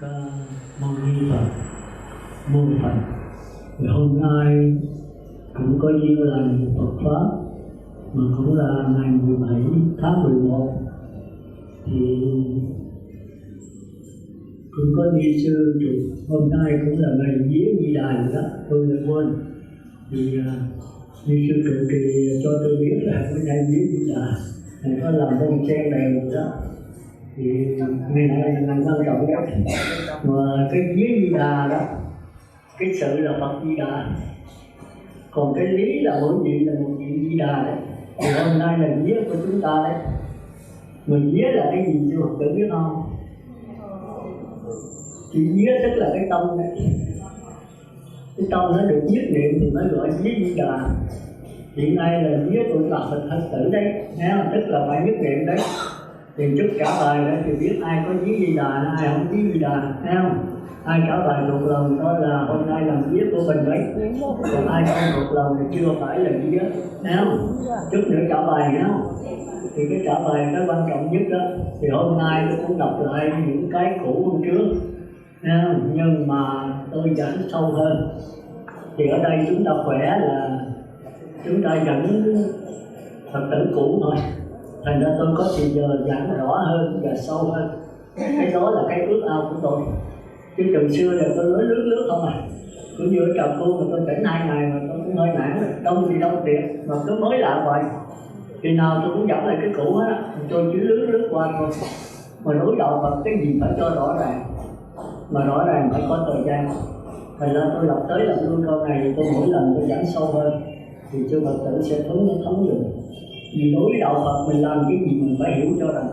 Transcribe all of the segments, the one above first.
Mâu Ni Phật, môn Phật. Thì hôm nay cũng có duyên lành Phật pháp, mà cũng là ngày 17 tháng 11 thì cũng có đi sư trụ. Hôm nay cũng là ngày vía Di Đà đó, tôi lại quên. Thì đi sư trụ thì cho tôi biết là bữa nay vía Di Đà thầy có làm bông sen đều đó. Thì ngày nay là ngày quan trọng nhất. Mà cái vía Di Đà đó, cái sự là Phật Di Đà, còn cái lý là mỗi vị là một vị Di Đà đấy. Thì hôm nay là vía của chúng ta đấy. Mà vía là cái gì chưa Phật tử biết không? Thì vía tức là cái tâm đấy. Cái tâm nó được nhất niệm thì mới gọi vía Di Đà. Hiện nay là vía của Phật tử đấy, tức là phải nhất niệm đấy. Thì chút trả bài đó thì biết ai có vía Di Đà, ai không vía Di Đà, thấy không? Ai trả bài thuộc lòng đó là hôm nay làm vía của mình đấy. Còn ai không thuộc lòng thì chưa phải là vía, thấy không? Chút nữa trả bài nhé. Thì cái trả bài cái quan trọng nhất đó, thì hôm nay tôi cũng đọc lại những cái cũ hôm trước, nhưng mà tôi giảng sâu hơn. Thì ở đây chúng ta khỏe là chúng ta dẫn Phật tử cũ thôi, thành ra tôi có thời giờ giảng rõ hơn và sâu hơn. Cái đó là cái ước ao của tôi. Chứ từ xưa là tôi nói lướt không à. Cũng như ở Trà Cô mà tôi tỉnh 2 ngày mà tôi cũng hơi nản rồi. Đông thì đông thiệt, mà cứ mới lạ vậy. Khi nào tôi cũng dẫn lại cái cũ hết á, tôi chỉ lướt qua thôi. Mà đối đạo Phật cái gì phải cho rõ ràng. Mà rõ ràng phải có thời gian. Thành ra tôi lập tới lập luôn câu này, tôi mỗi lần tôi giảng sâu hơn thì chư Phật tử sẽ thấm dụng. Vì đối đạo Phật mình làm cái gì mình phải hiểu cho rằng,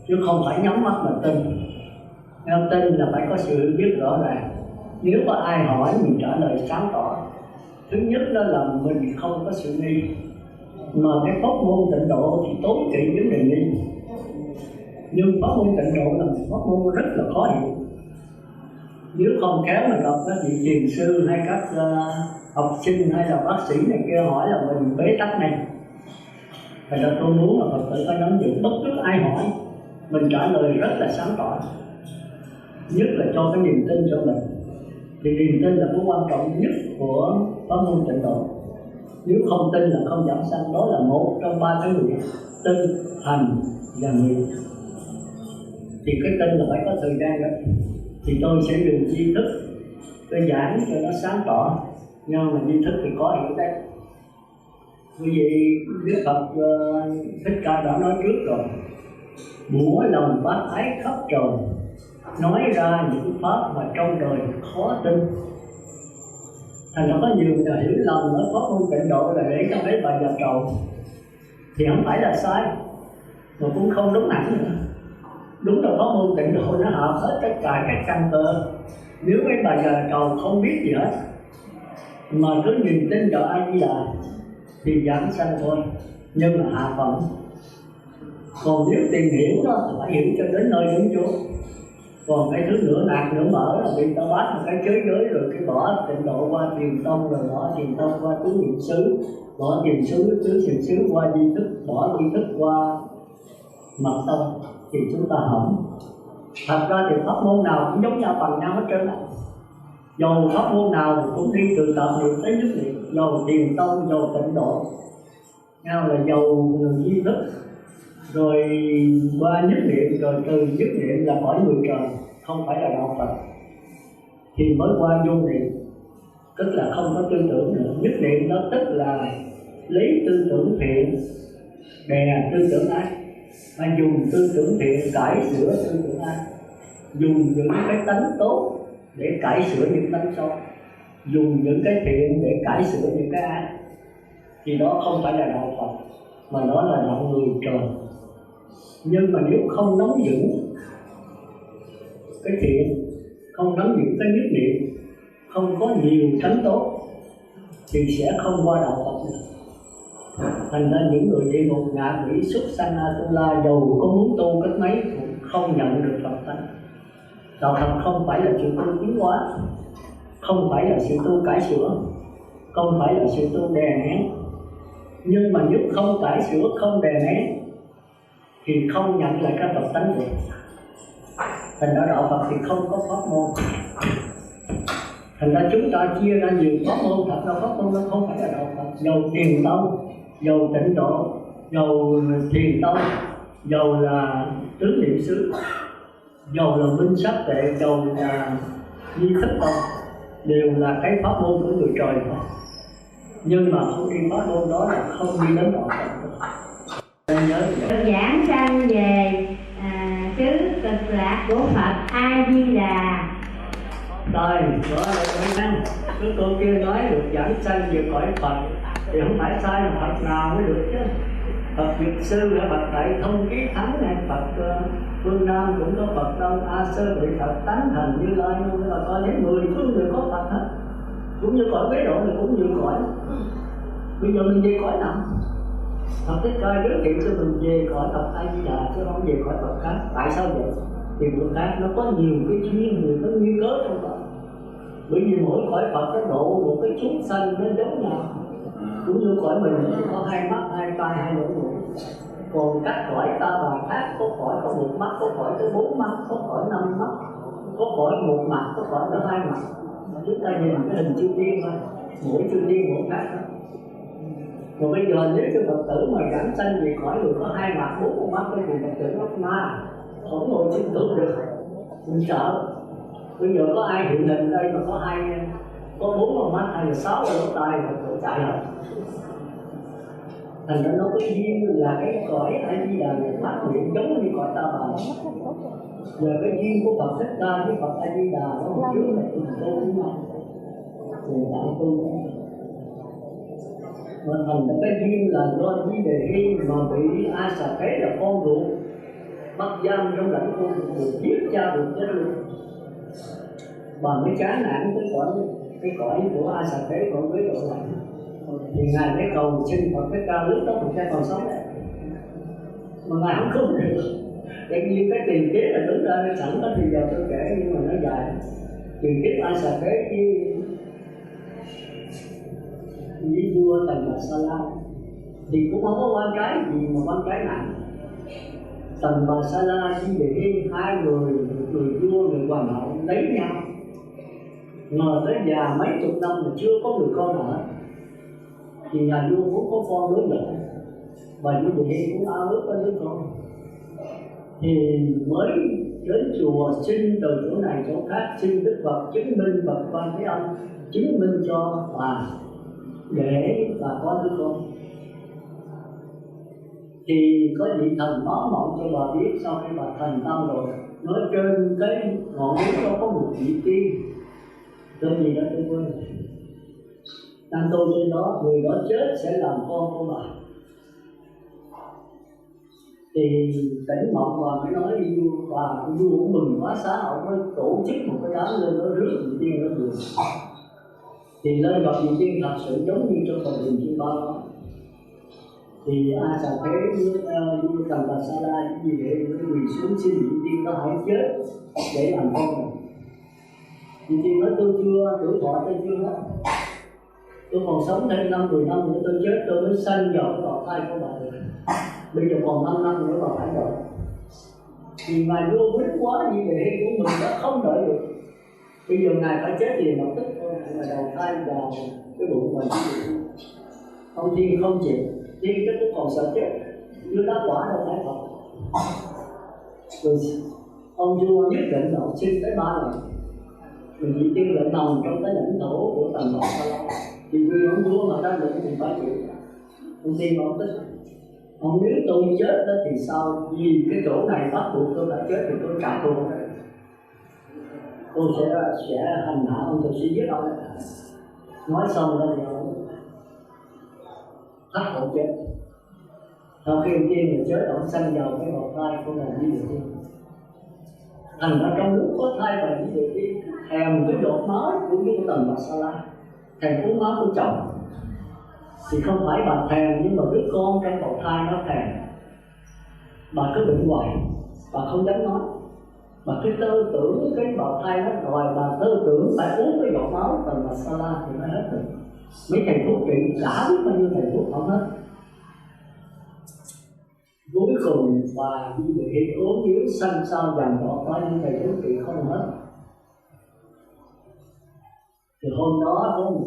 chứ không phải nhắm mắt mà tin. Nên tin là phải có sự biết rõ ràng. Nếu có ai hỏi mình trả lời sáng tỏ. Thứ nhất đó là mình không có sự nghi. Mà cái pháp môn tịnh độ thì tối kỵ vấn đề nghi. Nhưng pháp môn tịnh độ là một pháp môn rất là khó hiểu. Nếu không khéo mà gặp các vị thiền sư hay các học sinh hay là bác sĩ này kia hỏi là mình bế tắc này. Vậy là tôi muốn là Phật tử phải nắm giữ bất cứ ai hỏi, mình trả lời rất là sáng tỏ. Nhất là cho cái niềm tin cho mình. Thì niềm tin là cái quan trọng nhất của pháp môn tịnh độ. Nếu không tin là không giảm sanh, đó là một trong 3 cái nguyện: tin, hành và nguyện. Thì cái tin là phải có thời gian đó. Thì tôi sẽ dùng tri thức, tôi giảng cho nó sáng tỏ. Nhưng mà tri thức thì có hiểu đấy. Bởi vì Đức Phật Thích Ca đã nói trước rồi: múa lòng bác ái khắp trời, nói ra những pháp mà trong đời khó tin. Thành ra có nhiều người hiểu lầm nói pháp môn tịnh độ là để cho mấy bà già trầu, thì không phải là sai, mà cũng không đúng hẳn nữa. Đúng là pháp môn tịnh độ nó hợp hết tất cả các căn cơ. Nếu mấy bà già trầu không biết gì hết mà cứ niềm tin vào A Di Đà thì giảng sanh thôi, nhưng mà hạ phẩm. Còn nếu tìm hiểu đó thì phải hiểu cho đến nơi đến chốn. Còn cái thứ nửa nạt nửa mở là bị ta bắt một cái chới giới rồi cái bỏ tịnh độ qua thiền tông, rồi bỏ thiền tông qua tứ niệm xứ, bỏ thiền xứ tứ niệm xứ qua di thức, bỏ di thức qua mật tông, thì chúng ta hỏng. Thật ra thì pháp môn nào cũng giống nhau bằng nhau hết trơn á. Dầu pháp môn nào thì cũng đi từ tập niệm tới nhất niệm, dầu thiền tông, dầu tịnh độ, nhau là dầu di thức, rồi qua nhất niệm, rồi từ nhất niệm là khỏi người trời, không phải là đạo Phật, thì mới qua vô niệm, tức là không có tư tưởng nữa. Nhất niệm đó tức là lấy tư tưởng thiện đè tư tưởng ác, mà dùng tư tưởng thiện cải sửa tư tưởng ác, dùng những cái tánh tốt để cải sửa những tánh xấu, dùng những cái thiện để cải sửa những cái ác. Thì đó không phải là đạo Phật, mà đó là đạo người trời. Nhưng mà nếu không nắm vững cái thiện, không nắm vững cái nhất niệm, không có nhiều tánh tốt, thì sẽ không qua đạo Phật được. Thành ra những người địa ngục, ngạ quỷ, súc sanh, Atula dầu có muốn tu cách mấy cũng không nhận được Phật tánh. Đạo Phật không phải là sự tu tiến hóa, không phải là sự tu cải sửa, không phải là sự tu đè nén. Nhưng mà nếu không cải sửa, không đè nén thì không nhận lại các Phật tánh được. Thành ra đạo Phật thì không có pháp môn. Thành ra chúng ta chia ra nhiều pháp môn, thật ra pháp môn nó không phải là đạo Phật. Dầu thiền tông, dầu tịnh độ, dầu thiền tông, dầu là tứ niệm xứ, dầu là minh sát tệ, dầu là di thức tông, đều là cái pháp môn của người trời thôi. Nhưng mà không đi pháp môn đó là không đi đến đạo Phật. Giảng sanh về xứ Cực Lạc của Phật A Di Đà. Rồi, đó là nói năng. Cái cô kia nói được giảng sanh về cõi Phật thì không phải sai là Phật nào mới được chứ. Phật Việt Sư là Phật Đại Thông Ký Thắng này, Phật phương Nam cũng có Phật Đông, A Sơ Bị Phật Tánh Thành Như Lai, nhưng mà coi đến 10 phương đều có Phật hết. Cũng như cõi bế độ thì cũng nhiều cõi. Bây giờ mình về cõi nào? Phật Thích Ca giới thiệu cho mình về cõi Phật A Di Đà chứ không về cõi Phật khác. Tại sao vậy? Thì Phật khác nó có nhiều cái duyên, nhiều cái nguyên cớ trong đó. Bởi vì mỗi cõi Phật nó độ một cái chúng sanh nó giống nhau. Cũng như cõi mình nó có 2 mắt, 2 tai, 2 lỗ mũi. Còn các cõi ta bà khác có cõi có 1 mắt, có cõi có 4 mắt, có cõi 5 mắt, có cõi 1 mặt, có cõi có 2 mặt. Chúng ta nhìn cái hình chư thiên thôi, mỗi chư thiên mỗi khác thôi. Còn bây giờ nếu cho Phật tử mà giảng sanh về cõi người có 2 mặt, 4 con mắt thì Phật tử nó ma, không ngồi chứng tưởng được, mình sợ. Bây giờ có ai hiện hình đây mà có 4 con mắt hay là 6 lỗ tai Phật tử chạy rồi. Thành ra nó có duyên là cái cõi A Di Đà này phát nguyện giống như cõi ta bà. Giờ cái duyên của Phật Thích Ca với Phật A Di Đà nó một trước là cùng tu với nhau, cùng đạo tu. Mà thành ra cái duyên là do Di Đề Hy mà bị A Xà Thế là con ruột bắt giam trong lãnh cung, được giết cha được chết luôn. Bà mới chán nản cái cõi của A Xà Thế còn với độ này. Thì Ngài mới cầu xin Phật Thích Ca lúc đó Phật Ca còn sống đấy. Mà Ngài không cứu được. Tự nhiên cái tiền kiếp là đứng ra sẵn có thì giờ tôi kể nhưng mà nó dài. Tiền kiếp A Xà Thế với vua Tần Bà Sa La thì cũng không có quan trái gì mà quan trái nặng. Tần Bà Sa La với Đề Hy, 2 người vua người hoàng hậu lấy nhau. Ngờ tới già mấy chục năm mà chưa có người con nào hết. Thì nhà vua cũng có con đứa vợ, và như Đề Hy cũng ao ước có đứa con. Thì mới đến chùa xin từ chỗ này chỗ khác, xin Đức Phật chứng minh Phật Quan Thế Âm chứng minh cho bà để bà có đứa con. Thì có vị thần báo mộng cho bà biết sau khi bà thành tâm rồi, nói trên cái ngọn núi đó có một vị tiên, tên gì đó tôi quên, đang tu trên đó, người đó chết sẽ làm con của bà. Thì tỉnh mộng bà mới nói đi vua, bà vua cũng mừng quá xá, ông mới tổ chức một cái đám lên đó rước vị tiên đó được. Thì lên gặp vị tiên thật sự giống như trong phần hình chương 3 đó. Thì A Xà Thế với Tần Bà Sa La gì để quỳ xuống xin vị tiên đó hãy chết để làm con mình. Vị tiên nói tôi chưa, tuổi thọ tôi chưa hết, tôi còn sống thêm 5-10 năm nữa tôi chết tôi mới sanh vào cái bào thai của bà được. Bây giờ còn 5 năm nữa bà phải đợi. Vì Ngài vua quýnh quá như vậy của mình đã không đợi được. Bây giờ Ngài phải chết thì lập tức thôi, mà đầu thai vào cái bụng mình. Ông Thiên không chịu, Thiên chắc cũng còn sợ chết, như đá quả đâu phải thật. Rồi ông vua nhất định là ông xin tới 3 lần. Mình chỉ tiên lại nằm trong cái lãnh thổ của Tần Bà Sa La. Thì vì ông vua mà ra lệnh thì phải chịu. Ông Thiên ông thích. Ông nếu tôi chết đó thì sao? Vì cái chỗ này bắt buộc tôi phải chết thì tôi trả thù ông đấy. Tôi sẽ hành hạ ông, tôi sẽ giết ông đấy. Nói xong rồi thì ông thắt cổ chết. Sau khi ông tiên người chết, ông sanh vào cái bào thai của bà Di Đề Hy. Thành ra trong lúc có thai bà Di Đề Hy thèm cái giọt máu của Tần Bà Sa La, thèm uống máu của chồng. Thì không phải bà thèm nhưng mà đứa con trong bào thai nó thèm. Bà cứ bệnh hoài, bà không dám nói. Bà cứ tư tưởng cái bào thai nó đòi, bà tư tưởng phải uống cái giọt máu Tần Bà Sa La thì nó hết rồi. Mấy thầy thuốc trị cả biết bao nhiêu thầy thuốc không hết. Cuối cùng cùng và như vậy ốm yếu xanh sao dần đỏ có những thầy thuốc trị không hết. Thì hôm đó có một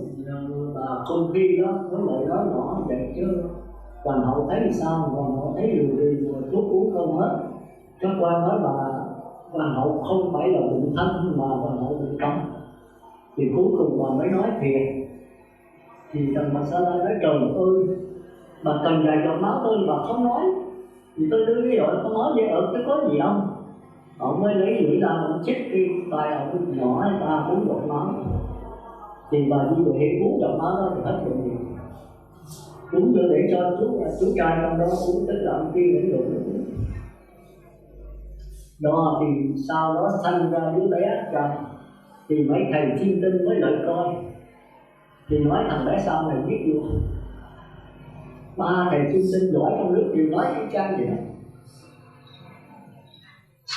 bà con phi đó với lại nói nhỏ vậy chứ hoàng hậu thấy sao, hoàng hậu thấy điều gì mà thuốc uống không hết. Các quan nói bà hoàng hậu không phải là bệnh thân mà hoàng hậu bệnh tâm. Thì cuối cùng bà mới nói thiệt. Thì thằng bà Sa La nói trời ơi, bà cần vài giọt máu tôi bà không nói. Thì tôi đưa cái gọi có nói vậy chứ có gì không. Ông mới lấy lưỡi ra ông chích cái tay ông nhỏ ta 4 giọt máu. Thì bà Di Huệ uống giọt máu đó thì hết bệnh gì. Uống vô để cho chú trai trong đó uống, tức là ông kia lĩnh lượng đó. Thì sau đó sanh ra đứa bé trai. Thì mấy thầy chiêm tinh mới lại coi. Thì nói thằng bé sau này giết vua. 3 thầy chiêm tinh giỏi trong nước đều nói cái trang vậy đó.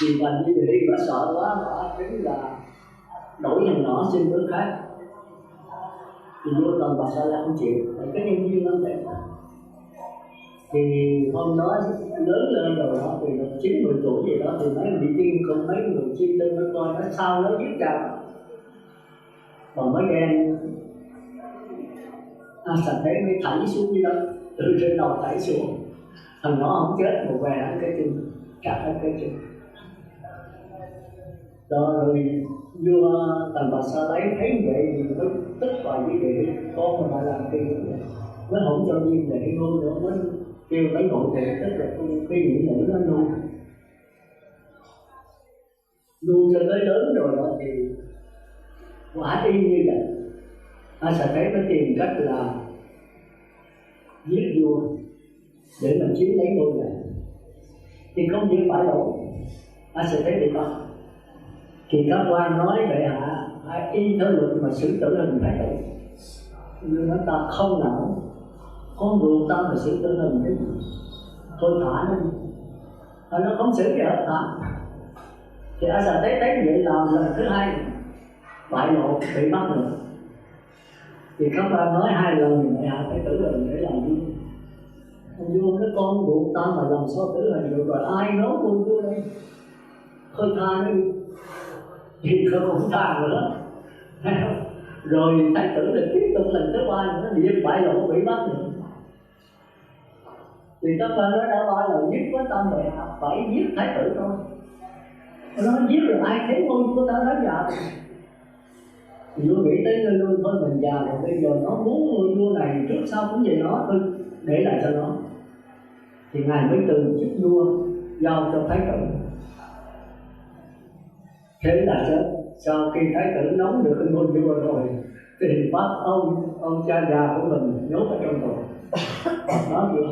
Thì bà Di Huệ bà sợ quá, bà chính là đổi thằng nhỏ xin đứa khác. Thì vô lần bà Sa La không chịu, tại cái nhân viên lắm vậy. Thì hôm đó lớn lên rồi đó, thì 9-10 tuổi gì đó, thì mấy vị tiên cùng mấy người chiêm tinh nó coi nó sao nó giết cha. Mà mới đem sạch thế mới thảy xuống đi đó, từ trên đầu thảy xuống. Thằng nhỏ không chết, một về ăn cái chân, chặt hết cái chân. Đó rồi vua Tần Bà Sa lấy thấy vậy thì mới tức vào như vậy, con mà làm kỳ mới không cho Diêm Lệ nuôi nữa, mới kêu mấy nội thị, tức là cái nữ nữ nó nuôi cho tới lớn rồi đó thì quả y như vậy. Sẽ thấy nó tìm cách là giết vua để mình chiếm lấy ngôi này, thì không những phải lỗi. Sẽ thấy được không? Thì các quan nói bệ hạ hãy y theo luật mà xử tử hình thái tử. Nhưng ta không nào con ruột ta mà xử tử hình cái gì, thôi thả nó không xử gì hết thả. Thì sẽ thấy vậy làm lần thứ 2 bại lộ bị bắt được. Thì các bạn nói 2 lần bệ hạ phải tử hình để làm gì? Ông vua nói con ruột ta mà làm sao tử hình được, rồi ai nói con vua đây? Thôi tha nó đi. Thì không tha nữa. Rồi thái tử lại tiếp tục lần thứ 3 nữa, thì bại lộ bị bắt nữa. Thì các bạn nói đã nói là giết có tâm bệ hạ phải giết thái tử thôi. Nó giết rồi ai thấy ngôi của ta đánh già. Thì vua nghĩ tới luôn thôi, mình già rồi bây giờ nó muốn ngôi vua này trước sau cũng vậy nó thôi, để lại cho nó. Thì ngài mới từ chức vua giao cho thái tử. Thế là chết. Sau khi thái tử nắm được cái ngôi vua rồi thì bắt ông cha già của mình nhốt ở trong tù. Đó chưa?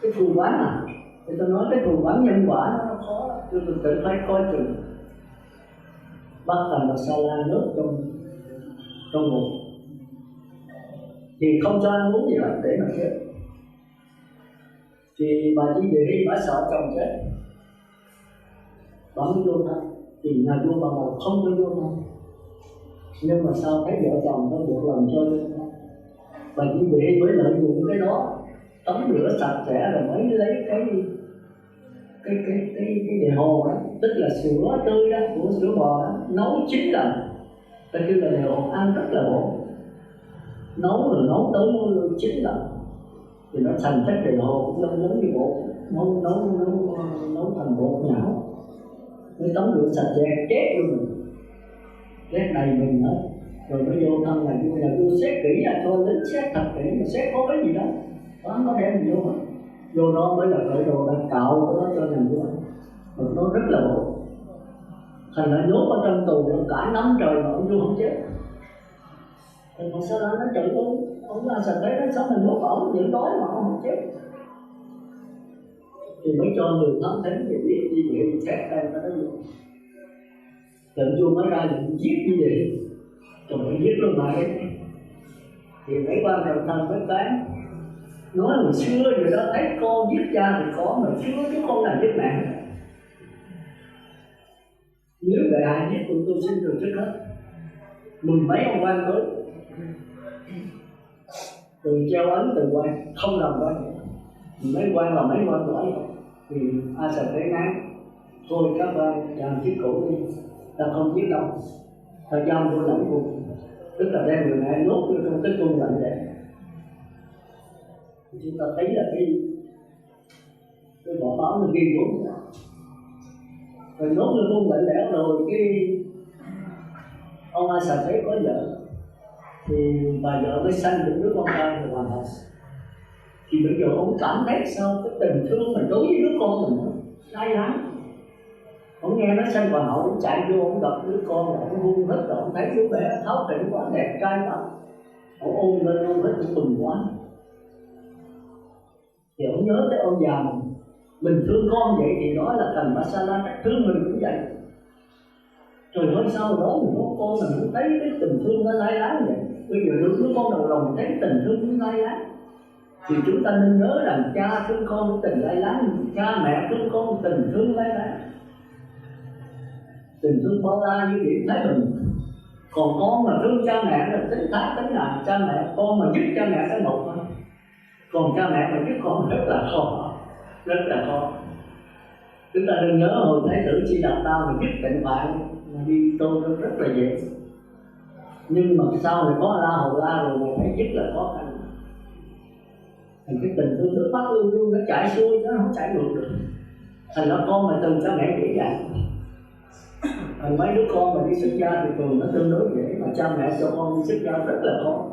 Cái thù oán à? Thì tôi nói cái thù oán nhân quả nó khó, tôi tự phải coi chừng. Bắt Tần Bà Sa La nước trong ngục, thì không cho ăn uống gì hết để mà chết. Thì bà Di Huệ bà sợ chồng chết, bà mới vô thân. Thì nhà vua bà một không cho vô thân, nhưng mà sao thấy vợ chồng nó được lòng cho lên thân. Bà Di Huệ mới lợi dụng cái đó, tắm rửa sạch sẽ rồi mới lấy cái bề hồ đó, tức là sữa tươi đó, của sữa bò đó, nấu 9 lần. Ta kêu là bề hồ ăn rất là bổ, nấu rồi nấu tới 9 lần thì nó thành chất bề hồ cũng giống như bột, nấu thành bột nhão. Mới tắm rửa sạch sẽ chết luôn mình, chết đầy mình hết. Rồi mới vô thăm nhà vua xét kỹ ra thôi, lính xét thật kỹ mà xét có cái gì đó đó nó đem gì vô hết. Vô đó mới là cởi đồ đang cạo của nó cho nhà vua, nó rất là bổ. Thành ra nhốt ở trong tù nó cả năm trời mà ông vua không chết. Thì mà sao nó chửi ông là sạch đấy, nó sao mình nhốt ổng những đói mà ông không chết. Thì mới cho người thám thính thì biết như vậy thì xét đem cho nó vô. Trận vua mới ra lệnh giết như vậy, rồi mới giết luôn lại. Thì mấy quan trọng thân mới cán nói hồi xưa rồi đó, thấy con giết cha thì có, mà xưa chứ con nào giết mẹ. Nếu bệ hạ giết tôi xin từ chức hết. 10 mấy ông quan tới từ treo ấn từ quan không làm quan nữa. Mấy quan là mấy quan giỏi rồi. thì ai sẽ thấy nát thôi các bạn làm chiếc cũ đi, ta không giết đâu, ta giam vô lãnh cung, tức là đem người này nhốt vô trong cái cung lạnh lẽo. Chúng ta thấy là cái vỏ báo nó ghi vốn rồi nhốt vô cung lạnh lẽo rồi cái ông ai sẽ thấy có vợ thì bà vợ mới sanh được đứa con trai rồi hoàn hậu. Thì bây giờ ông cảm thấy sao cái tình thương mà đối với đứa con mình nó lai lắm. Ông nghe nó sanh hoàn hậu, ông chạy vô, ông gặp đứa con rồi ông hôn hết rồi, ông thấy đứa bé tháo tỉnh quá đẹp trai lắm, ông ôm lên ôm hết cũng mừng quá. Thì ông nhớ tới ông già mình thương con vậy thì nói là Cần Masala chắc thương mình cũng vậy. Trời ơi sao đó mình có con mình cũng thấy cái tình thương nó lai láng vậy. Bây giờ đứa con đầu lòng thấy tình thương nó lai láng. Thì chúng ta nên nhớ rằng cha thương con tình lai láng, cha mẹ thương con tình thương lai láng, tình thương bao la như điểm Thái Bình. Còn con mà thương cha mẹ là tính thái tính là cha mẹ, con mà giúp cha mẹ cái một thôi. Còn cha mẹ mà giúp con rất là khó, rất là khó. Chúng ta đừng nhớ hồi Thái tử Chi Đạt Tao mà giúp Tịnh Bạn mà đi tu rất là dễ. Nhưng mà sau này có La Hầu La rồi mà phải giúp là khó khăn. Thành cái tình thương nước mắt luôn luôn nó chảy xuôi, nó không chảy ngược được. Thành ra con mà từ cha mẹ dễ dàng. Thành mấy đứa con mà đi xuất gia thì thường nó tương đối dễ, mà cha mẹ cho con đi xuất gia rất là khó.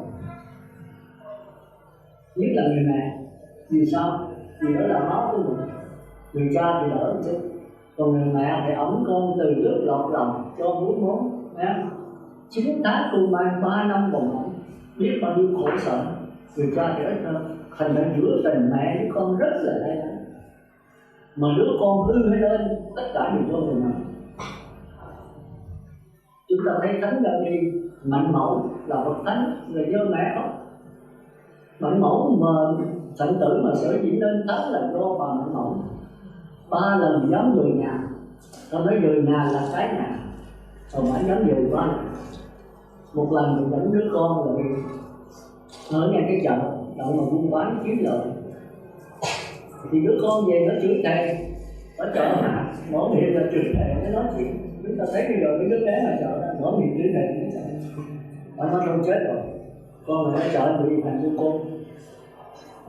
Nhất là người mẹ. Vì sao? Vì đó là máu của mình. Người cha thì đỡ chứ. Còn người mẹ phải ấm con từ lúc lọt lòng cho bú món. 9 tháng cùng mang 3 năm bồng ẩm, biết bao nhiêu khổ sở. Người cha thì ít hơn. Thành ra giữa tình mẹ với con rất là lai láng. Mà đứa con hư hay lên, tất cả đều do người mẹ. Chúng ta thấy Thánh Gandhi Mạnh Mẫu là bậc thánh là do mẹ không? Mạnh Mẫu mà Sanh Tử mà sở dĩ lên thánh là do bà Mạnh Mẫu. 3 lần dám về nhà, tao nói về nhà là cái nhà, rồi mãi dám về con. Một lần mình dẫn đứa con rồi ở ngay cái chợ đậu mà buôn bán kiếm lợi, thì đứa con về nó chửi thề ở chợ mà mở miệng là chửi thề nó nói chuyện. Chúng ta thấy bây giờ cái đứa bé mà chợ đó mở miệng chửi thề nó chợ nó đâu chết rồi. Con này nó chợ bị thành buôn côn,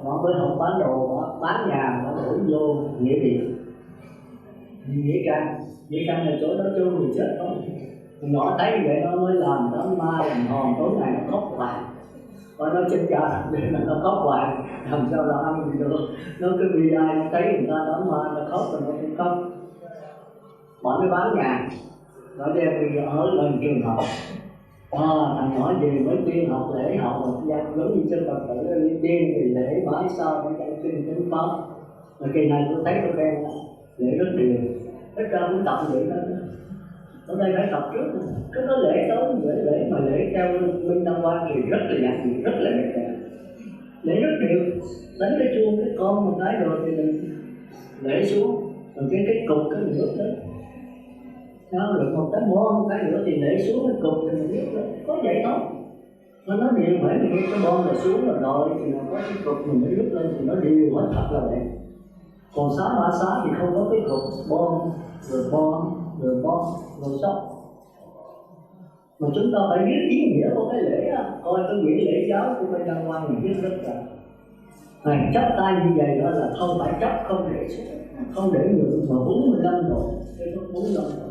nó mới không bán đồ, bán nhà nó đuổi vô nghĩa địa, nghĩa trang là chỗ đó chôn người chết đó. Nhỏ thấy vậy nó mới làm đó ma làm hồn, tối ngày nó khóc hoài. Và nó chết cha để mà nó khóc hoài, làm sao là ăn gì được. Nó cứ bị ai nó thấy người ta đón ma nó khóc rồi nó cũng khóc. Bọn nó bán nhà, nó đem đi ở gần trường học. Thằng nhỏ về mới tiên học lễ học một gian giống như chân Phật tử đi tiên thì lễ mãi sau phải chạy kinh tính pháp. Mà kỳ này tôi thấy tôi khen lễ rất điều, tất cả cũng tập vậy đó. Ở đây phải tập trước, cứ có lễ tới lễ mà lễ theo Minh Đăng Hoa thì rất là giản dị, rất là đẹp đẽ. Lễ rất điều, đánh cái chuông cái con một cái rồi thì mình lễ xuống, rồi cái cục cái nước đó. Nó được một cái bon cái nữa thì để xuống cái cục thì mình biết đó. Có vậy thôi. Nó điều phải mình cái bon là xuống rồi đợi thì nó có cái cục mình mới rút lên thì nó điều hết thật là đẹp. Còn xá ba xá thì không có cái cục bon rồi sóc. Mà chúng ta phải biết ý nghĩa của cái lễ đó. Coi cái nghĩa lễ giáo của bên Đăng Hoa mình biết rất là này chấp tay như vậy đó là không phải chấp, không để xuống, không để người mà 45 độ, cái nó 45 độ,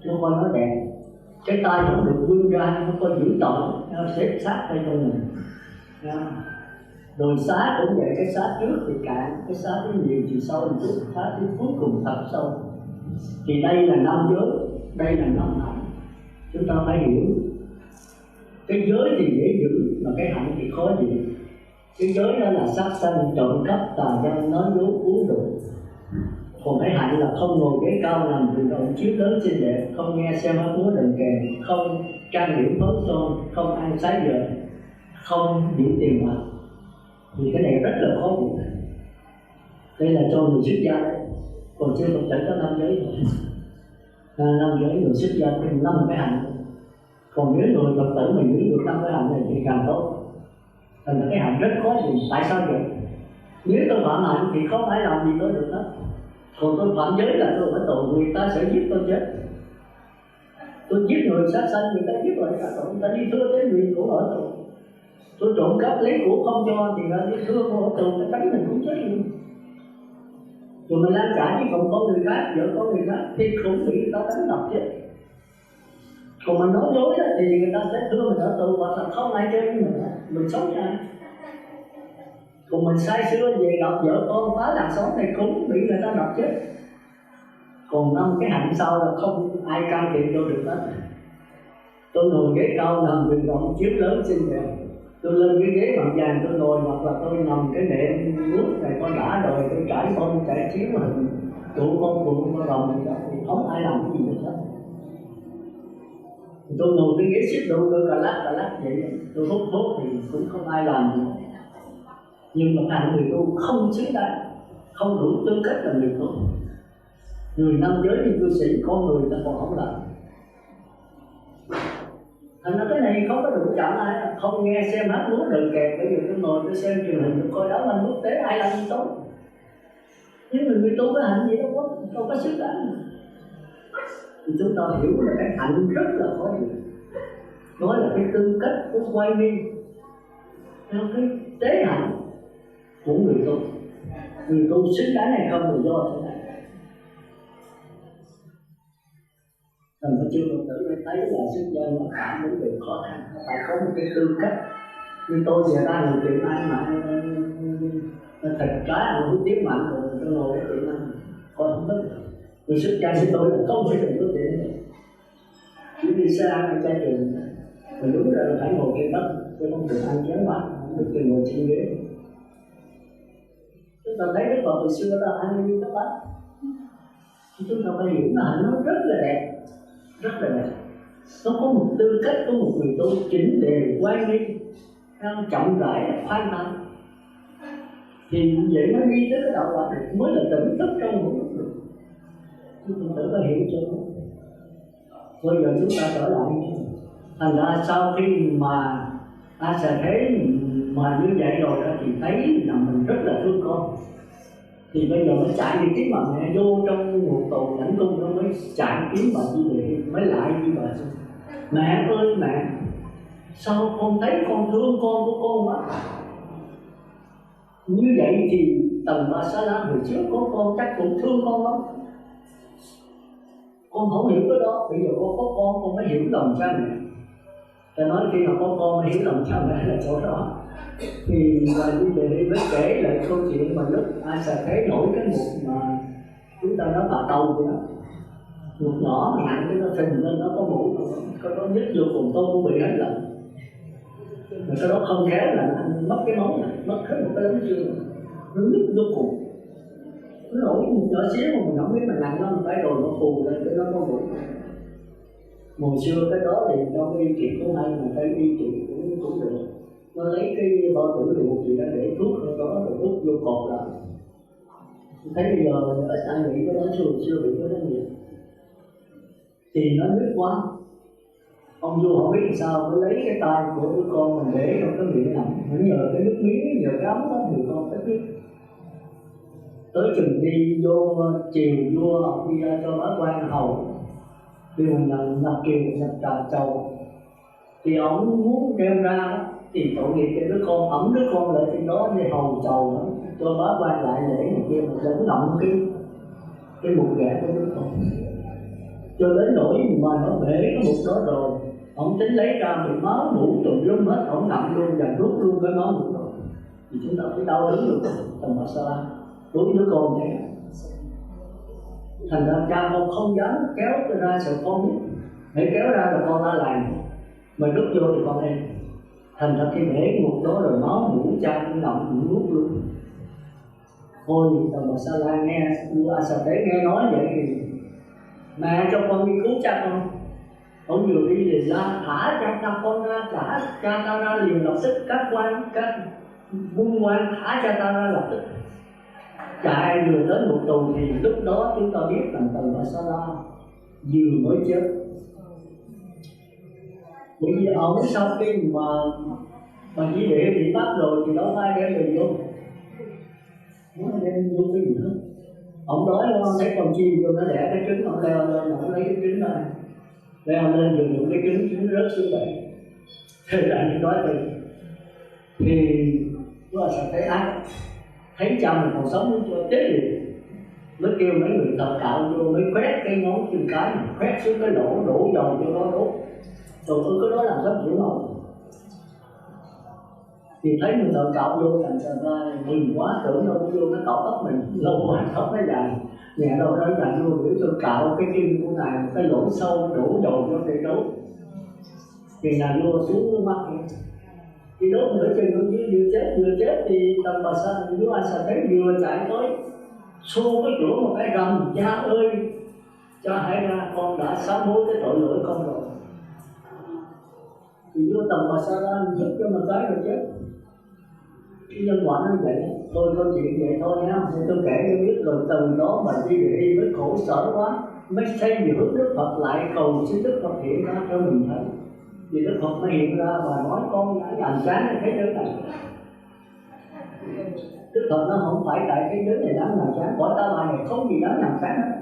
nó coi nó đẹp. Cái tay nó được vươn ra, nó coi dữ tợn, nó xếp sát tay trong mình. Rồi xá cũng vậy, cái xá trước thì cạn, cái xá thứ nhiều thì sâu một chút, xá thứ cuối cùng thật sâu. Thì đây là 5 giới, đây là 5 hạnh. Chúng ta phải hiểu. Cái giới thì dễ giữ, mà cái hạnh thì khó giữ. Cái giới đó là sát sanh, trộm cắp, tà dâm, nói dối, uống rượu. Còn cái hạnh là không ngồi ghế cao nằm từ động chiếu lớn xinh đẹp, không nghe xem hát múa đờn kèn, không trang điểm phấn son, không ăn sái giờ, không điểm tiền mặt. Thì cái này rất là khó buộc. Đây là cho người xuất gia đấy. Còn chưa Phật tử có 5 giới thôi. 5 giới người xuất gia thêm 5 cái hạnh. Còn nếu người Phật tử mà giữ được 5 cái hạnh này thì càng tốt. Thành ra cái hạnh rất khó gì. Tại sao vậy? Nếu tôi phạm hạnh thì không phải làm gì tôi được hết. Còn tôi phạm giới là tôi phải tội, người ta sẽ giết tôi chết. Tôi giết người sát sanh, người ta giết lại cả tội, người ta đi thưa tới quyền của ở tù. Tôi trộm cắp lấy của không cho thì người ta đi thưa của ở tù, cái đánh mình cũng chết luôn. Rồi mình lan trả chứ còn có người khác, vợ có người khác thì cũng bị người ta đánh đập chết. Còn mình nói dối thì người ta sẽ thưa mình ở tù, hoặc là không ai chơi với mình sống với ai. Còn mình sai xưa về gặp vợ con phá làng xóm này cũng bị người ta đập chết. Còn năm cái hạnh sau là không ai can thiệp vô được hết. Tôi ngồi ghế cao nằm đường rộng chiếu lớn xinh đẹp, tôi lên cái ghế bằng vàng tôi ngồi, hoặc là tôi nằm cái nệm nước này con đã rồi tôi trải con trải chiếu hình tụ con phụ con rồng mình đó thì không ai làm cái gì được hết. Tôi ngồi cái ghế xếp đủ tôi cà lắc vậy, tôi hút thuốc thì cũng không ai làm gì. Nhưng mà hạng người tu không xứng đáng, không đủ tư cách là người tu. Người nam giới như cư sĩ, con người ta còn không làm. Thành ra cái này không có đủ chạm ai, không nghe xem hát múa đời kèm. Bây giờ tôi ngồi tôi xem truyền hình tôi coi đá banh quốc tế ai làm gì tốt. Nhưng mà người tu cái hạnh gì đâu có xứng đáng. Thì chúng ta hiểu là cái hạnh rất là khó hiểu. Đó là cái tư cách của quay đi theo cái tế hạnh của người tu. Người tu xứng đáng hay không là do thế này. Thành ra chưa Phật tử mới thấy là xuất gia nó cảm đến việc khó khăn, phải có một cái tư cách. Như tôi giờ ra ngồi chuyện ăn mà thịt cá ăn hút tiếng mạnh rồi tôi ngồi cái chuyện ăn coi không thích. Người xuất gia như tôi là không phải dùng cái chuyện này, chỉ đi xe ăn chai trường. Mình đúng ra là phải ngồi trên đất, chứ không được ăn chén bát, không được từ ngồi trên ghế. Chúng ta thấy Đức Phật từ xưa ta ăn như các bác. Chúng ta phải hiểu là hạnh nó rất là đẹp, rất là đẹp. Nó có một tư cách của một người tu chỉnh đề quan nghi, chậm rãi khoan thai. Thì vậy mới đi tới cái đạo quả được, mới là tỉnh thức trong mỗi lúc được. Chúng ta phải hiểu cho nó. Bây giờ chúng ta trở lại. Thành ra sau khi mà ta sẽ thấy mà như vậy rồi đó thì thấy là mình rất là thương con. Thì bây giờ mới chạy đi kiếm bà mẹ vô trong một tù lãnh cung, nó mới chạy kiếm bà Di Đề, mới lại như bà xin: mẹ ơi mẹ, sao con thấy con thương con của con quá. Như vậy thì Tần Ba Sa La hồi trước có con chắc cũng thương con lắm. Con không hiểu cái đó, bây giờ con có con mới hiểu lòng cha mẹ. Ta nói khi nào có con mới hiểu lòng cha mẹ là chỗ đó. Thì bà Di Đề mới kể lại câu chuyện mà lúc ai sẽ thấy nổi cái mục mà chúng ta nói bà Tâu vậy đó. Một nhỏ mà nặng cái nó phình lên, nó có mũi, có đó nhất vô cùng tôi cũng bị hết lần. Mà cái đó không khéo là nó mất cái móng này, mất hết một cái đống xương, nó nhức vô cùng. Nó nổi một nhỏ xíu mà mình không biết mình nặng nó, mình phải rồi nó phù lên cái nó có mũi. Hồi xưa cái đó thì trong y trị cũng hay, mà cái y trị cũng được. Nó lấy cái bao tử ruột gì đó để thuốc ở đó rồi thuốc vô cột lại. Thấy bây giờ ít ai nghĩ cái đó, chưa bị cái đó nhiều. Thì nó nứt quá. Ông vua không biết sao mới lấy cái tay của đứa con mình để trong cái miệng nằm. Nó nhờ cái nước miếng, nhờ cái ấm đó thì con phải biết. Tới chừng đi vô chiều vua, ông đi ra cho bá quan hầu. Thì mình nhập kiều, nhập trà chầu. Thì ông muốn đem ra thì tội nghiệp cho đứa con, ẩm đứa con lại trên đó như hầu chầu đó, cho bá quan lại để một kia mà lẫn động cái mục ghẻ của đứa con. Cho đến nỗi mà nó bể cái mục đó rồi, ông tính lấy ra bị máu mũ tùm lum hết, ông nằm luôn và rút luôn cái máu mũ rồi. Thì chúng ta phải đau đớn được Tần Ba Sa La đối với đứa con vậy. Thành ra cha con không dám kéo cái ra sợ con nhất, để kéo ra là con la làng, mà rút vô thì con em. Thành ra khi để ngục đó rồi máu mũ cha cũng nằm cũng nuốt luôn. Thôi Tần Ba Sa La nghe A Xà Tế nghe nói vậy thì mẹ cho con đi cứu cha con. Ông vừa đi thì la thả cha con ra, thả cha ta ra liền lập tức. Các quan, các quân quan thả cha ta ra lập tức. Chạy vừa đến một tù thì lúc đó chúng ta biết rằng Tần Ba Sa La vừa mới chết. Bởi vì ông sau khi mà Di Địa bị bắt rồi thì đâu ai đem về vô, không ai đem vô cái gì hết. Ông đói đúng không? Thấy con chim vô nó đẻ cái trứng, ông leo lên, ông lấy cái trứng đó, leo lên dùng những cái trứng rớt xuống vậy. Thế là những đói thì nó sẽ thấy ác, thấy chồng mình còn sống nó cho chết liền, mới kêu mấy người thợ cạo vô, mới khoét cái ngón chân cái, khoét xuống cái lỗ, đổ dầu vô đó đốt. Rồi tôi cứ nói làm rất dữ không? Thì thấy người thợ cạo vô thành ra mừng quá, tưởng đâu vô nó cạo tóc mình lâu quá tóc nó dài, nhà đâu đó dài vô để tôi cạo cái chân của này, cái lỗ sâu đổ dầu vô để đốt. Thì là vô xuống nước mắt kìa. Thì đốt nửa chân nó vừa chết thì tầm bà sa đứa anh sa thấy vừa chạy tới xô cái cửa một cái rầm, cha ơi cho hãy ra, con đã sám hối cái tội lỗi con rồi. Thì vô tầm bà sa ra giúp cho một cái rồi chết. Cái nhân quả nó vậy, tôi câu chuyện vậy thôi nhá, tôi kể cho biết rồi từ đó mà đi về đi mới khổ sở quá, mới xây dựng Đức Phật lại cầu xin Đức Phật hiện ra cho mình thấy. Vì Đức Phật mới hiện ra và nói con đã làm sáng cái thế giới này. Đức Phật nó không phải tại thế giới này đáng làm sáng, cõi ta bà này không gì đáng làm sáng hết.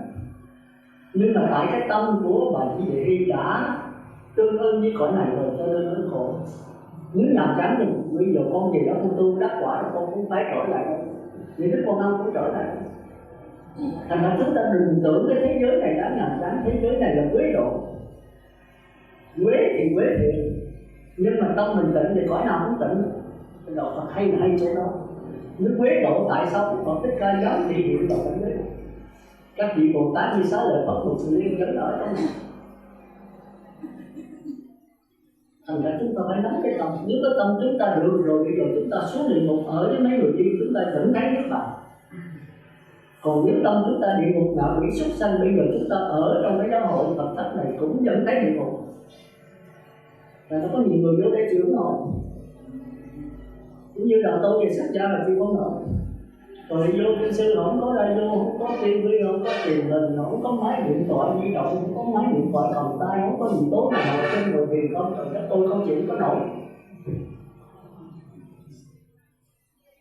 Nhưng mà tại cái tâm của bà Di Đề Hy đã tương ưng với cõi này rồi cho nên nó khổ. Nếu làm sáng thì bây giờ con gì đó con tu đắc quả con cũng phải trở lại đâu. Vì Đức Con Ông cũng trở lại. Thành ra chúng ta đừng tưởng cái thế giới này đáng làm sáng, thế giới này là quế độ. Quế thì quế thiệt, nhưng mà tâm mình tịnh thì cõi nào cũng tịnh. Cái đạo Phật hay là hay chỗ đó. Nếu quế độ tại sao Đức Phật Thích Ca dám thị hiện vào cảnh giới? Các vị Bồ Tát như Xá Lợi Phật, Lục Liên Chấn ở trong này. Thành ra chúng ta phải nắm cái tâm. Nếu cái tâm chúng ta được rồi, bây giờ chúng ta xuống địa ngục ở với mấy người đi, chúng ta vẫn thấy nước bạn. Còn nếu tâm chúng ta địa ngục ngạ quỷ súc sanh, bây giờ chúng ta ở trong cái giáo hội Phật thất này cũng vẫn thấy địa ngục. Và nó có nhiều người vô đây chịu nổi. Cũng như đạo tôi về sách cha là chịu không nổi. Rồi vô kinh sư không có radio, không có TV, không có truyền hình, không có máy điện thoại di động, không có máy điện thoại cầm tay, không có gì tốt nào trên người thì không, rồi các tôi không chịu có nổi.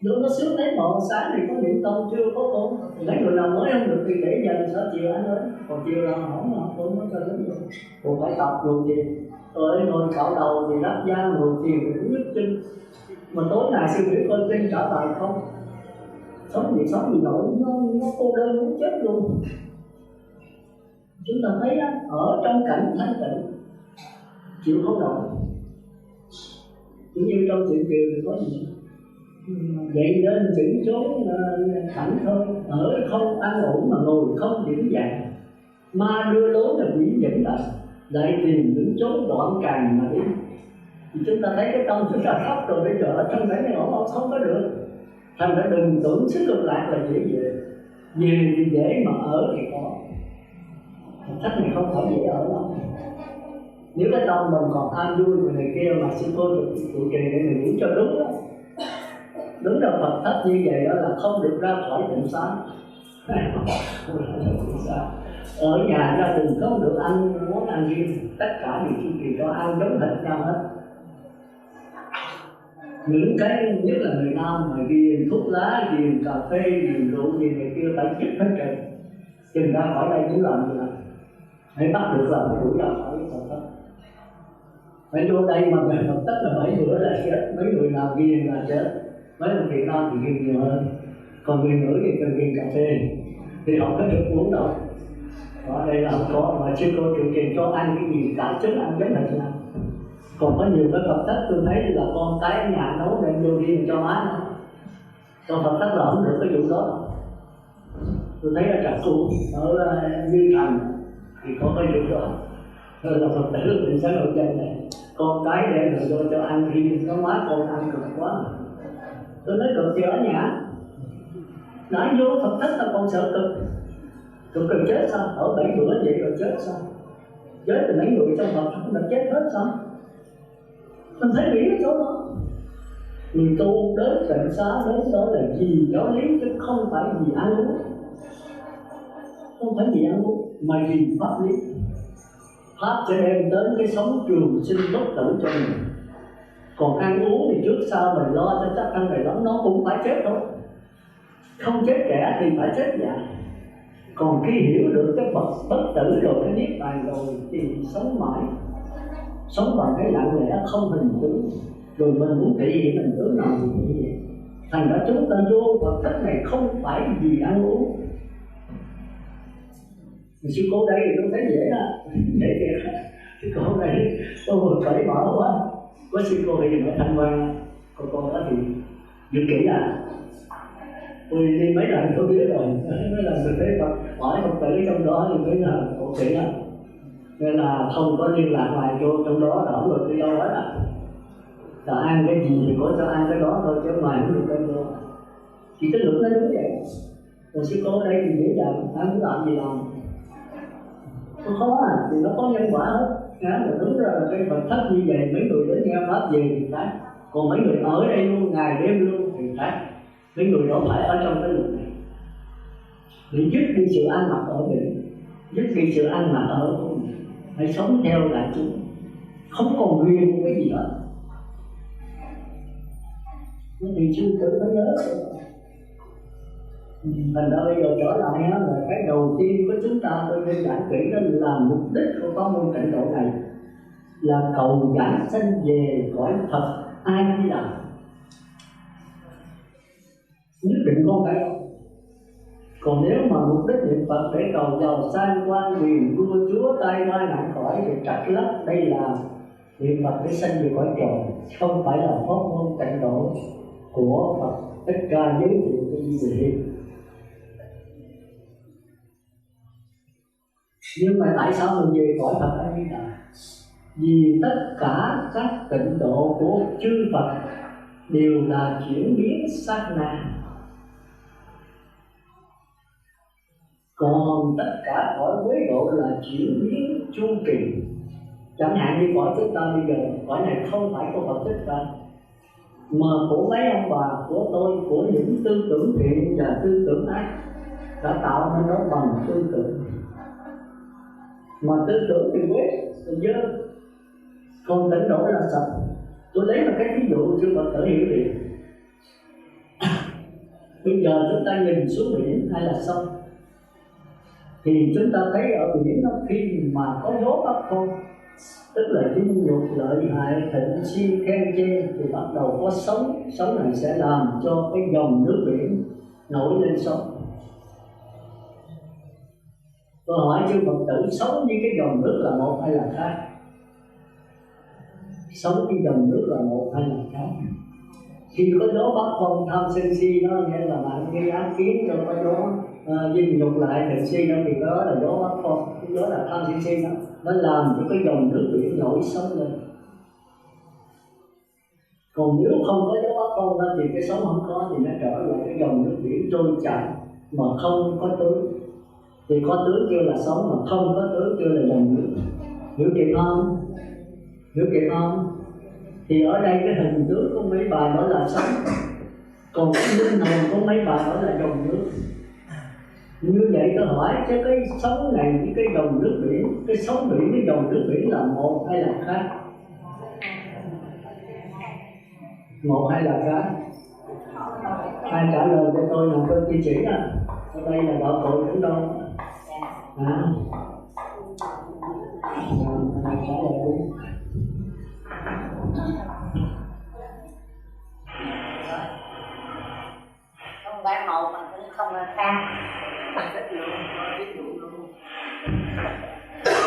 Nếu nó sướng đến một sáng thì có niệm tâm chưa có con, mấy người nào mới không được thì để dành sao chiều anh ơi, còn chiều là không mà tôi nói cho đến rồi. Còn phải tập luôn gì, rồi ngồi cạo đầu thì đắp da, ngồi chiều thì cũng nhức chân. Mà tối nay sư biểu coi kinh trả bài không, sống gì nổi, nó cô đơn muốn chết luôn. Chúng ta thấy đó, ở trong cảnh thanh tịnh chịu không nổi. Cũng như trong chuyện kiều thì có gì dậy lên chỉnh chốn thảnh thơi, ở không an ổn mà ngồi không vững vàng, ma đưa lối là quỷ dẫn lại tìm những chốn đoạn càn mà đi. Thì chúng ta thấy cái tâm chúng ta thấp rồi, bây giờ ở trong cái này không có được. Thành ra đừng tưởng sức cực lạc là dễ về thì dễ mà ở thì có. Thất này không phải dễ ở đâu. Nếu cái tâm mình còn an vui người này kia mà sư cô trụ trì để mình nghĩ cho đúng đó. Đúng là Phật thất như vậy đó là không được ra khỏi tịnh xá. Ở nhà gia đình không được ăn món ăn riêng, tất cả đều trụ trì cho ăn giống thịt nhau hết. Những cái nhất là người Nam mà ghiền thuốc lá, ghiền cà phê, ghiền rượu, ghiền này kia phải dứt hết trơn. Chừng ra khỏi đây cũng làm gì làm. Hãy bắt được làm cái đuổi ra khỏi Phật thất. Phải vô đây mà về Phật thất là 7 bữa là chết. Mấy người nào ghiền là chết. Mấy người Việt Nam thì ghiền nhiều hơn. Còn người nữ thì cần ghiền cà phê thì họ có được uống đâu. Ở đây là không có, mà sư cô trụ trì cho ăn cái gì cả trứng ăn giống thịt nào. Còn có nhiều cái Phật thất tôi thấy là con cái nhà nấu đem vô riêng cho má nó. Còn Phật thất là không được cái vụ đó. Tôi thấy ở Trà Cú, ở Như Thành thì có cái vụ đó. Rồi là Phật tử mình sẽ nội chân này, con cái đem rồi vô cho ăn riêng, nó má con ăn cực quá. Tôi nói cực thì ở nhà. Đã vô Phật thất là con sợ cực. Cực cần chết sao? Ở 7 bữa vậy rồi chết sao? Chết thì mấy người trong Phật thất là chết hết sao? Mình thấy nghĩ cái chỗ đó. Người tu đến tịnh xá đến đó là vì giáo lý chứ không phải vì ăn uống. Không phải vì ăn uống mà vì pháp lý. Pháp sẽ đem đến cái sống trường sinh bất tử cho mình. Còn ăn uống thì trước sau mình lo cho chắc ăn này lắm, nó cũng phải chết thôi. Không chết trẻ thì phải chết già. Còn khi hiểu được cái bất tử rồi, cái niết bàn rồi thì sống mãi, sống bằng cái lặng lẽ không hình tướng. Rồi mình muốn thể hiện hình tướng nào thì thể hiện. Thành ra chúng ta vô Phật thất này không phải vì ăn uống. Sư cô đây thì tôi thấy dễ đó, dễ thiệt. Sư cô đây tôi vừa cởi mở quá. Có sư cô thì ở Thanh Quan, còn cô đó thì dự kỹ à. Tôi đi mấy lần tôi biết rồi, mấy lần tôi thấy Phật hỏi Phật tử trong đó thì thấy là ok lắm. Nên là không có liên lạc ngoài vô trong đó là không được đi đâu hết à. Là ăn cái gì thì có cho ăn cái đó thôi, chứ ngoài không được đem vô. Chỉ cái lượng nó đúng vậy. Còn sư cô đây thì dễ dàng, ăn muốn làm gì làm. Nó khó à, thì nó có nhân quả hết. Mà đúng ra là cái Phật thất như vậy, mấy người đến nghe Pháp về thì khác. Còn mấy người ở đây luôn, ngày đêm luôn thì khác. Mấy người đó phải ở trong cái luật này để dứt đi sự ăn mặc ở biển, dứt đi sự ăn mặc ở mình, phải sống theo đại chúng, không còn riêng cái gì hết. Nó thì sư tử nó nhớ rồi. Thành ra bây giờ trở lại là cái đầu tiên của chúng ta, tôi nên giảng kỹ đó là mục đích của pháp môn tịnh độ này là cầu giải sanh về cõi Phật A Di Đà. Nhất định có cái đó. Còn nếu mà mục đích niệm Phật để cầu giàu sang quan quyền vua chúa tai qua nạn khỏi thì trật lắm. Đây là niệm Phật để sanh về cõi trời, không phải là pháp môn tịnh độ của Phật Thích Ca giới thiệu cái gì về. Nhưng mà tại sao mình về cõi Phật A Di Đà? Vì tất cả các tịnh độ của chư Phật đều là chuyển biến sát na. Còn tất cả cõi quế độ là chuyển biến chu kỳ. Chẳng hạn như cõi chúng ta bây giờ, cõi này không phải của Phật Thích Ca, mà của mấy ông bà, của tôi, của những tư tưởng thiện và tư tưởng ác đã tạo nên nó bằng tư tưởng. Mà tư tưởng thì quế, thì dơ. Còn tịnh độ là sạch. Tôi lấy một cái ví dụ cho Phật tử hiểu được. Bây giờ chúng ta nhìn xuống biển hay là sông, thì chúng ta thấy ở biển nó khi mà có gió bắc phong, tức là dinh dục lợi hại thịnh si khen chê, thì bắt đầu có sóng. Sóng này sẽ làm cho cái dòng nước biển nổi lên sóng. Tôi hỏi chư Phật tử, sống với cái dòng nước là một hay là khác? Sống với dòng nước là một hay là khác? Khi có gió bắc phong tham sân si đó, nghĩa là bạn gây ác kiến cho có gió dinh dục lại thịnh si đó, thì đó là gió bắc phong. Cái gió là tham sân si đó, nó làm cho cái dòng nước biển nổi sóng lên. Còn nếu không có gió bắc phong đó thì cái sóng không có, thì nó trở lại cái dòng nước biển trôi chảy mà không có tướng. Thì có tướng kêu là sóng, mà không có tướng kêu là dòng nước. Hiểu kịp không? Hiểu kịp không? Thì ở đây cái hình tướng của mấy bà đó là sóng, còn cái linh hồn của mấy bà đó là dòng nước. Như vậy tôi hỏi chứ cái sóng này với cái dòng nước biển, cái sóng biển với dòng nước biển là một hay là khác? Một hay là khác? Ai trả lời cho tôi là tôi chia chỉ à. Ở đây là đạo tội cũng đâu à. Ai trả lời đúng. Không phải một mà cũng không là khác.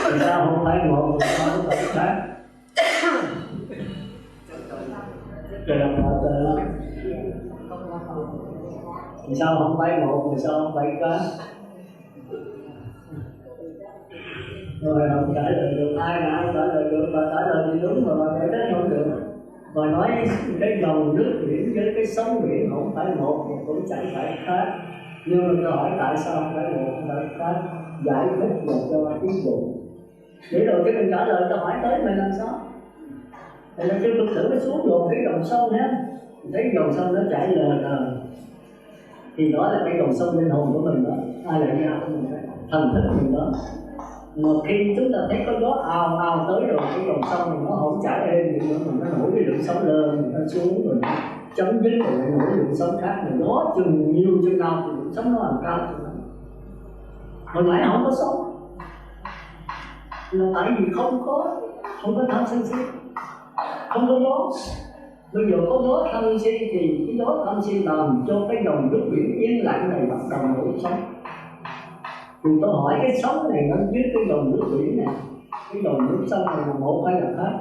Tại sao không phải một mà không phải khác? Trời đồng họ trời lắm. Vì sao không phải một, vì sao không phải khác? Rồi không trả lời được, ai nào không trả lời được, và trả lời thì đúng mà giải thích không được. Và nói cái dòng nước biển với cái sóng biển không phải một mà cũng chẳng phải khác. Nhưng mà tôi hỏi tại sao không phải một, không phải khác? Giải thích và cho ví dụ. Để rồi cái mình trả lời tôi hỏi tới mình làm sao? Thì là chưa thực sự nó xuống dồn cái dòng sông nhé. Thấy dòng sông nó chảy lờ thì đó là cái dòng sông linh hồn của mình đó. Ai lại đi học mình đó, thần thức mình đó. Mà khi chúng ta thấy có gió ào ào tới rồi, cái dòng sông này nó không chảy êm gì nữa, mà nó nổi cái lượng sóng lên, nó xuống rồi chấm dứt rồi nổi lượng sóng khác, mà gió chừng nhiều chừng nào thì lượng sóng nó làm cao chừng đó. hồi nãy không có sống là tại vì không có tham sân si, không có gió. Bây giờ có gió tham si thì cái gió tham si làm cho cái dòng nước biển yên lặng này bắt đầu nổi sóng. Thì tôi hỏi cái sóng này nó dưới cái dòng nước biển này, cái dòng nước sông này là một hay là khác?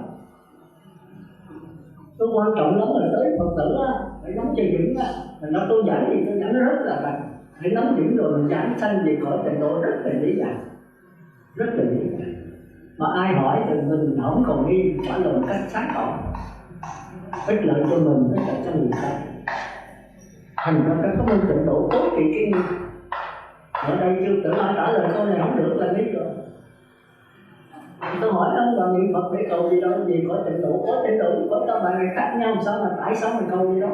Cái quan trọng lắm là tới Phật tử á, phải nắm cho vững á. Mình nói tôi giảng thì tôi giảng rất là mạnh, phải nắm vững rồi mình giảng sanh về khỏi trình độ rất là dễ dàng, rất là dễ dàng. Mà ai hỏi thì mình không còn nghi, trả lời một cách sáng tỏ, ích lợi cho mình, ích lợi cho người khác. Thành ra các có trình độ tốt thì cái ở đây chưa tưởng ai trả lời câu này không được là lý rồi. Tôi hỏi ông là niệm Phật để cầu gì đó, gì có trình độ, có trình độ, có các bạn này khác nhau sao mà tại sao mình cầu gì đó?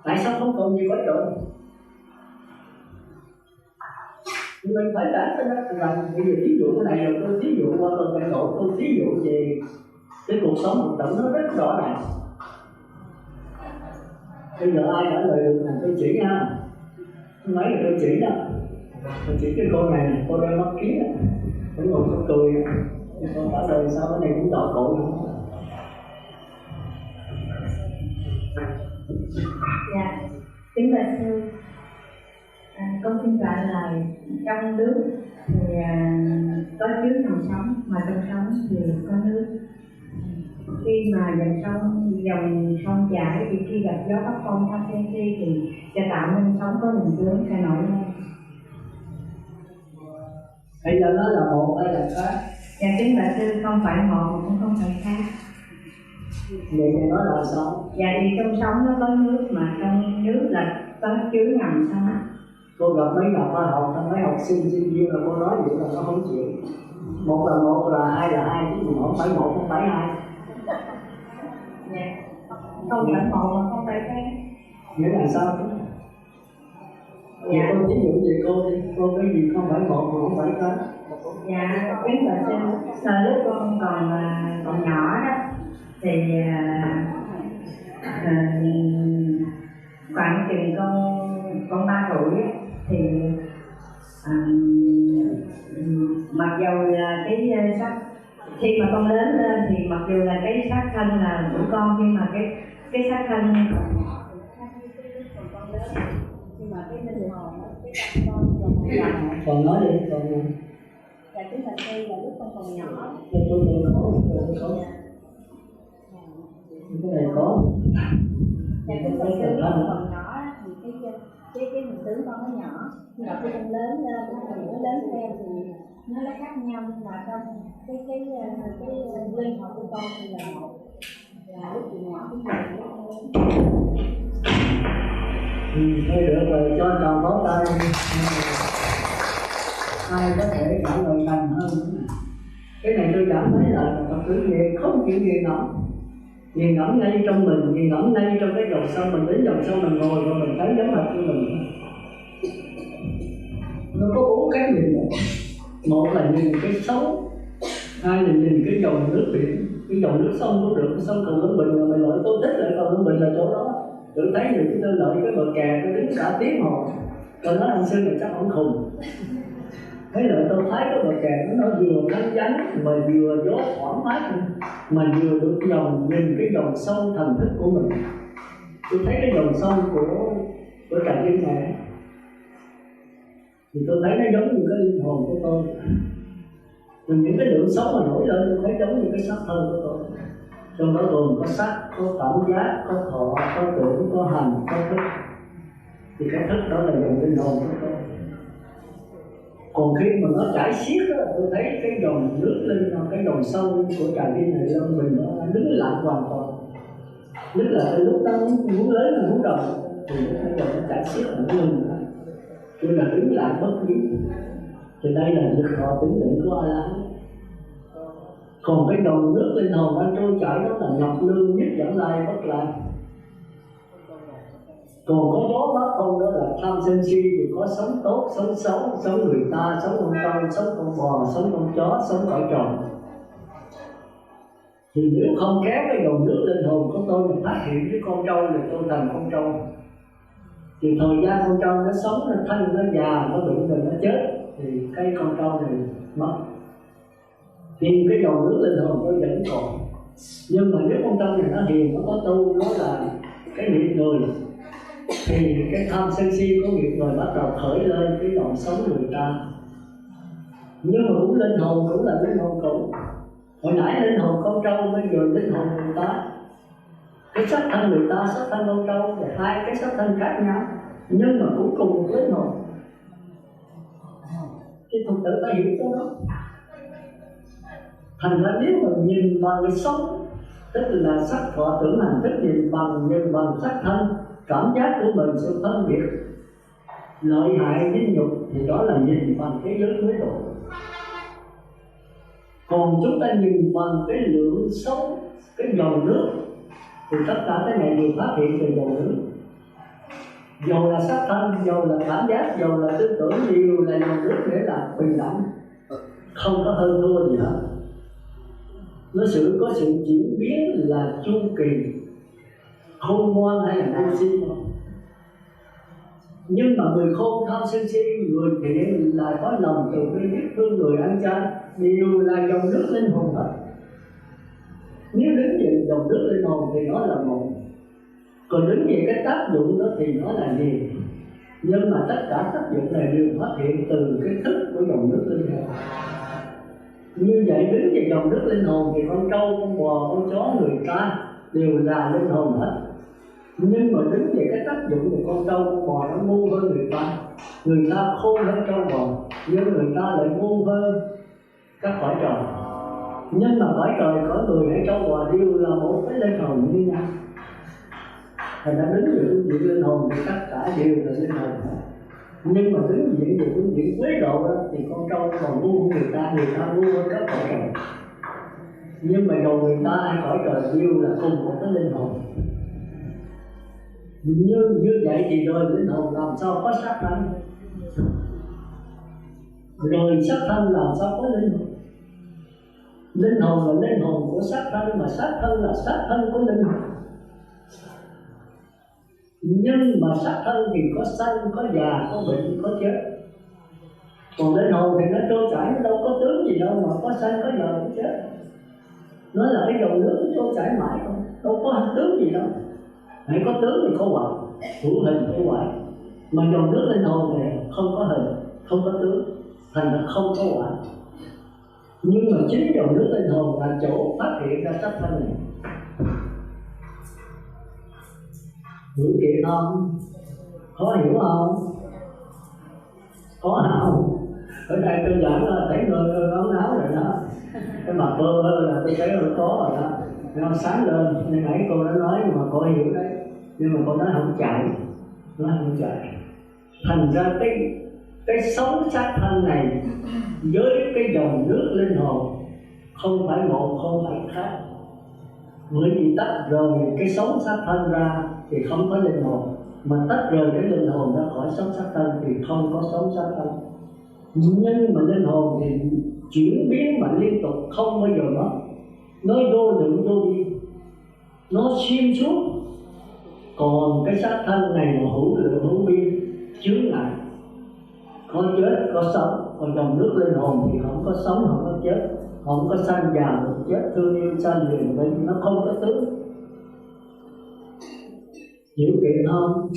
Tại sao không cầu gì có chỗ? Mình phải trả cái đó rằng bây giờ thí dụ cái này rồi tôi thí dụ qua tôi trình độ, tôi thí dụ về cái cuộc sống một tổng nó rất rõ ràng. Bây giờ ai trả lời được là tôi chỉ nha. Mấy là tôi chỉ đó. Tôi chỉ cái cô này, cô đeo mắt kiến á, cũng ngồi cô cười á. Tôi trả lời sao cái này cũng đỏ cổ nữa. Dạ, kính bạch sư, con xin trả lời. Trong nước thì có chứa dòng sóng, mà trong sóng thì có nước. Khi mà dòng sông chảy thì khi gặp gió bắc phong tham sân si thì sẽ tạo nên sóng có hình tướng sẽ nổi lên. Bây giờ nó là một hay là khác? Dạ kính bạch sư, không phải một cũng không phải khác. Vậy thì nó là sao? Dạ thì trong sóng nó có nước, mà trong nước là có chứa ngầm sông. Cô gặp mấy nhà khoa học, mấy học sinh viên là cô nói vậy là nó không chịu. Một là hai là hai, chứ không phải một không phải hai. Dạ, không phải một mà không phải khác. Nghĩa là sao? Dạ, cô ví dụ về cô đi, cô cái gì không phải một mà không phải khác. Dạ, kính bạch sư, thời lúc con còn nhỏ đó thì khoảng chừng con 3 tuổi thì mặc dù là cái sắc, khi mà con lớn lên thì mặc dù là cái xác thân là của con, nhưng mà cái xác thân nhưng mà cái linh hồn cái tâm con còn nói đi, còn nói. Dạ kính bạch sư, là lúc con còn nhỏ Tôi có. Cái này có. Dạ kính bạch sư, lúc con còn nhỏ thì cái hình tướng con nó nhỏ, nhưng mà khi con lớn lên thì nó lớn theo thì nó khác nhau, nhưng mà trong cái linh hồn của con thì là một, là lúc còn nhỏ cũng vậy, lúc con lớn. Thôi được rồi, cho tròn bó tay. Ai có thể trả lời thành hơn. Cái này tôi cảm thấy là Phật tử về không chịu nghiền ngẫm. Nghiền ngẫm ngay trong mình, nghiền ngẫm ngay trong cái dòng sông. Mình đến dòng sông mình ngồi rồi mình thấy giống mặt của mình. Nó có 4 cái nhìn này. Một là nhìn cái sóng, hai là nhìn cái dòng nước biển. Cái dòng nước sông cũng được, cái sông Cầu Long Bình là mình lợi tôi thích, lại Cầu Long Bình là chỗ đó. Tôi thấy người chúng tôi lợi cái bờ kè, tôi đứng cả tiếng hồ. Tôi nói ông sư này chắc ông khùng. Thế là tôi thấy cái bờ kè nó vừa nắng vắng, mà vừa gió thoải mái, mà vừa được dòng, nhìn cái dòng sông thần thức của mình. Tôi thấy cái dòng sông của Trà Vinh này, thì tôi thấy nó giống như cái linh hồn của tôi. Từ những cái lượng sống mà nổi lên, tôi thấy giống như cái sắc thân của tôi. Trong đó gồm có sắc, có cảm giác, có thọ, có tưởng, có hành, có thức. Thì cái thức đó là dòng linh hồn của tôi. Còn khi mà nó chảy xiết đó, tôi thấy cái dòng nước lên, cái dòng sông của Trà Vinh này lên mình nó đứng lặng hoàn toàn. Nhất là cái lúc đó muốn lớn là muốn đầu, thì cái dòng nó chảy xiết ở lưng đó. Tôi là đứng lặng bất biến. Thì đây là lực họ tưởng tượng của A La. Còn cái dòng nước linh hồn đang trôi chảy đó là nhập lương nhất dẫn lai bất lai. Còn có gió bát phong đó là tham sân si, thì có sống tốt, sống xấu, sống người ta, sống con trâu, sống con bò, sống con chó, sống cõi tròn. Thì nếu không kéo cái dòng nước linh hồn của tôi mà phát hiện với con trâu thì tôi thành con trâu. thì thời gian con trâu nó sống, nó thân, nó già, nó bệnh rồi nó chết thì cái con trâu này mất. Thì cái dòng nước linh hồn nó vẫn còn. Nhưng mà nếu con trâu này nó hiền, nó có tu, nó là cái nghiệp người, thì cái tham sân si của nghiệp người bắt đầu khởi lên cái dòng sống người ta. Nhưng mà cũng linh hồn, cũng là linh hồn cũ. Hồi nãy linh hồn con trâu, bây giờ linh hồn người ta. Cái sắc thân người ta, sắc thân con trâu là hai cái sắc thân khác nhau, nhưng mà cũng cùng một linh hồn. Thì Phật tử ta hiểu cho nó. Thành ra nếu mà nhìn bằng cái sống, tức là sắc thọ tưởng hành thức, nhìn bằng sắc thân, cảm giác của mình sẽ phân biệt lợi hại dính nhục, thì đó là nhìn bằng cái giới mới độ. Còn chúng ta nhìn bằng cái lượng sống, cái dòng nước, thì tất cả cái này đều phát hiện từ dòng nước. Dầu là sắc thân, dầu là cảm giác, dầu là tư tưởng, đều là dòng nước để làm bình đẳng, không có hơn thua gì hết. Nó có sự chuyển biến là chu kỳ, khôn ngoan hay là ngu si không? Nhưng mà người khôn tham sân si, người thiện là có lòng từ bi biết thương người ăn chay, đều là dòng nước linh hồn hết. Nếu đứng về dòng nước linh hồn thì nó là một, còn đứng về cái tác dụng đó thì nó là gì? Nhưng mà tất cả tác dụng này đều phát hiện từ cái thức của dòng nước linh hồn. Như vậy đứng về dòng nước linh hồn thì con trâu, con bò, con chó, người ta đều là linh hồn hết. Nhưng mà đứng về cái tác dụng thì con trâu, con bò nó ngu hơn người ta. Người ta khôn hơn trâu bò, nhưng người ta lại ngu hơn các cõi trời. Nhưng mà cõi trời, cõi người hay trâu bò đều là một cái linh hồn như nhau. Thành ra đứng về phương diện linh hồn thì tất cả đều là linh hồn. Nhưng mà đứng diện về phương diện quế độ đó, thì con trâu còn ngu hơn người ta ngu hơn các cõi trời. Nhưng mà dù người ta hay cõi trời đều là cùng một cái linh hồn. Như vậy thì rồi linh hồn làm sao có sắc thân? Rồi sắc thân làm sao có linh hồn? Linh hồn là linh hồn của sắc thân, mà sắc thân là sắc thân của linh hồn. Nhưng mà sắc thân thì có sanh, có già, có bệnh, có chết. Còn linh hồn thì nó trôi chảy, nó đâu có tướng gì đâu mà có sanh, có già, có chết. Nó là cái dòng nước nó trôi chảy mãi không, đâu có tướng gì đâu. Hãy có tướng thì có hoại, hữu hình có hoại. Mà dòng nước linh hồn này không có hình, không có tướng, thành ra không có hoại. Nhưng mà chính dòng nước linh hồn là chỗ phát hiện ra sắc thân này. Hiểu chuyện không? Khó hiểu không? Khó không? Ở đây tôi giảng là thấy người áo áo rồi đó. Cái mặt cô là tôi thấy là có rồi đó. Nó sáng lên, nên nãy cô đã nói mà cô hiểu đấy. Nhưng mà cô nói không chạy. Nó không chạy. Thành ra cái sống sắc thân này với cái dòng nước linh hồn không phải một, không phải khác. Bởi vì tách rời cái sống sắc thân ra thì không có linh hồn, mà tách rời cái linh hồn ra khỏi sống sắc thân thì không có sống sắc thân. Nhưng mà linh hồn thì chuyển biến mà liên tục, không bao giờ mất. Nó vô lượng vô biên, nó xuyên suốt. Còn cái xác thân này mà hữu lượng hữu biên, chướng ngại, có chết có sống. Còn dòng nước linh hồn thì không có sống, không có chết, không có sanh già được chết, thương yêu sanh liền bệnh, nó không có tướng. Hiểu chuyện không?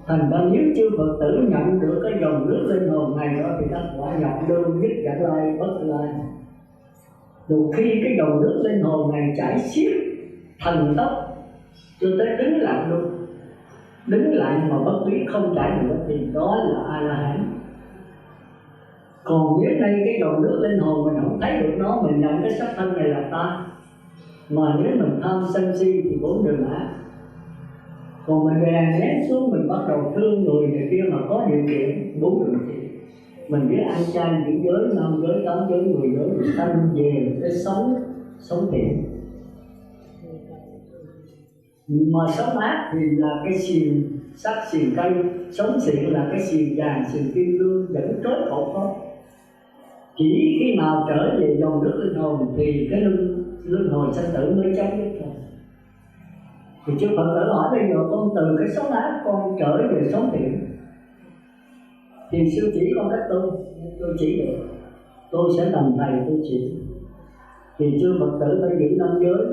Thành ra nếu chư Phật tử nhận được cái dòng nước linh hồn này đó thì đắc quả nhập lưu nhất giả lai bất lai. Từ khi cái dòng nước linh hồn này chảy xiết thần tốc cho tới đứng lặng luôn, đứng lặng mà bất biến không chảy nữa thì đó là A La Hán. Còn nếu đây cái dòng nước linh hồn mình không thấy được nó, mình nhận cái sắc thân này là ta, mà nếu mình tham sân si thì bốn đường ác. Còn mình đè nén xuống, mình bắt đầu thương người này kia mà có điều kiện, bốn đường thiện. Mình biết ăn chay giữ giới, 5 giới, 8 giới, 10 giới, mình sanh về cái sống thiện. Mà sống ác thì là cái xiềng sắt, xiềng cây, sống thiện là cái xiềng vàng, xiềng kim cương dẫn trói khổ khó. Chỉ khi nào trở về dòng nước linh hồn thì cái luân hồi sanh tử mới chấm dứt thôi. Thì chư Phật tử hỏi bây giờ con từ cái sống ác con trở về sống thiện thì sư chỉ con cách tôi chỉ được, tôi sẽ làm thầy tôi chỉ. Thì chư Phật tử phải giữ năm giới,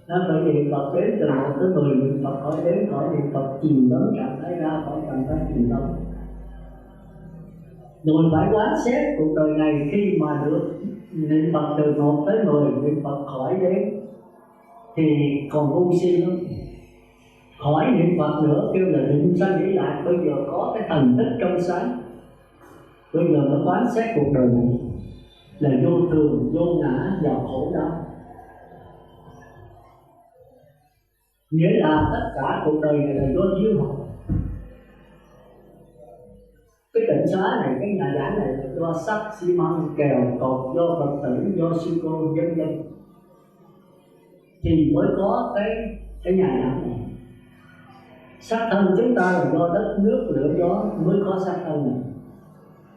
nó phải niệm Phật đến từ 1 tới 10 niệm Phật, khỏi đến khỏi niệm Phật chìm đắm trạng thái ra khỏi trạng thái chìm đắm. Rồi phải quán xét cuộc đời này khi mà được niệm Phật từ 1 tới 10 niệm Phật khỏi đến thì còn ngu si lắm. Khỏi niệm Phật nữa kêu là định sanh nghĩ lại, bây giờ có cái thần thức trong sáng. Bây giờ nó quán xét cuộc đời này là vô thường, vô ngã và khổ đau. Nghĩa là tất cả cuộc đời này là do duyên hợp. Cái tịnh xá này, cái nhà giảng này là do sắt, xi măng, kèo, cột, do Phật tử, do sư cô, vân vân thì mới có cái nhà giảng này. Xác thân chúng ta là do đất nước lửa gió mới có xác thân này.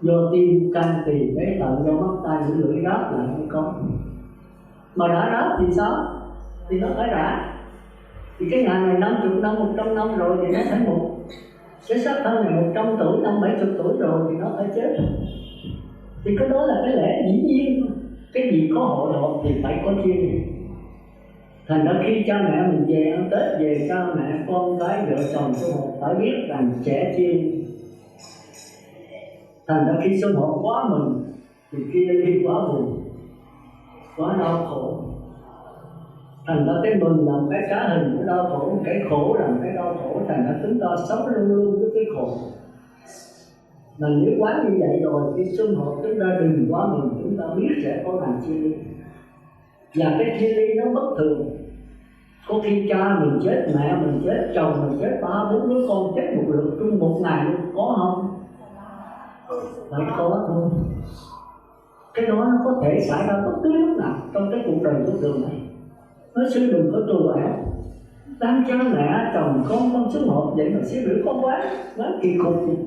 Do tim, can, tỳ, phế thận, do mắt, tai, mũi, lưỡi ráp lại mới có. Mà đã ráp thì sao? Thì nó phải rã. Thì cái nhà này 50 năm, 100 năm rồi thì nó phải một. Cái xác thân này 100 tuổi, 70 tuổi rồi thì nó phải chết. Thì cái đó là cái lẽ dĩ nhiên. Cái gì có hội họp thì phải có duyên. Thành ra khi cha mẹ mình về ăn Tết, về cha mẹ, con cái, vợ chồng xung họp phải biết rằng trẻ duyên. Thành ra khi xung họp quá mừng thì kia đi quá buồn, quá đau khổ. Thành ra cái mừng làm cái trá hình của đau khổ, cái khổ làm cái đau khổ. Thành ra chúng ta sống luôn luôn với cái khổ. Mà nếu quá như vậy rồi, khi xung họp chúng ta đừng quá mừng, chúng ta biết sẽ có ngày chia ly. Và cái chia ly nó bất thường. Có khi cha mình chết, mẹ mình chết, chồng mình chết, 3-4 đứa con chết một lượt chung một ngày luôn, có không? Phải có thôi. Cái đó nó có thể xảy ra bất cứ lúc nào trong cái cuộc đời của đường này. Nói sư đừng có trù ảo. Đang cha mẹ, chồng, con xuống hộp vậy mà xíu nữa con quá kỳ cục gì.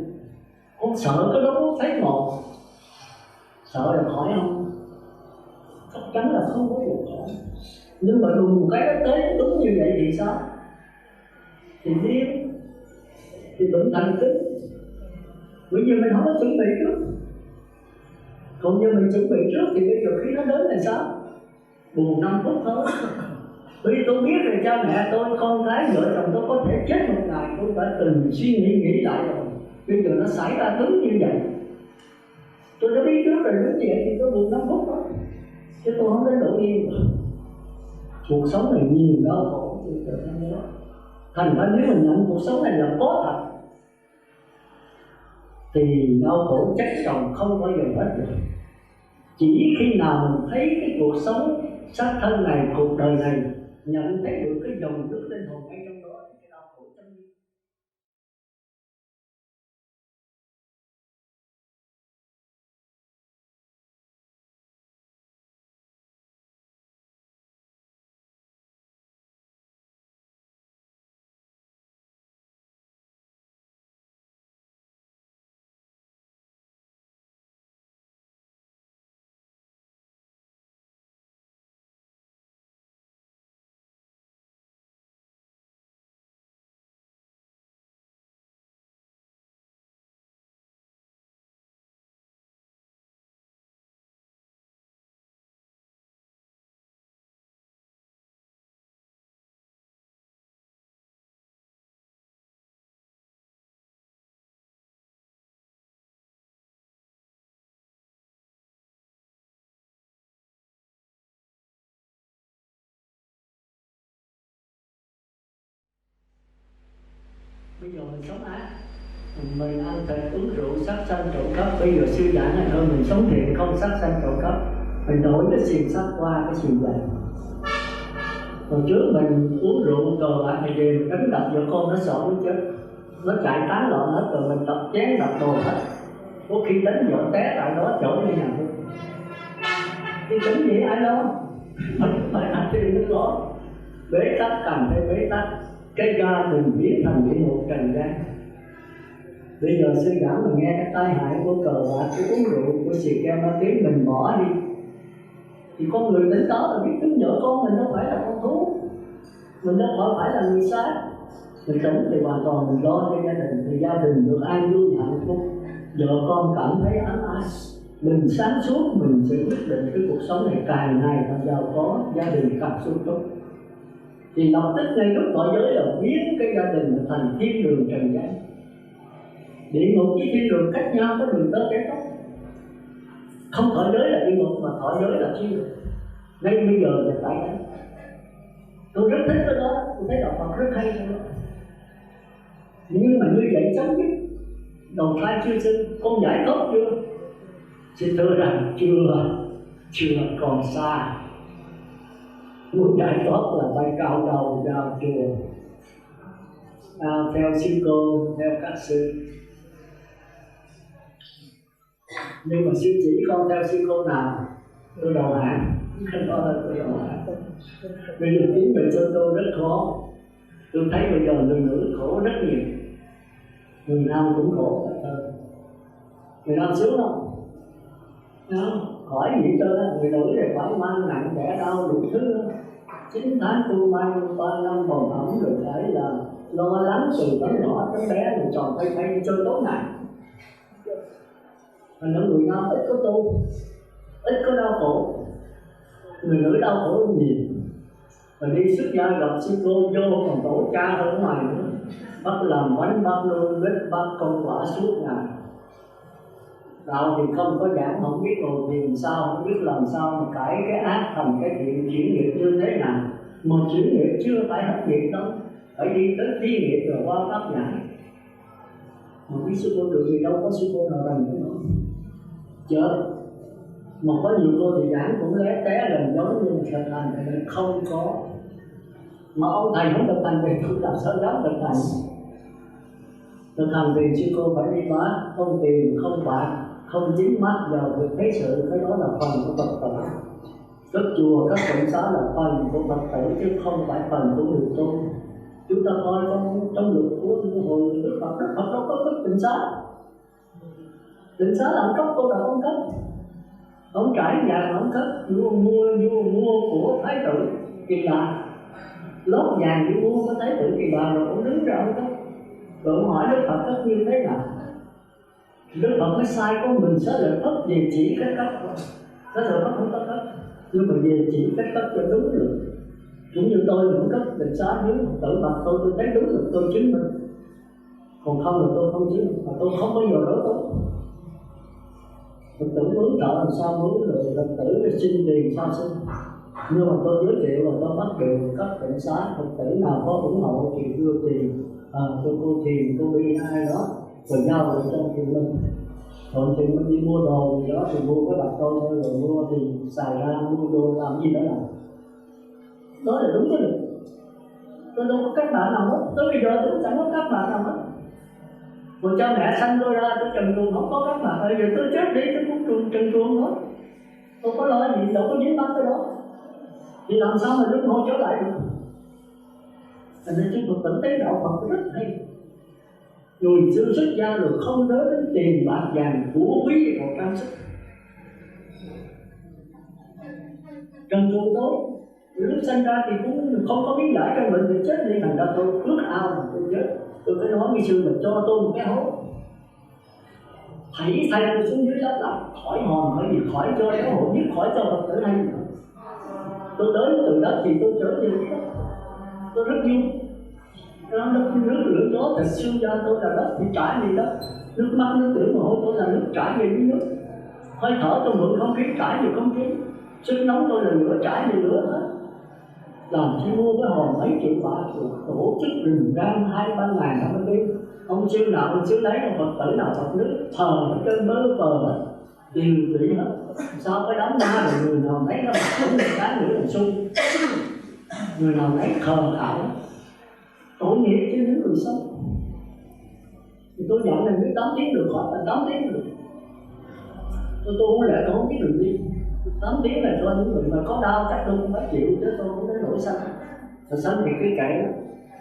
Con sợ cái đó thấy một. Sợ là khỏi không? Chắc chắn là không có được khỏi. Nhưng mà đùng một cái nó tới đúng như vậy thì sao? Thì viêm, thì bệnh thành tích. Bởi vì mình không có chuẩn bị trước. Còn như mình chuẩn bị trước thì bây giờ khi nó đến là sao? Buồn 5 phút thôi. Bởi vì tôi biết rồi cha mẹ tôi, con cái, vợ chồng tôi có thể chết một ngày. Tôi đã từng suy nghĩ lại rồi. Bây giờ nó xảy ra đúng như vậy. Tôi đã biết trước rồi đúng như vậy thì tôi buồn 5 phút thôi. Chứ tôi không đến nỗi yên rồi. Cuộc sống này nhiều đau khổ. Thành ra nếu mình nhận cuộc sống này là có thật thì đau khổ chắc chồng không bao giờ hết được. Chỉ khi nào mình thấy cái cuộc sống xác thân này, cuộc đời này, nhận thấy được cái dòng nước linh hồn ngay trong đó thì cái đau khổ tâm nhiên. Bây giờ mình sống ác, mình ăn thịt uống rượu, sát sanh trộm cắp. Bây giờ sư giảng là thôi mình sống thiện, không sát sanh trộm cắp. Mình đổi cái xiềng sắt qua cái xiềng vàng. Hồi trước mình uống rượu cờ bạc thì về mình đánh đập vợ con nó sợ nó chết, nó chạy tán loạn hết rồi mình đập chén đập đồ hết. Có khi đánh vợ té tại đó chở đi nhà luôn. Thì tính gì ai lo? Mình phải ăn cái nước đó. Bế tắc cần phải bế tắc. Cái ga mình biến thành địa ngục trần gian. Bây giờ sư giảng mình nghe cái tai hại của cờ bạc, của uống rượu, của xì ke ma túy mình bỏ đi. Thì con người tỉnh táo là biết tính vợ con mình đâu phải là con thú. Mình đâu phải là người sát. Mình tỉnh thì hoàn toàn mình lo cho gia đình, thì gia đình được an vui hạnh phúc, vợ con cảm thấy ấm áp. Mình sáng suốt, mình sẽ quyết định cái cuộc sống này càng ngày càng giàu có, gia đình càng sung túc. Thì lập tức ngay lúc cõi giới là biến cái gia đình thành thiên đường trần gian. Địa ngục với thiên đường cách nhau có đường tơ kẻ tóc. Không cõi giới là địa ngục mà cõi giới là thiên đường. Ngay bây giờ là tại đây. Tôi rất thích cái đó, tôi thấy đạo Phật rất hay trong đó. Nhưng mà như vậy chấm dứt đầu thai chưa sinh, con giải thoát chưa? Xin thưa rằng chưa còn xa. Muốn giải thoát là phải cao đầu vào chùa, theo sư cô, theo các sư. Nhưng mà sư chỉ con theo sư cô nào, tôi đầu hàng. Không có là tôi đầu hàng. Bây giờ kiếm về cho tôi rất khó. Tôi thấy bây giờ người nữ khổ rất nhiều, người nam cũng khổ phải hơn. Người nam sướng không? Khỏi gì cho đó, người nữ thì phải mang nặng đẻ đau đủ thứ. 9 tháng tu mang 3 năm bầu ẩm rồi phải là lo lắng từ tấm nhỏ tấm bé rồi tròn phải chơi tốt này. Thành ra người nam ít có tu, ít có đau khổ, người nữ đau khổ nhiều. Và đi xuất gia gặp sư cô vô còn tổ cha ở ngoài nữa, bắt làm bánh bắt nuôi bếp bắt công quả suốt ngày. Đạo thì không có giảng, không biết ngồi thiền sao, không biết làm sao mà cải cái ác thành cái thiện, chuyển nghiệp như thế nào. Mà chuyển nghiệp chưa phải hết nghiệp đâu, phải đi tới thi nghiệp rồi qua pháp nhãn. Mà cái sư cô được thì đâu có sư cô nào rành cái đó. Chết. Mà có nhiều cô thì giảng cũng lé té gần giống như một thực hành thì không có. Mà ông thầy không thực hành thì tôi làm sao dám thực hành. Thực hành thì sư cô phải đi bá, không tiền, không bạc, không dính mắt vào việc thế sự, cái đó là phần của Phật tử. Các chùa, các cộng xá là phần của Phật tử chứ không phải phần của người tu. Chúng ta coi trong luật của hồi Đức Phật đâu có cấp tịnh xá. Tịnh xá là cấp, cô là không cấp. Ông trải vàng ông cấp, mua của thái tử Kỳ Đà, lót vàng đi mua của thái tử Kỳ Đà rồi ông đứng ra ông cấp. Rồi ông hỏi Đức Phật cấp như thế nào? Đức Phật mới sai con mình sẽ lợi cấp về chỉ cách cấp. Thế rồi nó không có cấp, nhưng mà về chỉ cách cấp cho đúng được. Cũng như tôi cũng cấp định xá nếu Phật tử Phật tôi thấy đúng được tôi chứng minh. Còn không là tôi không chứng minh, mà tôi không bao giờ đối tốt. Phật tử muốn trợ làm sao muốn rồi, Phật tử xin tiền sao xin. Nhưng mà tôi giới thiệu là tôi bắt đều cấp định xá. Phật tử nào có ủng hộ thì đưa tiền, tôi cô thiền, cô đi ai đó, rồi giao lại cho thiền minh. Còn thiền minh đi mua đồ gì đó thì mua cái bạc tôi thôi, rồi mua thì xài ra, mua vô làm gì đó làm. Đó là đúng cái được. Tôi đâu có các bạn nào hết, tới bây giờ tôi chẳng có các bạn nào hết. Còn cha mẹ sanh tôi ra, tôi trần truồng không có các bạn. Bây giờ tôi chết đi, tôi cũng trần truồng thôi. Tôi có lo gì, đâu có dính mắc cái đó. Thì làm sao mà luân hồi trở lại được? Thành nên chúng tôi thấy đạo Phật rất hay. Người xưa xuất gia rồi không nhớ đến tiền bạc vàng của quý và trang sức. Trần truồng thôi. Lúc sinh ra thì cũng không có biết giải cho mình thì chết đi, thành ra tôi ước ao mà tôi chết. Tôi phải nói với sư mình cho tôi một cái hố, hãy thay tôi xuống dưới đất là khỏi hòn, khỏi gì, khỏi cho giáo hội biết, khỏi cho Phật tử hay nữa. Tôi đến từ đất thì tôi trở về đất, tôi rất vui. Nước lửa gió thật xương ra tôi là đất thì trải về đất, nước mắt nước lửa mồ hôi tôi là nước trải về dưới nước, hơi thở tôi mượn không khí trải về không khí, sức nóng tôi là lửa trải về lửa hết. Làm chi mua cái hòn mấy triệu bạc rồi tổ chức rừng rang 2-3 ngày nó mới đi. Ông sư nào ông sư lấy, ông Phật tử nào Phật nước thờ ở trên bớ cờ hết, điều trị hết. Sao cái đám ma rồi người nào lấy nó bạc cũng một cái nữa là sung, người nào lấy khờ khảo tội nghiệp cho những người sống. Thì tôi dặn là nếu 8 tiếng được khỏi là 8 tiếng được. Tôi không lẽ tôi không biết đường đi. 8 tiếng là cho những người mà có đau chắc tôi cũng phải chịu, chứ tôi không đến nỗi sanh. Rồi sanh thì cái kệ đó,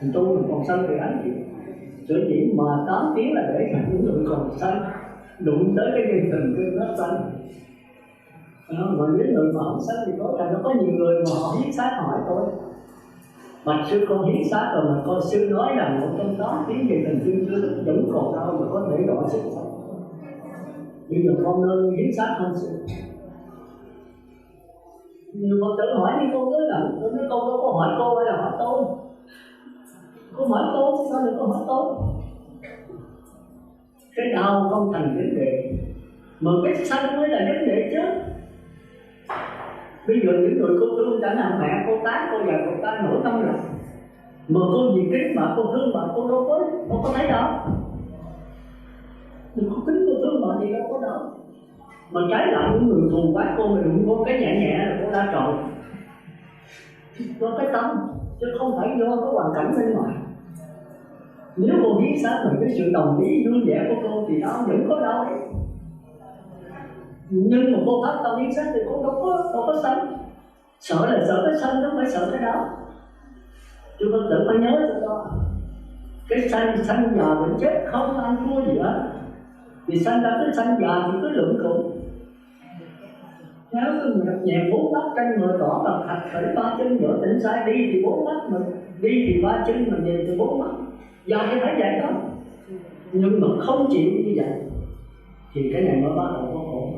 thì tôi mình còn sanh thì đáng chịu. Sở dĩ mà 8 tiếng là để cho những người còn sanh đụng tới cái dây thần kinh nó sanh. Mà những người mà không sanh thì có là nó có nhiều người mà họ hiếp sát hỏi tôi. Bạch sư con hiến xác rồi mà con sư nói rằng một trong đó tiếng về thần kinh chưa thức vẫn còn đâu mà có thể đỏ sức sống. Bây giờ con nên hiến xác không sư? Nhiều Phật tử hỏi đi con nói rằng con nói con đâu có hỏi cô hay là hỏi tôi. Cô hỏi tôi chứ sao lại con hỏi tôi? Cái đau không thành vấn đề mà cái sanh mới là vấn đề chứ. Bây giờ những người cô thương chẳng hạn mẹ cô tán cô và cô ta nổi tâm lòng mà cô vì kính mà cô thương mà cô đâu có thấy đâu. Đừng có kính cô thương mà thì đâu có đâu. Mà trái lại những người thù quát cô mà đụng cô cái nhẹ nhẹ là cô đã trội. Do cái tâm chứ không phải do cái hoàn cảnh bên ngoài. Nếu cô hiến xác mình cái sự đồng ý vui vẻ của cô thì nó vẫn có đâu đấy. Nhưng mà cô phát tâm hiến xác thì cô đâu có sanh. Sợ là sợ cái sanh, không phải sợ cái đó. Chúng Phật tử phải nhớ cho đó. Cái sanh già bệnh chết không ăn thua gì hết. Vì sanh ra cái sanh già thì cứ luận cùng. Nếu cái người đọc nhẹ bốn mắt tranh mờ tỏ và thạch khởi ba chân vỡ tỉnh sai đi thì bốn mắt mình, đi thì ba chân mình nhìn thì bốn mắt. Do cái thấy vậy đó. Nhưng mà không chịu như vậy thì cái này mới bắt đầu có khổ.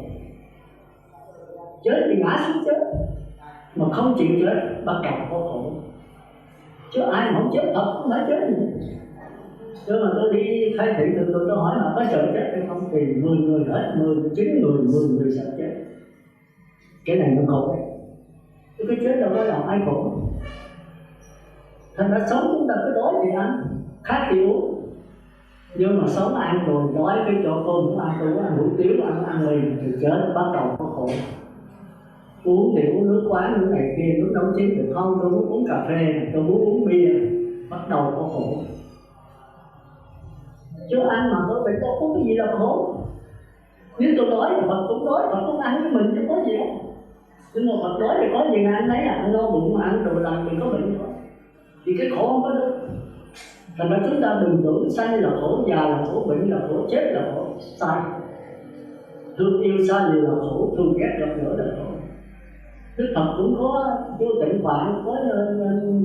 Chết thì ngã xuống chết mà không chịu chết bắt đầu có khổ. Chứ ai mà không chết thật không phải chết gì. Chứ mà tôi đi khai thị từ tôi hỏi là có sợ chết hay không thì 10 người hết, 9 người sợ chết. Cái này nó khổ đấy. Cái chết đâu có làm ai khổ. Thành ra sống chúng ta cứ đói thì ăn, khát thì uống. Nhưng mà sống ăn rồi đói cái chỗ cơm cũng ăn, tôi ăn hủ tiếu, ăn mì thì chết bắt đầu có khổ. Uống thì uống nước quán, nước này kia, nước nấu chín thì không, tôi muốn uống cà phê, tôi muốn uống bia, bắt đầu có khổ. Chứ ăn mà tôi phải có cái gì là khổ. Nếu tôi đói thì Phật cũng đói, Phật cũng ăn với mình chứ có gì đâu. Nhưng mà Phật đói thì có gì ăn đấy à, ăn no bụng mà ăn đồ lành thì có bệnh thôi. Thì cái khổ không có đâu. Thành ra chúng ta đừng tưởng sanh là khổ, già là khổ, bệnh là khổ, chết là khổ. Sai. Thương yêu xa lìa là khổ, thương ghét gặp gỡ là khổ. Đức Phật cũng có vô tịnh bạn, có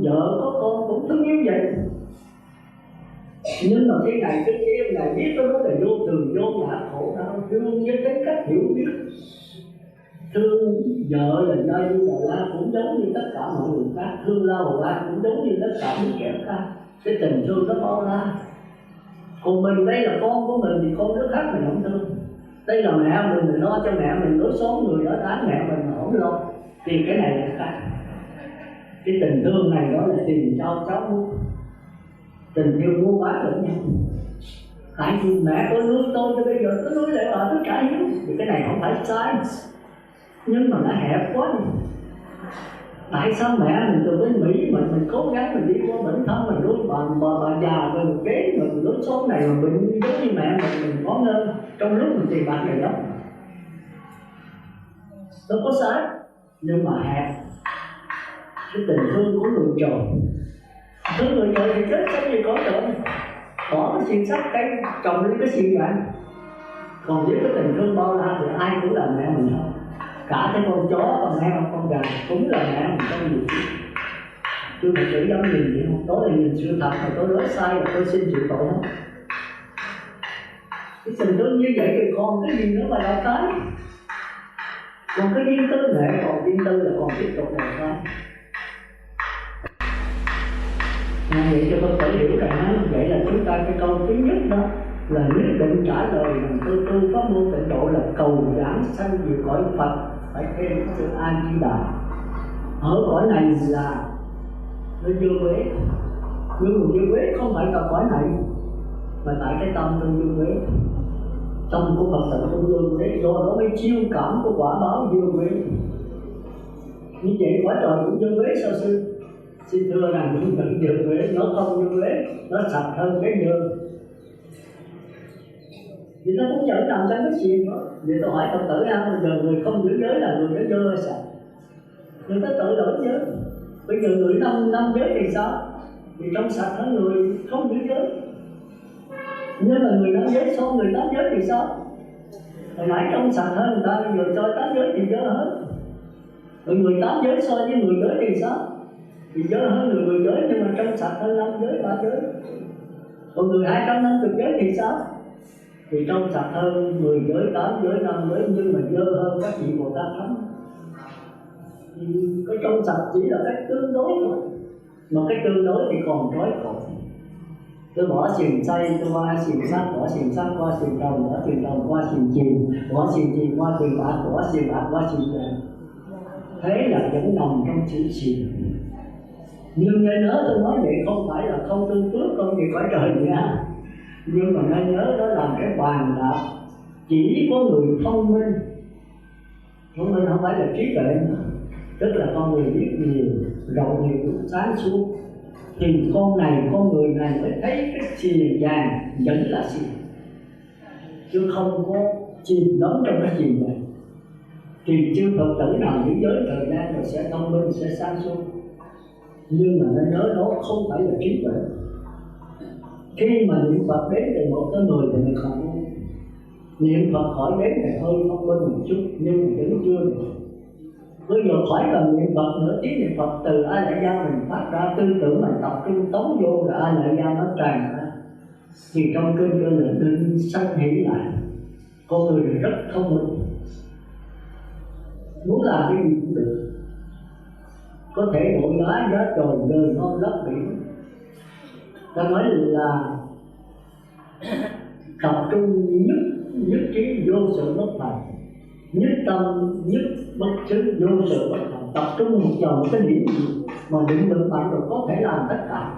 vợ, có con cũng thương yêu vậy. Nhưng mà cái này cái kia này biết đó là vô thường, vô ngã, khổ đau, thương với cái cách hiểu biết. Thương vợ là do như Đà La cũng giống như tất cả mọi người khác, thương La Hầu La cũng giống như tất cả những kẻ khác. Cái tình thương nó bao la. Còn mình đây là con của mình thì con đứa khác mình không thương. Đây là mẹ mình lo cho mẹ mình, đối số người đó đáng mẹ mình mà không lo. Thì cái này là khác. Cái tình thương này đó là tình cháu muốn. Tình yêu mua bán lẫn nhau. Tại vì mẹ tôi nuôi tôi cho bây giờ tôi nuôi lại bà tôi trả hiếu. Thì cái này không phải sai. Nhưng mà nó hẹp quá đi. Tại sao mẹ mình từ bên Mỹ mình cố gắng mình đi qua bệnh thân mình nuôi bà già rồi một kế mình đối số này mà mình giống như mẹ mình có ngân trong lúc mình tiền bạc này đó. Nó có sai nhưng mà hẹp. Cái tình thương của người chồng, thương người chồng thì chết sao gì có chồng. Bỏ cái xiên sắt cái chồng lên cái xiên vàng. Còn với cái tình thương bao la thì ai cũng là mẹ mình thôi. Cả cái con chó, con heo, con gà cũng là mẹ mình trong nhiều chuyện. Tôi thật sự dám nhìn vậy không? Đó là nhìn sự thật mà tôi nói sai là tôi xin chịu tội không? Cái tình thương như vậy thì còn cái gì nữa mà đào cái. Còn cái duyên tư nghệ, còn duyên tư là còn tiếp tục đào cái. Vậy cho Phật tử hiểu rằng vậy là chúng ta cái câu thứ nhất đó là nhất định trả lời rằng tôi tu pháp môn tịnh độ là cầu giảng sanh về cõi Phật, phải thêm sự A Di Đà. Ở cõi này là nó vô quế, nhưng mà vô quế không phải là cõi này, mà tại cái tâm tôi vô quế, tâm của Phật tử tôi vô quế, do đó mới chiêu cảm của quả báo vô quế. Như vậy quả trời cũng vô quế sao sư? Xin thưa rằng những bệnh vô quế nó không vô quế, nó sạch hơn cái nhơ. Vì nó cũng chẳng nằm trong cái chuyện đó. Vậy tôi hỏi Phật tử bây giờ người không giữ giới là người đã dơ hay sao? Người ta tự đổi giới. Bây giờ người năm giới thì sao? Thì trong sạch hơn người không giữ giới. Nhưng mà người năm giới so người 8 giới thì sao? Hồi nãy trong sạch hơn người ta, bây giờ cho 8 giới thì dơ hết. Rồi người 8 giới so với người giới thì sao? thì giới hơn người giới nhưng mà trong sạch hơn 5 giới 3 giới. Còn người 250 giới thì sao? Thì trong sạch hơn 10 giới, 8 giới, 5 giới nhưng mà dơ hơn các vị Bồ Tát Thánh. Thì cái trong sạch chỉ là cái tương đối thôi, mà cái tương đối thì còn trói khổ. Tôi bỏ xiềng xay, tôi qua xiềng sắt, bỏ xiềng sắt qua xiềng đồng, bỏ xiềng đồng qua xiềng chìm, bỏ xiềng chìm qua xiềng bạc, bỏ xiềng bạc qua xiềng vàng. Thế là vẫn nằm trong chữ xiềng. Nhưng nên nhớ tôi nói vậy không phải là không tương phước không gì phải trời nha. Nhưng mà nên nhớ đó là cái bàn đạp chỉ có người thông minh. Thông minh không phải là trí tuệ nữa, tức là con người biết nhiều, rộng nhiều, sáng suốt, thì con người này mới thấy cái xiềng vàng vẫn là xiềng, chứ không có chìm đắm trong cái xiềng này. Thì chư Phật tử nào giữ giới thời gian rồi sẽ thông minh, sẽ sáng suốt. Nhưng mà nên nhớ đó không phải là trí tuệ. Khi mà niệm Phật đến từ một cái người thì mình không niệm Phật khỏi đến thì hơi thông minh một chút, nhưng mà vẫn chưa được. Bây giờ khỏi cần niệm Phật nữa, tiếng niệm Phật từ A Lại Gia mình phát ra, tư tưởng mình tập trung tống vô rồi A Lại Gia nó tràn ra. Thì trong kinh kêu là định sanh hỷ lại. Con người này rất thông minh, muốn làm cái gì cũng được, có thể đội lá giá trời đời ngon lấp biển. Ta nói là tập trung nhất trí vô sự bất thành, nhất tâm nhất bất xứ vô sự bất thành. Tập trung một dòng cái điểm gì mà định lực mạnh rồi có thể làm tất cả.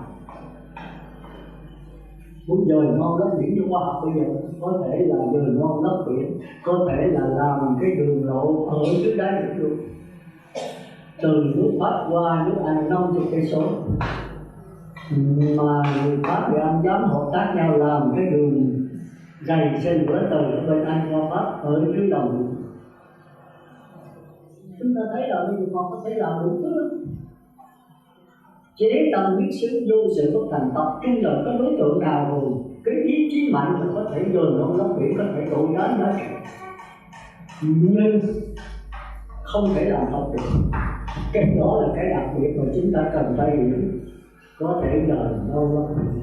Muốn dời ngon lấp biển cho khoa học bây giờ có thể là dời ngon lấp biển, có thể là làm cái đường lộ ở dưới đáy cũng được, từ nước Pháp qua nước Anh 50 cây số, mà người Pháp và Anh dám hợp tác nhau làm cái đường dày xe lửa từ bên Anh qua Pháp ở dưới đồng. Chúng ta thấy là bây giờ còn có thể làm đủ thứ. Chế tâm biết xứ vô sự bất thành, tập trung vào cái đối tượng nào rồi cái ý chí mạnh là có thể dồn nông lấp biển, có thể đội đến đó, nhưng không thể làm học được. Cái đó là cái đặc biệt mà chúng ta cần phải hiểu. Có thể dồn nông lấp biển,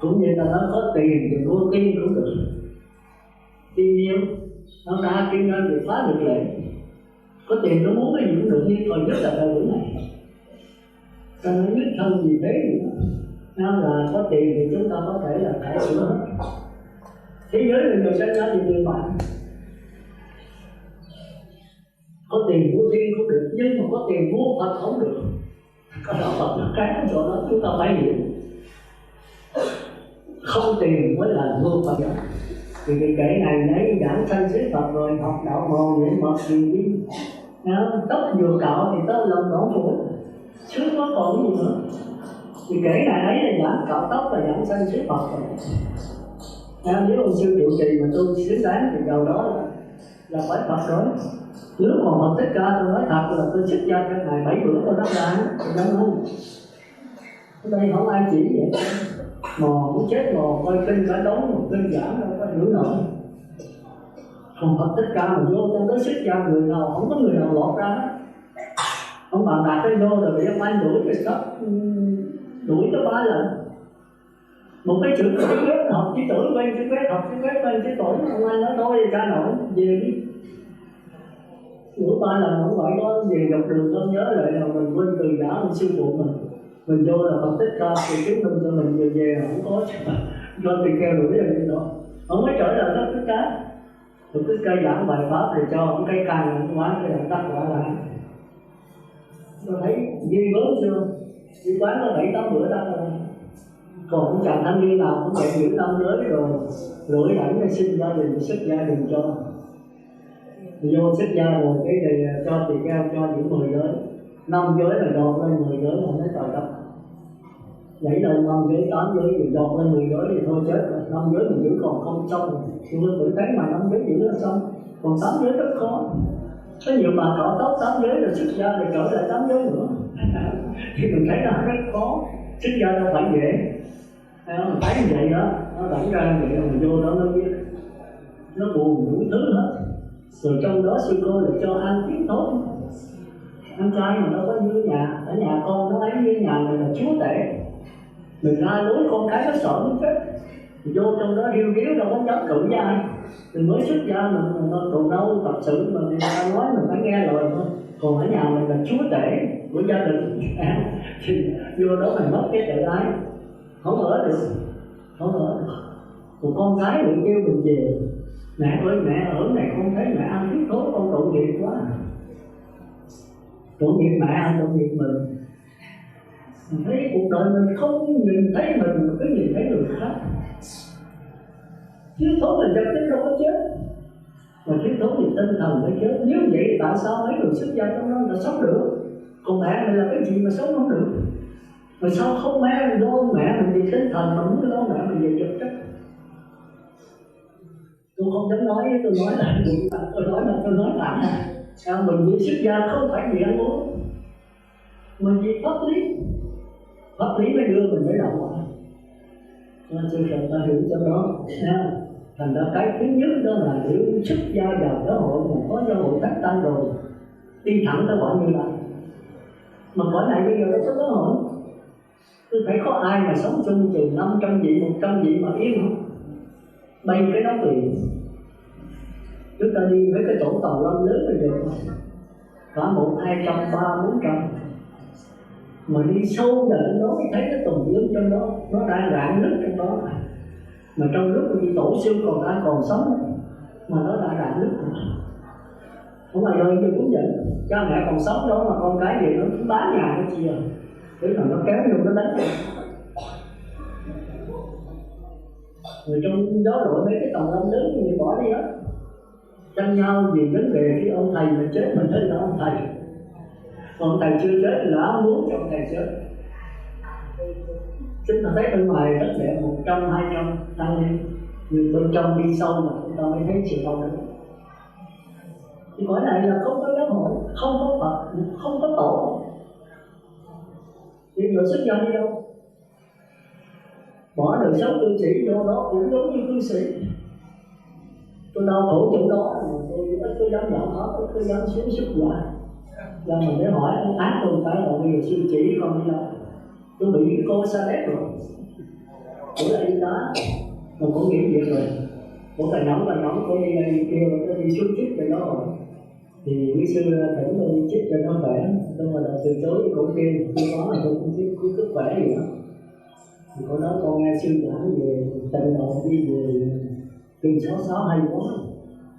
cũng như ta nói có tiền thì mua tiên cũng được. Tuy nhiên nó ra kim ngân thì phá được lệ, có tiền nó muốn cái gì cũng được, như thời nhất là thời buổi này. Ta nói nhất thân gì thế nữa, nó là có tiền thì chúng ta có thể là cải sửa hết. Thế giới là người sinh ra thì tiền mạnh, có tiền mua tiên cũng được, nhưng mà có tiền mua Phật không được. Có đạo Phật nó cái chỗ đó chúng ta phải hiểu. Không tiền mới là mua Phật đó. Thì cái kể này nấy giảng sanh xứ Phật rồi học đạo màu niệm Phật gì đi, tóc vừa cạo thì tới lòng đỏ mũi, chứ có còn gì nữa. Thì kể này ấy là giảng cạo tóc là giảng sanh xứ Phật rồi. Nếu ông sư trụ trì mà tôi xứng đáng thì đầu đó là phải Phật rồi. Nếu còn Phật Thích Ca tôi nói thật là tôi xuất gia cho ngày 7 bữa tôi đắp ra, tôi dám nói. Ở đây không ai chỉ vậy. Mò muốn chết mò coi kinh cả đống một kinh giảng đâu có hiểu nổi. Còn Phật Thích Ca mà vô trong đó xuất gia người nào không có người nào lọt ra. Ông bạn đạt cái đô rồi bị ông anh đuổi rồi sắp đuổi tới 3 lần. Một cái chữ chữ quét học chữ tuổi quen chữ quét học chữ quét quen chữ tuổi, ông anh nói thôi cha nội về đi. Đuổi 3 lần ông gọi đó về dọc đường không nhớ lại là mình quên từ giả mình sư phụ mình vô là Phật Thích Ca thì chứng minh cho mình về không có do tùy keo đuổi rồi gì đó. Ông mới trở lại Phật Thích Ca. Phật Thích Ca giảng bài pháp thì cho ông cây càng ông quán cái động tác quả lại. Tôi thấy ghê gớm chưa? Đi quán có 7-8 bữa đó rồi. Còn cũng chàng thanh niên nào cũng dạy giữ 5 giới rồi rủi ảnh để sinh gia đình, xuất gia đình cho. Thì vô xuất gia rồi cái này cho tỳ kheo cho những 10 giới. 5 giới là đọt lên 10 giới là nó trời đất. Nhảy lên 5 giới, 8 giới thì đọt lên 10 giới thì thôi chết rồi. 5 giới mình giữ còn không xong rồi. Thì tôi tự thấy mà 5 giới giữ là xong. Còn 8 giới rất khó. Có nhiều bà cọ tóc 8 giới rồi xuất gia rồi trở lại 8 giới nữa. Thì mình thấy là rất khó. Xuất gia đâu phải dễ. Mình thấy như vậy đó, nó đẩy ra vậy rồi mình vô đó nó biết. Nó buồn đủ thứ hết. Rồi trong đó sư cô là cho ăn tiếng tốt. ăn chay mà đâu có như ở nhà con nó ấy, như nhà mình là chúa tể, mình la lối con cái nó sợ nó chết, vô trong đó hiu hiu đâu có dám cự với ai. Mình mới xuất gia mình còn đâu thật sự mà người ta nói mình phải nghe lời thôi. Còn ở nhà mình là chúa tể của gia đình thì vô đó mình mất cái tự ái, không ở được, không ở được. Còn con cái lại kêu mình về, mẹ ơi mẹ ở này con thấy mẹ ăn thiếu thốn, con tội nghiệp quá. Tội nghiệp mẹ ăn tội nghiệp mình thấy cuộc đời mình không nhìn thấy mình mà cứ nhìn thấy người khác. Thiếu thốn là chân chính đâu có chết, mà thiếu thốn thì tinh thần mới chết. Nếu vậy tại sao mấy người xuất gia trong đó là sống được? Còn mẹ mình là cái gì mà sống không được? Mà sao không lo mẹ mình vì tinh thần mà muốn lo mẹ mình vì vật chất? Tôi không dám nói, tôi nói là tôi nói thẳng là mình đi xuất gia không phải vì ăn uống, mà vì pháp lý. Pháp lý mới đưa mình tới đạo quả. Nên sư phụ ta hiểu cho đó nha. Thành ra cái thứ nhất đó là nếu xuất gia vào giáo hội mà có giáo hội thánh tăng rồi, đi thẳng tới quả Như Lai. Mà quả này bây giờ đâu có giáo hội. Tôi thấy có ai mà sống chung chừng 500 vị, 100 vị mà yên không? Bay cái đó tùy. Chúng ta đi với cái tổ tàu lâm lớn là được, cả 1, 200, 300, 400. Mà đi sâu vào trong đó mới thấy cái tùng lớn trong đó, nó đang rạn nứt trong đó. Mà trong lúc đi tổ sư còn đang còn sống mà nó đã rạn nứt rồi. Không ai ơi, tôi cũng vậy. Cha mẹ còn sống đó mà con cái gì nó bán nhà nó chia, thế là nó kéo vô nó đánh. Người trong đó đội mấy cái tàu lâm lớn thì bỏ đi hết, tranh nhau vì vấn đề khi ông thầy mà chết mình thấy là ông thầy, còn ông thầy chưa chết thì là muốn cho ông thầy chết. Chúng ta thấy bên ngoài rất đẹp, 100, 200 tăng lên, nhưng bên trong đi sâu mà chúng ta mới thấy sự đau đớn. Thì cõi này là không có giáo hội, không có Phật, không có tổ. Thì giờ xuất gia đi đâu? Bỏ đời sống cư sĩ vô đó cũng giống như cư sĩ. Tôi đau khổ chỗ đó, tôi dám nhận hết, tôi dám xuống xuất gia. Giờ mình mới hỏi ông ác tôi phải là bây giờ sư chỉ con đi đâu? Tôi bị cái cô sa đéc rồi, cô là y tá, mà cô nghỉ việc rồi. Cô phải nóng cô đi đây đi kia, cô đi xuống chích cho nó rồi. Thì quý sư thỉnh tôi đi chích cho nó khỏe, tôi mà đã từ chối cổ kia, tôi nói là tôi cũng chích cứ khỏe gì đó. Thì cô nói con nghe sư giảng về tịnh độ đi về kinh 66 hay quá,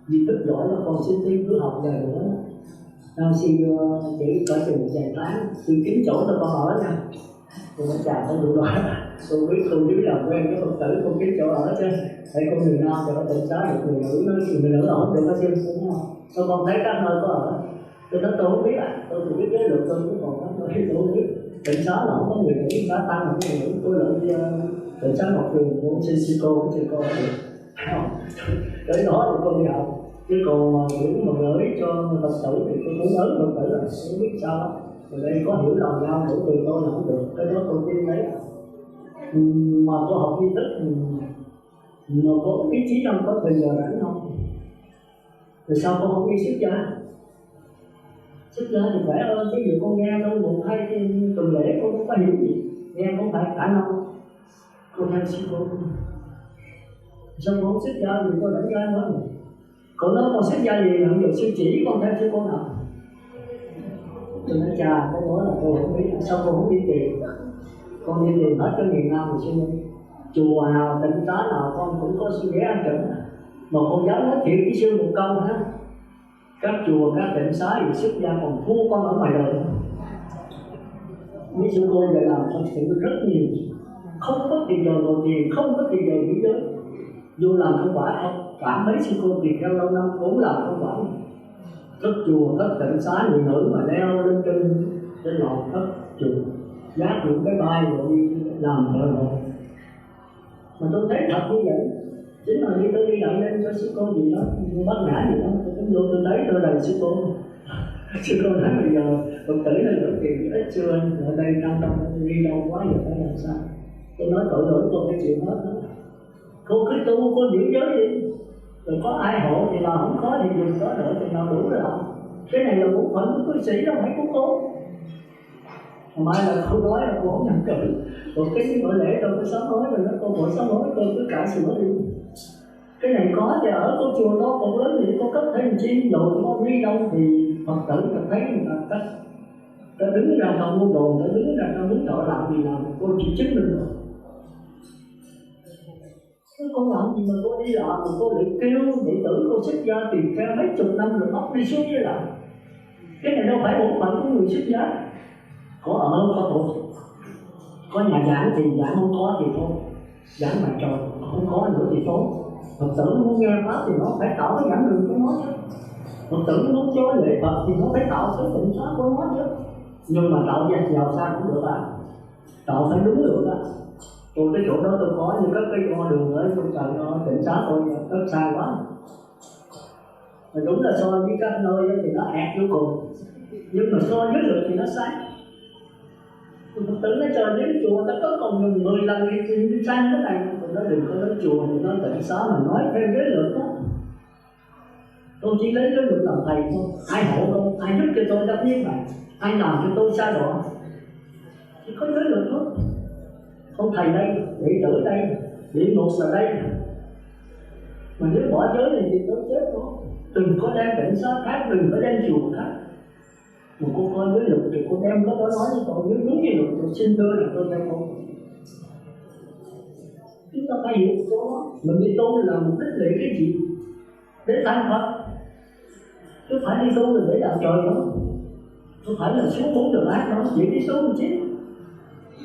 di thức giỏi đó, con xin đi cứ học về nữa. Sư chỉ có chừng 1 tháng, sư kiếm chỗ cho con ở nha. Tôi nói chào con đủ loại, tôi biết tôi dưới là quen cái Phật tử con kiếm chỗ ở chứ. Tại con người nam cho nó tỉnh xá được, người nữ nói người nữ ở được có xin đúng không? Tôi con thấy các nơi có ở, tôi nói tôi không biết tôi chỉ biết cái luật tôi cũng còn các nơi tôi không biết. Tỉnh xá là không có người nữ, xá tăng là không có người nữ, tôi lại tỉnh xá học trường của xin sư cô được. Tới đó thì con đi học. Chứ còn mà những mà gửi cho Phật tử thì tôi cũng ớn Phật tử là không biết sao. Ở đây có hiểu lòng nhau mỗi người tôi là không được, cái đó tôi tin đấy. Mà tôi học tri thức mà có ý chí không có thời giờ rảnh không? Rồi sao con không đi xuất gia? Xuất gia thì khỏe hơn, chứ giờ con nghe thôi 1, 2 tuần lễ con không có hiểu gì, nghe không phải khả năng. Con theo sư cô. Sao con không xuất gia thì con đánh ra nữa. Cậu nói con xuất gia gì mà không được sư chỉ con theo sư cô nào? Tôi nói chà, cái đó là tôi không biết, sao cô không đi tìm? Con đi tìm hết cái miền Nam rồi xin đi. Chùa nào, tỉnh xá nào con cũng có sư ghé ăn chuẩn. Mà con dám nói chuyện với sư một câu ha. Các chùa, các tỉnh xá thì xuất gia còn thua con ở ngoài đời. Mấy sư cô dạy làm thật sự rất nhiều. Không có tiền giờ ngồi thiền, không có tiền giờ nghỉ giới. Vô làm không quả không, cả mấy sư cô tiền theo lâu năm cũng làm không quả. Các chùa, các tỉnh xá người nữ mà leo lên trên lò các chùa, giác những cái vai rồi đi làm vợ rồi. Mà tôi thấy thật như vậy. Chính là như tôi đi đặng lên cho sư cô gì đó, bác ngã gì đó, tôi cũng vô tôi thấy tôi là sư cô. Sư cô nói bây giờ Phật tử là được tiền ít chưa, ở đây trong đi đâu quá giờ phải làm sao? Tôi nói tội lỗi cô phải chịu hết đó. Cô cứ tu, cô giữ giới đi. Rồi có ai hộ thì làm, không có thì đừng có đỡ thì nào đủ rồi làm. Cái này là bổn phận của cư sĩ đâu phải của cô. Mai là cô nói là cô không nhận cử. Còn cái bữa lễ tôi có sám hối rồi đó, cô bộ sám hối tôi cứ cãi sửa đi. Cái này có thì ở cô chùa đó còn lớn vậy, cô cấp thêm chi rồi nó đi đâu thì Phật tử ta thấy người ta cách. Ta đứng ra không mua đồ, ta đứng ra không muốn tội làm gì làm, cô chỉ chứng minh rồi. Cô làm gì mà cô đi làm mà cô lại kêu đệ tử cô xuất gia tìm theo mấy chục năm rồi ốc đi xuống với lại. Cái này đâu phải bổn phận của người xuất gia. Có ở có thuộc, có nhà giảng thì giảng, không có thì thôi giảng mà trời, không có nữa thì thôi. Phật tử muốn nghe pháp thì nó phải tạo cái giảng đường của nó chứ. Phật tử muốn cho lễ Phật thì nó phải tạo cái tịnh pháp của nó chứ. Nhưng mà tạo ra giàu sang cũng được à, tạo phải đúng được á. Tôi cái chỗ đó tôi có như các cái con đường ở tôi cần nó tịnh xá tôi rất xa quá. Mà đúng là so với các nơi thì nó ẹt vô cùng, nhưng mà so với được thì nó sáng. Phật tử nó chờ đến chùa ta có còn 10 lần thì đi sang cái này, còn nó đừng có đến chùa thì nó tịnh xá mà nói thêm giới luật đó. Tôi chỉ lấy giới luật làm thầy thôi, ai hộ tôi, ai giúp cho tôi đắp biết này, ai làm cho tôi xa đọa, chỉ có giới luật thôi. Ông thầy đây, đệ tử đây, địa ngục là đây. Mà nếu bỏ giới này thì tôi chết thôi. Đừng có đem tịnh xá khác, đừng có đem chùa khác. Mà cô coi với luật thì cô đem cái đó nói với tôi, nếu đúng như luật tôi xin thưa là tôi đem không. Chúng ta phải hiểu số đó, mình đi tu là mục đích để cái gì? Để thành Phật. Chứ phải đi tu là để đạo trời đó. Không phải là xuống 4 đường ác đó, chỉ đi tu một chứ.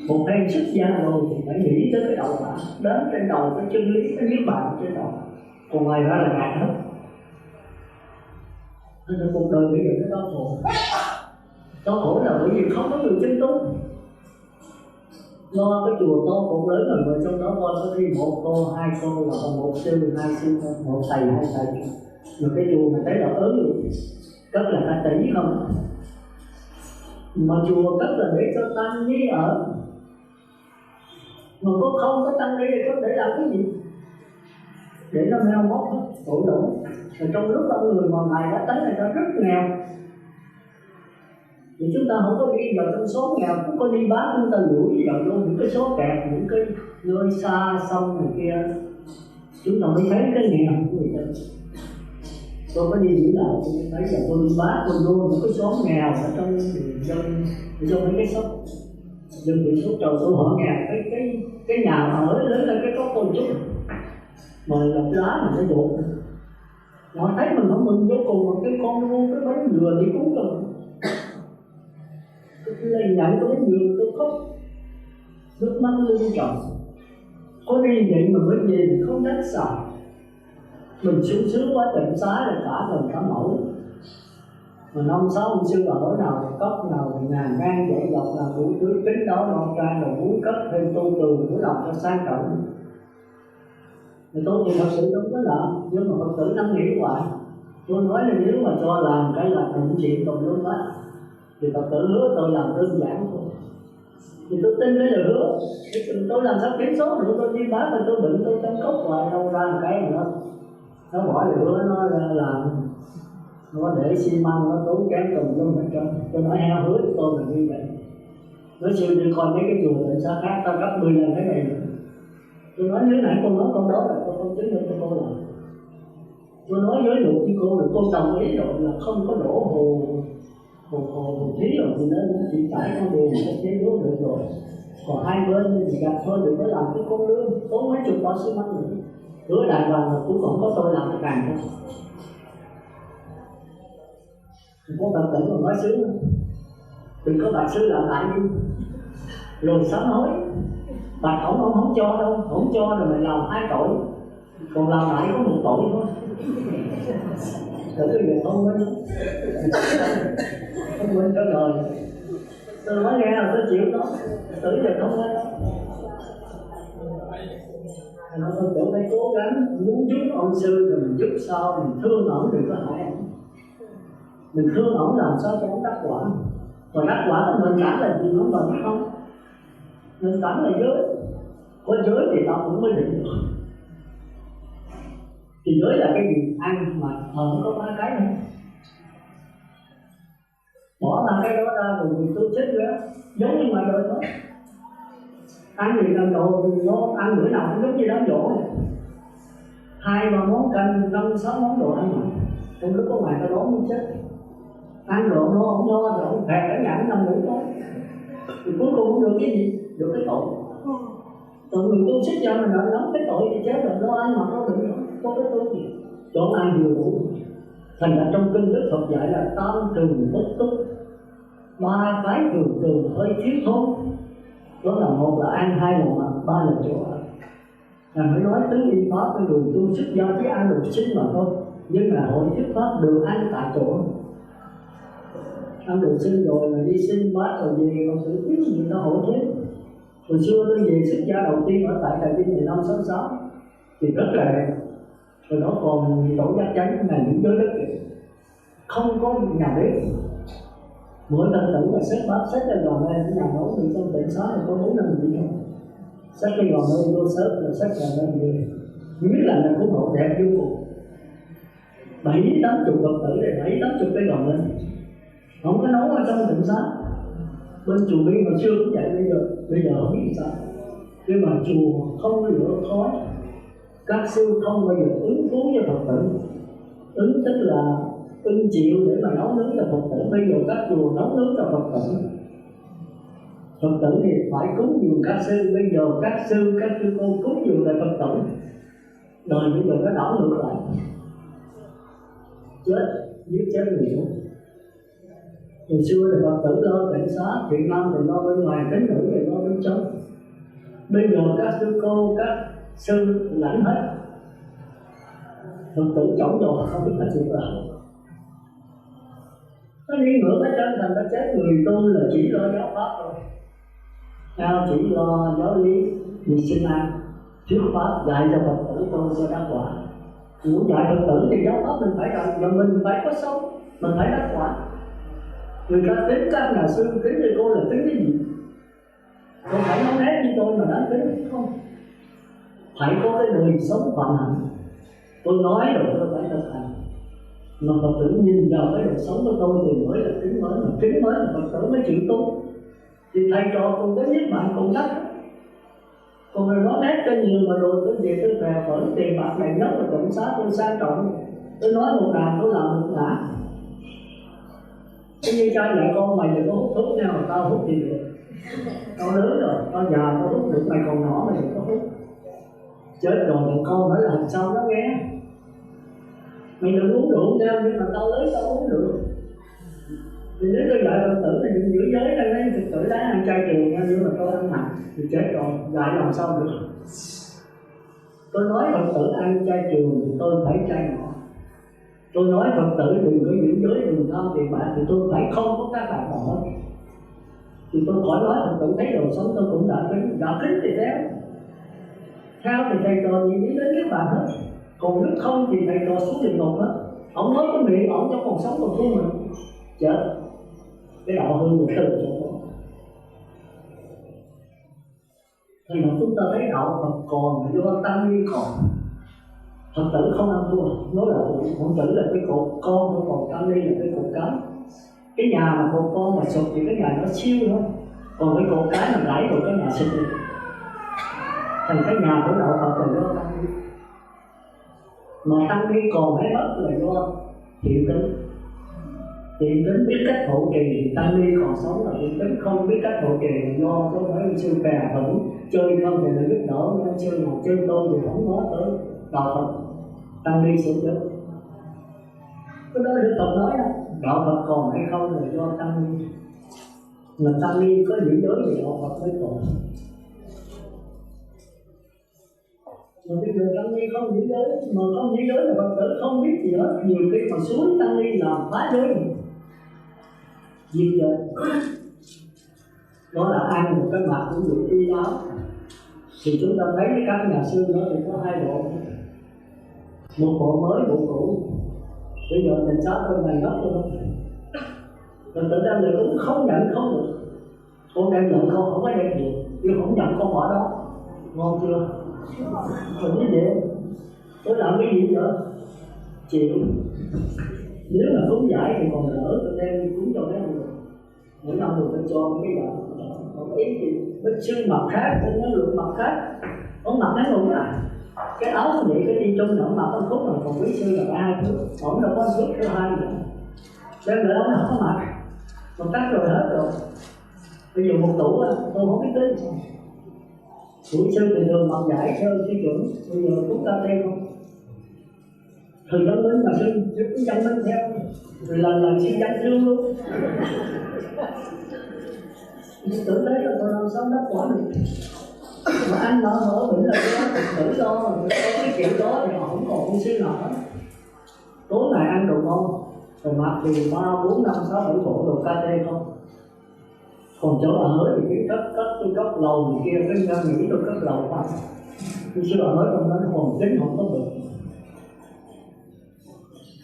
Một phen xuất gia rồi thì phải nghĩ tới cái đầu bạn, đến trên đầu cái chân lý, cái niết bàn trên đầu. Còn ngoài ra là gạt hết. Nên là cuộc đời bây giờ nó đau khổ. Đau khổ là bởi vì không có người chân tu. Lo cái chùa to cũng lớn rồi, mà trong đó coi có đi một cô, hai cô, hoặc là một sư, hai sư, một thầy, hai thầy. Rồi cái chùa mình thấy là ớn luôn, rất là cả tỷ không. Mà chùa cất là để cho tăng ni ở. Mà có không có tăng ni thì có để làm cái gì? Để nó meo móc hết, tội lỗi. Rồi trong lúc con người mà ngài đã tánh này ta rất nghèo, thì chúng ta không có đi vào trong số nghèo, không có đi bán, chúng ta lủi vào luôn những cái số kẹt, những cái nơi xa sông này kia, chúng ta mới thấy cái nghèo của người ta. Tôi có đi diễn đạo, tôi thấy là tôi đi bán, tôi luôn những cái xóm nghèo ở trong dân, trong mấy cái xóm dân bị số trời tôi họ nghèo, cái nhà ở lớn lên cái có con chút mà lọc lá mà nó đổ. Họ thấy mình không mừng vô cùng, mà cái con luôn cái bánh dừa đi cúng rồi. Tôi lên nhận cái bánh dừa tôi khóc, nước mắt lưng tròng. Có đi vậy mà mới về mình không dám sợ. Mình sung sướng quá, tịnh xá là cả mình cả mẫu. Mà 5-6 ông sư ở nào cấp nào ngàn ngang dạy dọc là đủ thứ kính đó non ra rồi muốn cấp thêm tu tường của lòng cho sang trọng. Thì tôi thì thật sự không có làm, nhưng mà Phật tử năn nỉ hoài. Tôi nói là nếu mà cho làm cái là đụng chuyện tùm lum hết, thì Phật tử hứa tôi làm đơn giản thôi. Thì tôi tin cái lời hứa, tôi làm sao kiếm số nữa, tôi đi bán mà tôi bệnh tôi chăm cốc hoài đâu ra một cái nữa. Nó bỏ lời hứa nó làm, nó để xi măng nó tốn kém tùm lum hết trơn. Tôi nói heo hứa với tôi là như vậy. Nói siêu đi coi mấy cái chùa tịnh xá khác ta gấp 10 lần cái này nữa. Tôi nói nếu nãy con nói con đó là con không chứng minh cho cô làm. Tôi nói với luật với cô là cô đồng ý rồi là không có đổ hồ thí rồi thì nên chỉ trải con đường sẽ chế đố được rồi. Còn hai bên thì gặp thôi đừng có làm cái con lương tốn mấy chục bao xi măng nữa. Hứa đại hoàng là cũng không có tôi làm cái càng thôi. Có Phật tử còn nói sướng, đừng có bạch sư làm lại đi rồi sám hối. Bạch ông không cho đâu, không cho rồi mình làm 2 tội, còn làm lại có 1 tội thôi. Rồi cái việc không mới không quên cho rồi. Tôi nói nghe là tôi chịu đó, tử giờ không quên đâu. Nó Phật tử phải cố gắng muốn giúp ông sư rồi mình giúp sao, mình thương ổng đừng có hại ổng. Mình thương ổng làm sao cho ổng đắc quả. Còn đắc quả là mình cản là gì nó vẫn không. Mình cản là giới. Có giới thì tao cũng mới định được. Thì giới là cái gì? Ăn, mặc, thờ có 3 cái thôi. bỏ ba cái đó ra rồi mình tu chết nữa, giống như ngoài đời thôi. Ăn gì làm đồ thì ngon, ăn bữa nào cũng giống như đám dỗ này. 2-3 món canh, 5-6 món đồ ăn mà trong lúc có ngoài ta đói muốn chết. Ăn đồ no không no rồi không phẹt cả nhãn 5 ngủ tối. Thì cuối cùng không được cái gì? Được cái tội. Tụi mình tu sức cho mình đợi lắm cái tội thì chết rồi, nó ăn mặc nó đừng có cái tội gì. Chọn ăn vừa đủ. Thành ra trong kinh Đức Phật dạy là tam trường bất túc, 3 cái thường hơi thiếu thốn. Đó là một là ăn, 2 là mặc, 3 là chỗ ở. Là phải nói tứ y pháp với người tu sức do cái ăn được sinh mà thôi. Nhưng mà hội thuyết pháp được ăn tại chỗ. Ăn được sinh rồi là đi xin bát rồi về còn tự biết người ta hội thế. Hồi xưa tôi về xuất gia đầu tiên ở tại Trà Vinh 1566 thì rất là đẹp. Rồi đó còn tổ giác chánh là những giới đất kìa, không có nhà bếp. Mỗi Phật tử mà xếp bát xếp lên gòn lên nhà nấu thì trong tỉnh xá là có 4-5 vị thôi. Xếp lên gòn lên vô xếp là xếp gòn lên về. Biết là cũng hộ đẹp vô cùng. 70-80 Phật tử để 70-80 cái gòn lên. Không có nấu ở trong tỉnh xá. Bên chùa Viên hồi xưa cũng vậy, bây giờ không biết sao. Nhưng mà chùa không lửa khói, các sư không bao giờ ứng cứu cho Phật tử. Ứng tức là ưng chịu để mà nấu nướng cho Phật tử. Bây giờ các chùa nấu nướng cho Phật tử. Phật tử thì phải cúng dường các sư. Bây giờ các sư cô cúng dường lại Phật tử. Đời bây giờ nó đảo ngược lại. Chết, giết chết người luôn. Hồi xưa thì Phật tử lo tỉnh xá, Việt Nam thì lo bên ngoài, tín nữ thì lo bên trong. Bây giờ các sư cô, các sư lãnh hết. Phật tử chổng đồ không biết là chuyện nào. Nó đi ngược cái chân thành, nó chết người tu là chỉ lo giáo pháp thôi. Sao chỉ lo giáo lý, vì sinh ăn, thuyết pháp dạy cho Phật tử tu cho đắc quả. Muốn dạy Phật tử thì giáo pháp mình phải làm, và mình phải có sống, mình phải đắc quả. Người ta tính các nhà sư tính cho cô là tính cái gì? Không phải nói nét như tôi mà đáng tính không? Phải có cái đời sống phạm hạnh. Tôi nói rồi tôi phải thực hành. Mà Phật tử nhìn vào cái đời sống của tôi thì mới là kính mới, mà kính mới là Phật tử mới chịu tu. Thì thầy trò cùng có nhất bạn cùng đắc. Còn rồi nói nét cho nhiều mà rồi tôi về tôi về phở tiền bạc này nhất là tổng xá tôi sang trọng. Tôi nói một đàn tôi làm một ngã. Cái như trai dạy con mày đừng có hút thuốc nha, mà tao hút thì được. Tao lớn rồi, tao già tao hút được, mày còn nhỏ mày đừng có hút. Chết rồi thằng con nói là làm sao nó nghe. Mày đừng uống rượu nha, nhưng mà tao lấy tao uống được. Thì nếu tôi dạy Phật tử thì những giữ giới đây lấy Phật tử đáng ăn chay trường nha, nhưng mà tôi ăn mặn thì chết rồi, dạy làm sao được. Tôi nói Phật tử ăn chay trường thì tôi phải chay ngọt. Tôi nói Phật tử đừng có giữ giới, đừng tham tiền bạc thì tôi phải không có các bạn nào hết. Thì tôi khỏi nói Phật tử thấy đời sống tôi cũng đã kính thì theo thì thầy trò gì nghĩ đến các bạn hết. Còn nếu không thì thầy trò xuống địa ngục hết. Ông nói cái miệng ông trong cuộc sống của tôi mình chết. Cái đạo hư được từ chỗ đó. Thì mà chúng ta thấy đạo Phật còn do tăng ni còn. Phật tử không ăn thua. Nói là Phật tử là cái cột con thôi, còn tăng ni là cái cột cái. Cái nhà mà cột con mà sụp thì cái nhà nó siêu thôi. Còn cái cột cái mà gãy rồi cái nhà sụp đi. Thành cái nhà của đạo Phật là do tăng ni. Mà tăng ni còn hay mất là do thiện tính. Thiện tính biết cách hộ trì thì tăng ni còn sống là thiện tính không biết cách hộ trì là do có mấy sư bè vẫn chơi không thì là giúp đỡ nhau chơi mà chơi tôi thì không nói tới đạo Phật. Tăng ni sẽ chết. Cái đó Đức Phật nói đó, đạo Phật còn hay không là do tăng ni. Mà tăng ni có giữ giới thì đạo Phật mới còn. Mà bây giờ tăng ni không giữ giới, mà không giữ giới là Phật tử không biết gì hết. Nhiều khi mà xuống tăng ni làm phá giới diệt giới. Đó là ăn một cái mặt cũng được y áo. Thì chúng ta thấy các nhà sư đó thì có 2 bộ. Một bộ mới, bộ cũ. Bây giờ mình xá tôi này ngất luôn. Phật tử đang được cũng không nhận không được. Con đem nhận con không có đem được, nhưng không nhận con bỏ đó. Ngon chưa? Còn như vậy, tôi làm cái gì vậy? Chịu. Nếu mà cúng giải thì còn đỡ, tôi đem cúng cho cái không được. mỗi năm tôi phải cho mấy cái đoạn còn ý thì bích sư mặt khác, cái năng lượng mặt khác, có mặt ngắn ngủn à, cái áo cũng vậy, cái đi chung nữa mặt con khúc rồi, còn quý sư là hai thứ, ổng đâu có thước thứ hai nữa, đem lại ổng không có mặt, còn cắt rồi hết rồi. Bây giờ một tủ tôi không biết tính. Quý sư thì thường mặc giải theo sư chuẩn, bây giờ cũng ta theo không? Thời dân minh mà sư cũng dân minh theo, rồi là sư dân trương luôn. Tưởng đấy là tôi làm sao đáp quả được. Mà anh nói mở bệnh là tôi tự tử đó, tôi có cái kiểu đó thì họ không còn con sư nào hết. Tối ngày ăn đồ ngon, rồi mặc thì 3, 4, 5, 6, 7 bộ đồ KT không. Còn chỗ ở thì cái tôi cất lầu này kia, cái nhân nghĩ tôi cất lầu quá. Tôi sư ở trong đó hoàn kính không có bệnh.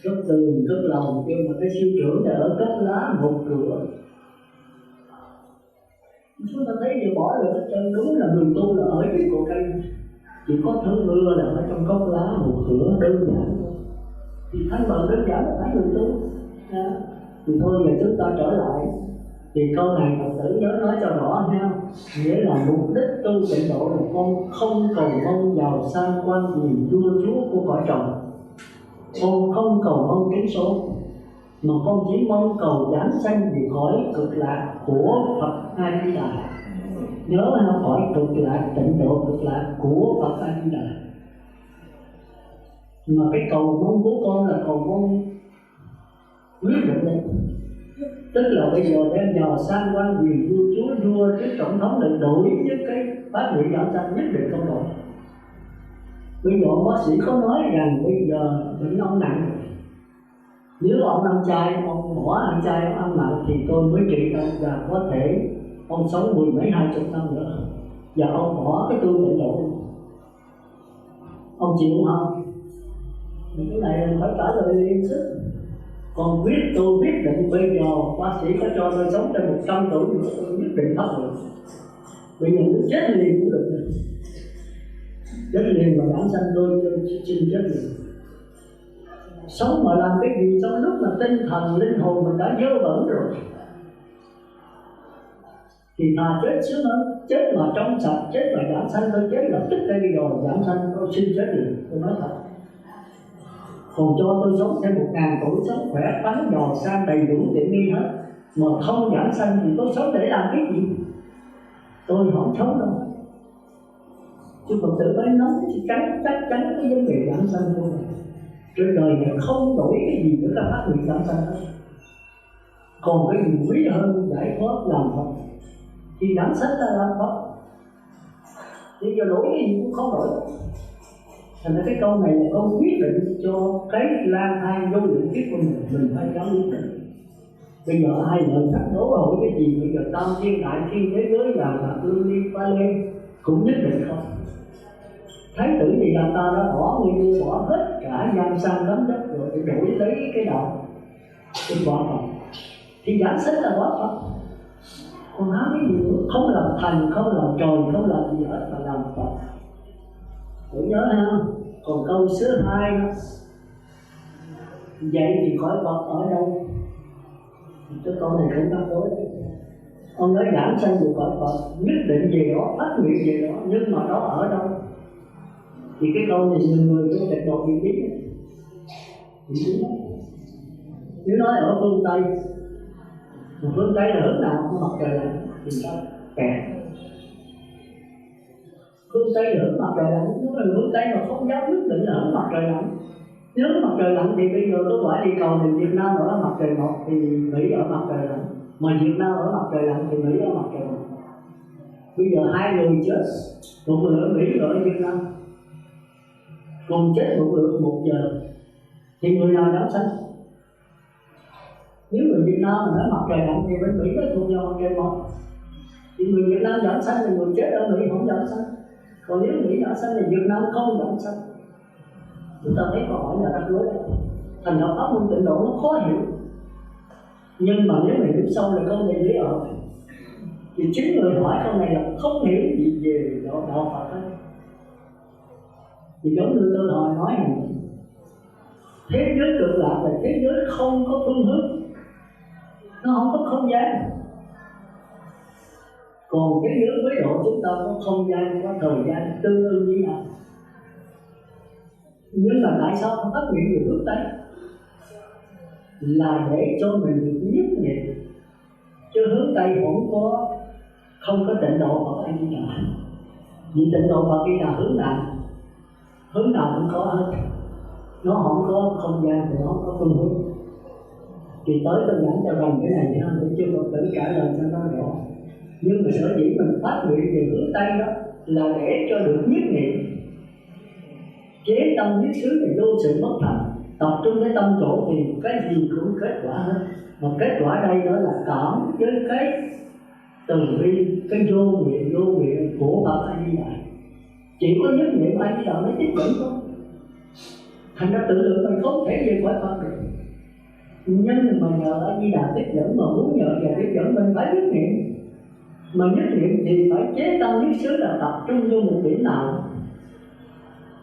Cất tường, cất lầu kia mà cái sư trưởng thì ở cất lá một cửa. Chúng ta thấy giờ bỏ được hết trơn, đúng là người tu là ở cái cội cây, chỉ có thân mưa là ở trong cốc lá một cửa đơn giản thôi. Thì thanh bận đơn giản là phải người tu. Thì thôi giờ chúng ta trở lại, thì câu này Phật tử nhớ nói cho rõ ha, nghĩa là mục đích tu tịnh độ là con không cầu mong giàu sang quan quyền vua chúa của cõi trần, con không cầu mong kiến số, mà con chỉ mong cầu giảng sanh về cõi cực lạc của Phật A Di Đà. Nhớ ha, cõi cực lạc, tịnh độ cực lạc của Phật A Di Đà. Mà cái cầu mong của con là cầu mong quyết định đấy, tức là bây giờ đem giàu sang quan quyền vua chúa vua chứ tổng thống định đổi với cái phát nguyện giảng sanh nhất định không đổi. Bây giờ bác sĩ có nói rằng bây giờ bệnh ông nặng, nếu ông ăn chay, ông bỏ ăn chay, ông ăn mặn thì tôi mới trị ông, và có thể ông sống 10 mấy 20 năm nữa, và ông bỏ cái tu tịnh độ. Ông chịu không? Thì cái này phải trả lời liên sức. Còn tôi quyết định bây giờ bác sĩ có cho tôi sống trên 100 tuổi nữa, tôi quyết định thoát được. Bây giờ tôi chết liền cũng được rồi. Chết liền mà bản thân tôi xin chết liền. Sống mà làm cái gì trong lúc mà tinh thần, linh hồn mình đã dơ bẩn rồi thì thà chết sớm hơn, chết mà trong sạch, chết mà giảm sanh, tôi chết lập tức đây rồi giảm sanh, tôi xin chết liền, tôi nói thật. Còn cho tôi sống thêm 1000 tuổi, sống khỏe khoắn, giàu sang đầy đủ tiện nghi hết, mà không giảm sanh thì tôi sống để làm cái gì? Tôi không sống đâu. Chứ Phật tử phải nắm chắc chắn cái vấn đề giảm sanh của mình. Trên đời này không đổi cái gì nữa là phát nguyện giảm sanh hết. Còn cái gì quý hơn giải thoát làm Phật thì giảm sanh là làm Phật. Bây giờ đổi cái gì cũng không đổi. Thành ra cái câu này là câu quyết định cho cái lang thang vô lượng kiếp của mình phải dám quyết định. Bây giờ ai lợi sắc đố hỏi cái gì, bây giờ tam thiên đại thiên thế giới là lương ly pha lê cũng nhất định không. Thái tử thì là ta đã bỏ nguyên lưu, bỏ hết cả giang sang lắm đất rồi để đổi lấy cái đạo cái quả Phật thì giảng sanh là quả Phật. Còn nói cái gì nữa, không làm thành, không làm trời, không làm gì hết mà làm Phật. Tôi nhớ ha. Còn câu số 2 vậy thì khỏi Phật ở đâu? Cái câu này cũng đáp đối. Ông nói giảng sanh về cõi Phật, nhất định về đó, phát nguyện về đó, nhưng mà đó ở đâu? Thì cái câu này nhiều người có tịch độ bị biết. Nếu nói ở phương Tây, phương Tây là hướng nào không mặt trời lặn thì sao? Kẹt. Phương Tây là hướng mặt trời lặn, nếu là phương Tây mà không dám quyết định là hướng mặt trời lặn. Nếu mặt trời lặn thì bây giờ có phải đi cầu thì Việt Nam ở mặt trời mọc thì Mỹ ở mặt trời lặn, mà Việt Nam ở mặt trời lặn thì Mỹ ở mặt trời mọc. Bây giờ hai người chết, một người ở Mỹ, một người ở Việt Nam, cùng chết một người 1 giờ thì người nào giảm sanh? Nếu người Việt Nam mà ở mặt trời lặn thì bên Mỹ nó cùng nhau mặt trời mọc, thì người Việt Nam giảm sanh thì người chết ở Mỹ không giảm sanh. Còn nếu Mỹ giảm sanh thì Việt Nam không giảm sanh. Chúng ta thấy câu hỏi là rắc rối đấy. Thành đạo pháp môn tịnh độ nó khó hiểu, nhưng mà nếu mình hiểu sâu là câu này dễ ở. Thì chính người hỏi câu này là không hiểu gì về đạo Phật hết. Thì giống như tôi hồi nói rằng thế giới cực lạc là thế giới không có phương hướng, nó không có không gian. Còn cái nước với độ chúng ta có không gian, có thời gian tương ưng với nhau. Nhưng mà tại sao không phát nguyện được hướng Tây? Là để cho mình được nhất niệm. Chứ hướng Tây không có tịnh độ Phật A Di Đà. Vì tịnh độ Phật A Di Đà hướng nào cũng có hết. Nó không có không gian thì nó không có phương hướng. Thì tới tôi giảng cho rằng cái này ha, để chưa Phật tử trả lời cho nó rõ. Nhưng mà sở dĩ mình phát nguyện về hướng Tây đó là để cho được nhất niệm, chế tâm nhất xứ thì vô sự bất thành, tập trung cái tâm chỗ thì cái gì cũng kết quả hết. Mà kết quả đây đó là cảm với cái từ bi, cái vô nguyện của Phật A Di Đà. Chỉ có nhất niệm A Di Đà mới tiếp dẫn thôi. Thành ra tự lượng mình không thể về khỏi Phật được. Nhưng mà nhờ A Di Đà tiếp dẫn, mà muốn nhờ và tiếp dẫn mình phải nhất niệm. Mà nhất niệm thì phải chế tâm nhất xứ là tập trung vô một điểm nào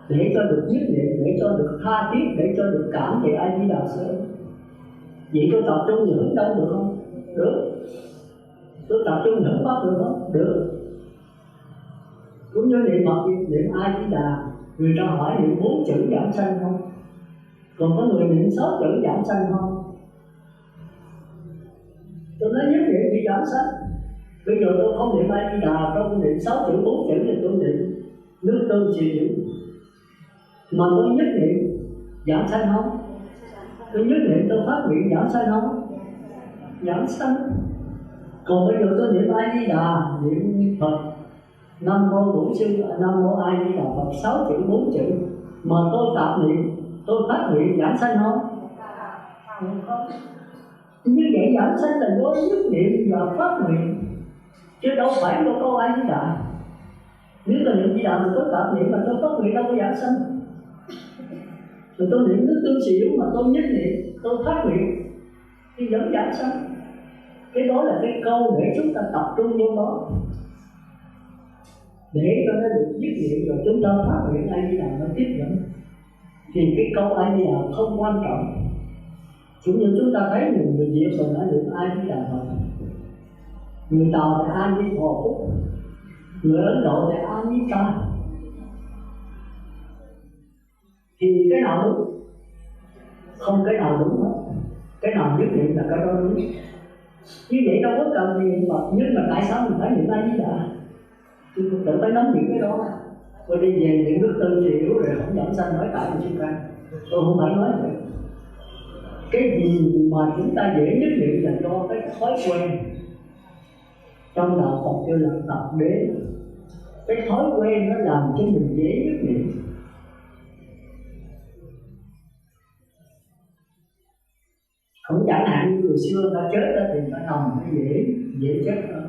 để cho được nhất niệm, để cho được tha thiết, để cho được cảm về A Di Đà sớm. Vậy tôi tập trung về hướng Đông được không? Được. Tôi tập trung hướng Bắc được không? Được. Cũng như niệm Phật, niệm A Di Đà, người ta hỏi niệm 4 chữ giảm sanh không? Còn có người niệm 6 chữ giảm sanh không? Tôi nói nhất niệm thì giảm sanh. Bây giờ tôi không niệm A Di Đà, tôi không niệm 6 chữ 4 chữ thì tôi niệm nước tương xì dữ. Mà tôi nhất niệm giảm sanh không? Tôi nhất niệm tôi phát nguyện giảm sanh không? Giảm sanh. Còn bây giờ tôi niệm A Di Đà, niệm Phật Nam Mô Bổn Sư, Nam Mô A Di Đà Phật 6 chữ 4 chữ, mà tôi tập niệm, tôi phát nguyện giảm sanh không? Không. Như vậy giảm sanh là do nhất niệm và phát nguyện, chứ đâu phải do câu A Di Đà. Nếu tôi niệm Di Đà mà tôi tập niệm mà tôi phát nguyện đâu có giảm sanh. Rồi tôi niệm nước tương xỉu mà tôi nhất niệm, tôi phát nguyện thì vẫn giảm sanh. Cái đó là cái câu để chúng ta tập trung vô đó, để cho nó được nhất niệm rồi chúng ta phát nguyện A Di Đà nó tiếp dẫn. Thì cái câu A Di Đà không quan trọng. Cũng như chúng ta thấy người Việt mình đã niệm A Di Đà Phật, người Tàu thì A Di Phò Phúc, người Ấn Độ thì A Di Đà. Thì cái nào đúng? Không cái nào đúng hết. Cái nào nhất niệm là cái đó đúng. Như vậy đâu có cần gì niệm Phật, nhưng mà tại sao mình phải niệm A Di Đà? Tôi tự phải nắm những cái đó. Tôi đi về những nước tương chịu rồi không giảm sanh nói tại xung quanh. Tôi không phải nói vậy. Cái gì mà chúng ta dễ nhất niệm là do cái thói quen. Trong đạo Phật kêu là tập đế. Cái thói quen nó làm cho mình dễ nhất niệm. Không chẳng hạn như người xưa ta chết đó thì ta nằm nó dễ chết hơn.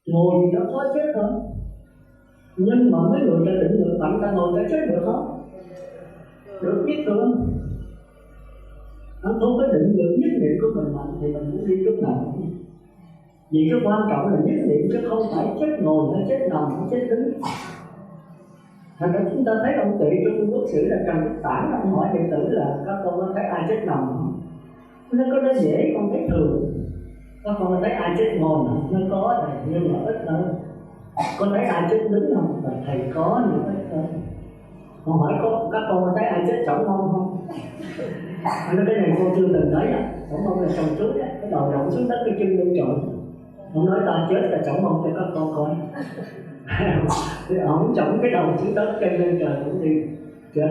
Ngồi thì nó khó chết hơn. Nhưng mà mấy người ta định được mạnh ta ngồi ta chết được không? Được nhất thường. Hắn không có định được nhất niệm của mình mạnh thì mình muốn đi lúc nào cũng. Vì cái quan trọng là nhất niệm chứ không phải chết ngồi hay chết nằm hay chết đứng. Thành ra chúng ta thấy ông Tỵ trong Trung Quốc sử là Trần Quốc Tản, ông hỏi đệ tử là các con có thấy ai chết nằm không? Nó có nó dễ, con thấy thường. Các con có thấy ai chết ngồi không? Nó có thầy, nhưng mà ít hơn. Con thấy ai chết đứng không? Và thầy có nhưng ít hơn. Con hỏi các con có thấy ai chết chổng mông không? Nói cái này con chưa từng thấy à. Chổng mông là chồng trước á, cái đầu rộng xuống đất cái chân lên trội. Ông nói ta chết là chổng mông cho các con coi. Thì ổng chổng cái đầu xuống đất chân lên trời cũng đi chết.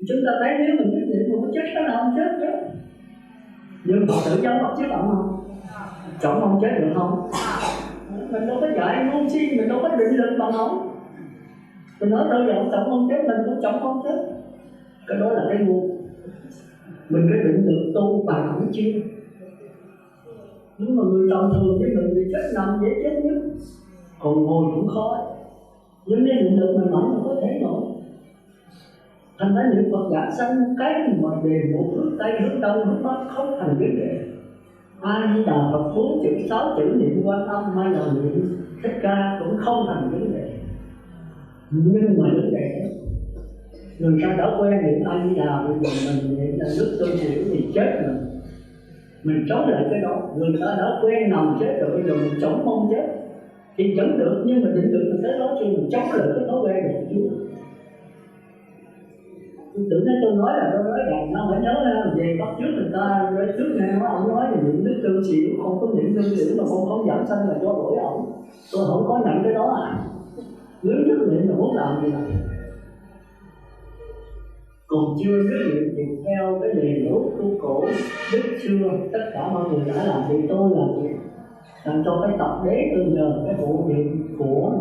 Chúng ta thấy nếu mình nhất định mà chết cái nào không chết chứ. Nhưng Phật tử giáo Phật chết ổng không? Chổng không chết được không? Mình đâu có dạy ngu si, mình đâu có định lực bằng ổng. Mình nói thôi giờ ổng chổng không chết, mình cũng chổng không chết. Cái đó là cái ngu. Mình cái định lực tu bằng ổng chưa. Nhưng mà người tầm thường với mình thì chết nằm dễ chết nhất. Còn ngồi cũng khó. Nhưng nếu định lực mình mạnh mà có thể nổi. Thành ra niệm Phật giả sanh cái mà về một hướng Tây, hướng Đông, hướng Bắc không thành vấn đề. A Di Đà Phật 4 chữ, 6 chữ niệm Quan Âm hay là niệm Thích Ca cũng không thành vấn đề. Nhưng mà vấn đề đó, người ta đã quen niệm A Di Đà, bây giờ mình niệm là nước tương xỉu thì chết rồi. Mình chống lại cái đó, người ta đã quen nằm chết rồi, bây giờ mình chống mong chết thì vẫn được, nhưng mà định được mình tới đó chứ mình chống lại cái thói quen được chứ. Tôi tưởng nói tôi nói rằng nó phải nhớ là về bắt trước người ta, rồi trước này ông nói là những đức cư sĩ không có những cư sĩ mà không giảng sanh là do lỗi ổng. Tôi không có nhận cái đó à. Nếu nhất định là muốn làm gì làm, còn chưa quyết định thì theo cái lề lối của cổ đức xưa, tất cả mọi người đã làm thì tôi làm gì, làm cho cái tập đế từ giờ cái bộ việc của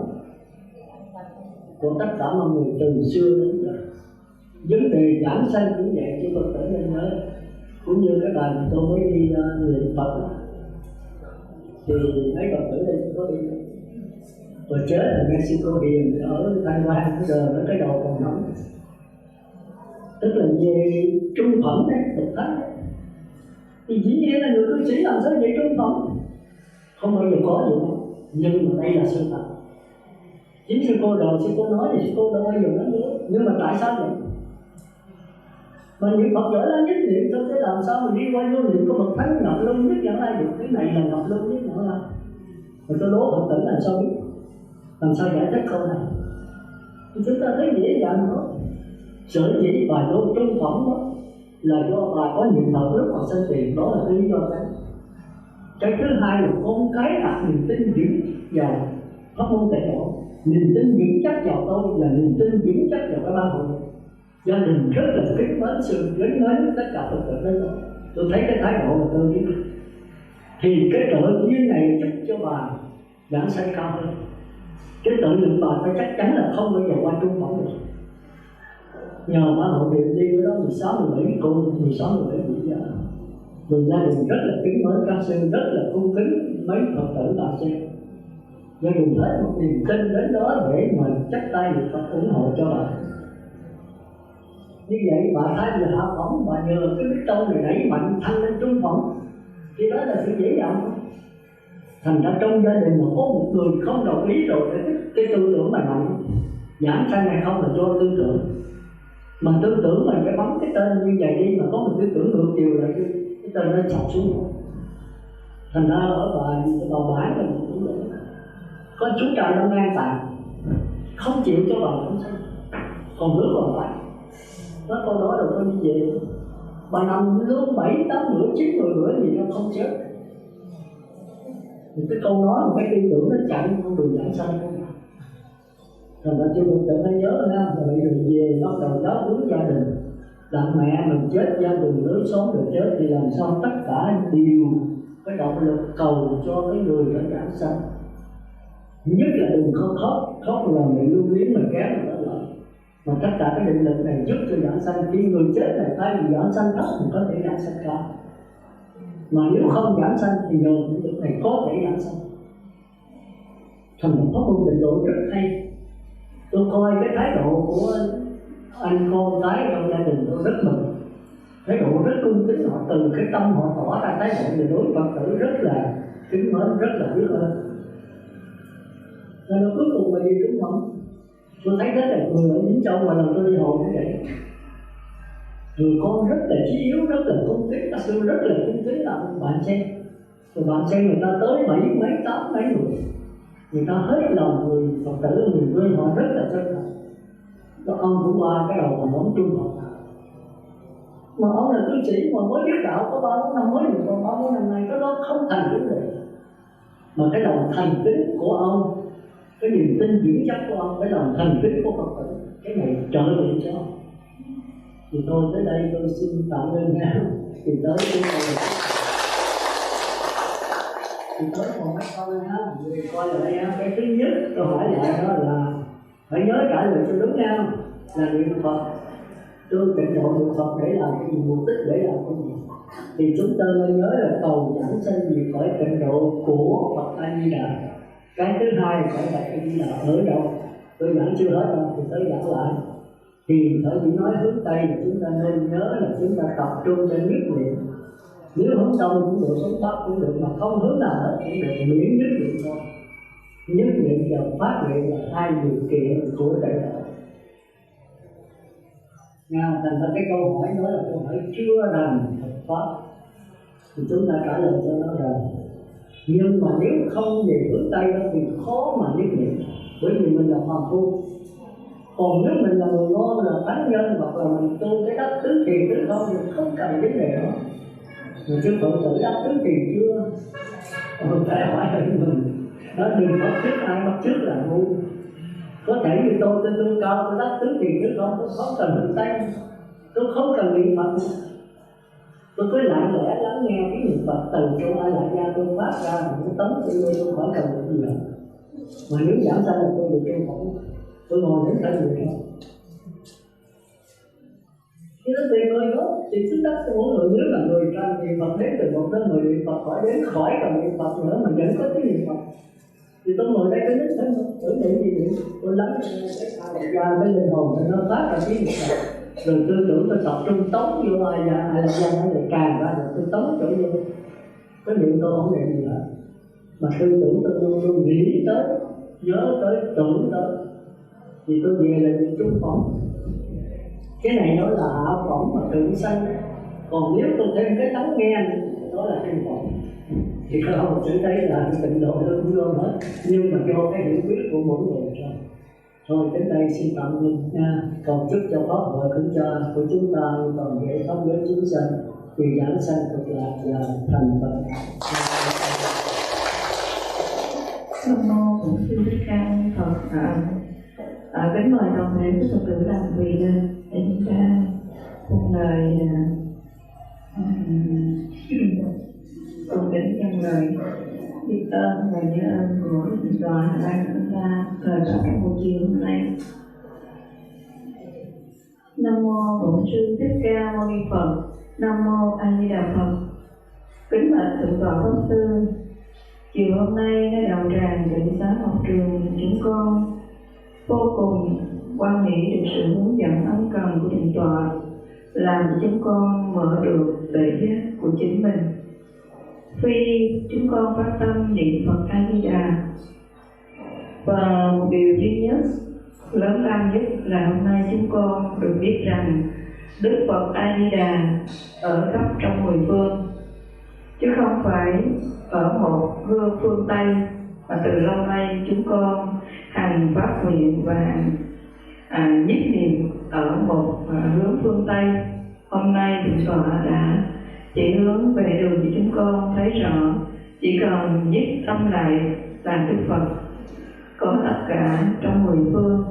tất cả mọi người từ xưa đến giờ. Vấn đề giảng sanh cũng vậy, chứ Phật tử nên nhớ. Cũng như cái bài mà tôi mới đi niệm Phật thì mấy Phật tử đây có đi rồi chết ở Mexico Hiền ở Thanh Hoa cái đời nó cái đầu còn nóng, tức là về trung phẩm đấy, Phật thánh đấy. Thì dĩ nhiên là người cư sĩ làm sao về trung phẩm, không bao giờ có gì đâu. Nhưng mà đây là sự thật. Chính sư cô đầu sư cô nói thì sư cô đâu bao giờ nói nữa. Nhưng mà tại sao vậy? Mà những Phật giỏi lắm nhất niệm tôi sẽ làm sao mà đi qua vô niệm có Phật thánh ngập luôn nhất nhận lai được. Cái này là ngập luôn nhất nhận lai. Rồi tôi đố Phật tử làm sao biết, làm sao giải thích câu này. Thì chúng ta thấy dễ dàng thôi. Sở dĩ bài đố trung phẩm đó là do bà có niệm Phật lúc còn sinh tiền, đó là lý do đấy. Cái thứ hai là con cái đặt niềm tin vững vào pháp môn tệ độ, niềm tin vững chắc vào tôi và niềm tin vững chắc vào cái ban hội. Gia đình rất là kính mến sự kính mến tất cả Phật tử đó. Tôi thấy cái thái độ là tôi biết. Thì cái trợ duyên này giúp cho bà giảng sanh cao hơn. Cái tự lực bà phải chắc chắn là không bao giờ qua trung phẩm được. Nhờ ba hội điện đi với đó 16, 17 cô, 16, 17 vị gia. Rồi gia đình rất là kính mến các sư, rất là cung kính mấy Phật tử bà xem. Gia đình thấy một niềm tin đến đó để mà chắc tay được Phật ủng hộ cho bà. Như vậy bà thay vì hạ phẩm, bà nhờ cái đức tông này đẩy mạnh thăng lên trung phẩm, thì đó là sự dễ dàng thôi. Thành ra trong gia đình mà có một người không đồng ý rồi cái tư tưởng mà nặng, giảng sanh này không là do tư tưởng. Mà tư tưởng mình phải bấm cái tên như vậy đi, mà có một tư tưởng ngược chiều là cái tên nó sập xuống. Thành ra ở bà bán là một cũng vậy. Có chú trời nó ngang tàn, không chịu cho bà giảng sanh, còn nước còn lại. Nó câu đó rồi tôi đi về. Bà nằm luôn 7, 8 bữa, 9, 10 bữa gì nó không chết. Thì cái câu nói một cái tư tưởng nó chặn con đường giảng sanh của mình. Rồi bà chưa từng tự nhớ nha, rồi bây giờ về bắt đầu giáo huấn gia đình. Là mẹ mình chết, gia đình lối xóm rồi chết thì làm sao tất cả đều cái động lực cầu cho cái người đã giảng sanh. Nhất là đừng có khóc, khóc là mình lưu luyến mình kéo mình đó lại. Mà tất cả cái định lực này giúp cho giảng sanh. Khi người chết này thay vì giảng sanh thấp thì có thể giảng sanh cao. Mà nếu không giảng sanh thì nhờ định lực này có thể giảng sanh. Thành một pháp môn tịnh độ rất hay. Tôi coi cái thái độ của anh con gái trong gia đình tôi rất mừng. Thái độ rất cung kính, họ từ cái tâm họ tỏ ra thái độ về đối Phật tử rất là kính mến, rất là biết ơn. Rồi cuối cùng là gì cũng không. Tôi thấy rất là người ở Vĩnh Châu mà lần tôi đi hội cũng vậy. Người con rất là trí yếu, rất là cung kính, các sư rất là cung kính là bạn xem. Rồi bạn xem người ta tới 7 mấy 8 mấy người ta hết lòng người Phật tử, người quên họ rất là chân thành. Đó, ông cũng qua cái đầu mà đón trung Phật. Mà ông là cư sĩ mà mới biết đạo có 3-4 năm mới được, còn 3-4 năm nay cái đó không thành vấn đề. Mà cái lòng thành kính của ông, cái niềm tin vững chắc của ông, cái lòng thành kính của Phật tử, cái này trợ lực cho ông. Thì tôi tới đây tôi xin tạm ơn nha. Thì tới cái câu thì tới còn mấy câu ha, người coi lại ha. Cái thứ nhất tôi hỏi lại đó là phải nhớ trả lời cho đúng nhau, là niệm Phật. Tôi tịnh độ niệm Phật để làm cái gì, mục đích để làm cái gì. Thì chúng ta nên nhớ là cầu giảng sanh vì khỏi tịnh độ của Phật A Di Đà. Cái thứ hai là khỏi Phật A Di Đà ở đâu? Tôi giảng chưa hết đâu thì tới giảng lại. Thì phải chỉ nói hướng Tây là chúng ta nên nhớ là chúng ta tập trung cho nhất niệm. Nếu hướng Đông cũng được, hướng Bắc cũng được, mà không hướng nào hết cũng được, miễn nhất niệm thôi. Nhất niệm và phát nguyện là hai điều kiện của đại đạo. Thành ra cái câu hỏi đó là câu hỏi chưa rành Phật Pháp. thì chúng ta trả lời cho nó rằng nhưng mà nếu không về hướng Tây đó thì khó mà nhất định, bởi vì mình là phàm phu. Còn nếu mình là người ngon, là thánh nhân, hoặc là mình tu cái đất tứ thiền tứ không thì không cần vấn đề đó. Mà chứ Phật tử đất tứ thiền chưa, không phải hỏi mình. Nó đừng bắt chước ai, bắt chước là ngu. Có thể như tôi tu cao, tôi đất tứ thiền tứ không, tôi không cần hướng Tây, tôi không cần niệm Phật. Tôi cứ lặng lẽ lắng nghe cái niệm Phật từ trong ai lại ra, tôi phát ra những tấm tự nhiên, tôi khỏi cần được gì hết. Mà nếu giảm sanh là tôi được trong khổ, tôi ngồi đến cả người đó. Chứ nó tùy người đó, thì chúng ta mỗi người nếu là người ra niệm Phật đến từ một đến 10 niệm Phật, khỏi đến khỏi cần niệm Phật nữa mà vẫn có cái niệm Phật. Thì tôi ngồi đây tôi nhất thân tưởng niệm gì vậy? Tôi lắng cái ai lại ra cái linh hồn nó phát ra cái niệm Phật. Rồi tư tưởng tôi tập trung tống vô ai là ra nó lại tràn ra, rồi tôi tống chỗ vô cái niệm tôi không niệm gì hết, mà tư tưởng tôi luôn nghĩ tới, nhớ tới, tưởng tới, thì tôi về là những trung phẩm. Cái này nó là hạ phẩm mà thượng sanh, còn nếu tôi thêm cái lắng nghe đó là trung phẩm. Thì các ông sẽ thấy là cái tịnh độ nó cũng gom hết, nhưng mà do cái hiểu biết của mỗi người thôi. Thôi đến đây xin tạm ngưng nha. Cầu chúc cho pháp hội của cha của chúng ta còn dễ pháp giới chúng sanh, vì giảng sanh cực lạc và thành Phật. Nam mô Bổn Sư Thích Ca Mâu Ni Phật. Kính mời toàn thể các Phật tử làm quỳ lên để chúng ta cùng lời cùng kính dâng lời biết ơn và nhớ ơn của Thượng tọa ban chúng ta thời các các buổi chiều hôm nay. Nam mô Bổn Sư Thích Ca Mâu Ni Phật. Nam mô A Di Đà Phật. Kính bạch Thượng tọa pháp sư, chiều hôm nay nơi đạo tràng Tịnh Xá Học Trường chúng con vô cùng quan nghĩ được sự hướng dẫn ân cần của Thượng tọa, làm cho chúng con mở được tuệ giác của chính mình. Phi chúng con phát tâm niệm Phật A Di Đà, và một điều duy nhất lớn lao nhất là hôm nay chúng con được biết rằng Đức Phật A Di Đà ở khắp trong 10 phương, chứ không phải ở một gương phương Tây mà từ lâu nay chúng con hành phát nguyện và nhất niệm ở một hướng phương Tây. Hôm nay Thượng tọa đã chỉ hướng về đường cho chúng con thấy rõ, chỉ cần nhất tâm lại là Đức Phật có tất cả trong 10 phương.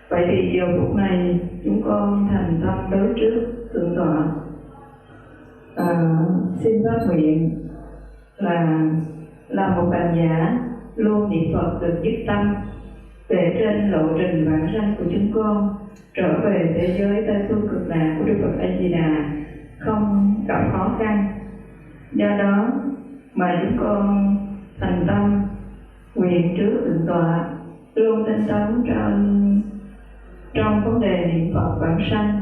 Vậy thì giờ phút này chúng con thành tâm đối trước Thượng tọa, xin phát nguyện là một hành giả luôn niệm Phật được nhất tâm, để trên lộ trình vãng sanh của chúng con trở về thế giới Tây phương cực lạc của Đức Phật A Di Đà không gặp khó khăn. Do đó mà chúng con thành tâm nguyện trước Thượng tọa luôn tinh tấn trong vấn đề niệm Phật vãng sanh,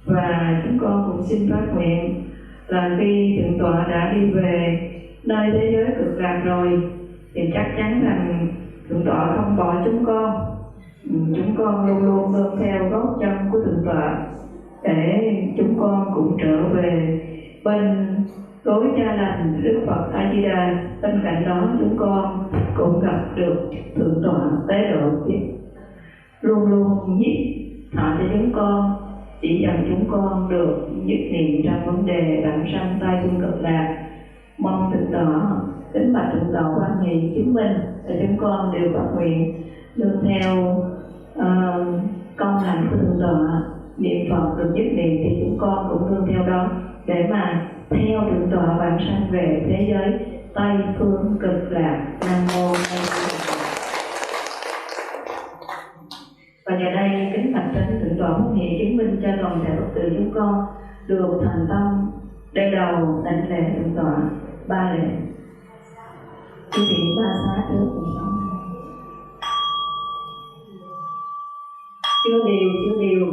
và chúng con cũng xin phát nguyện là khi Thượng tọa đã đi về nơi thế giới cực lạc rồi thì chắc chắn rằng Thượng tọa không bỏ chúng con. Chúng con luôn luôn nương theo gót chân của Thượng tọa để chúng con cũng trở về bên gối cha lành Đức Phật A Di Đà. Bên cạnh đó chúng con cũng gặp được Thượng tọa tế độ luôn luôn nhiếp thọ cho chúng con, chỉ dành chúng con được nhất niệm trong vấn đề vãng sanh Tây phương cực lạc. Mong Thượng tọa kính bạch Thượng tọa quan nghị chứng minh để chúng con đều phát nguyện nương theo công hành của Thượng tọa niệm Phật được nhất niệm, thì chúng con cũng nương theo đó để mà theo Thượng tọa vãng sanh về thế giới Tây phương cực lạc. Nam mô A Di Đà Phật. Và giờ đây kính bạch thánh Thượng tọa huấn nghị chứng minh cho toàn thể Phật tử chúng con được thành tâm đeo đầu đảnh lễ Thượng tọa 3 lễ. Quý vị 3 xá trước cuộc sống. Chưa điều.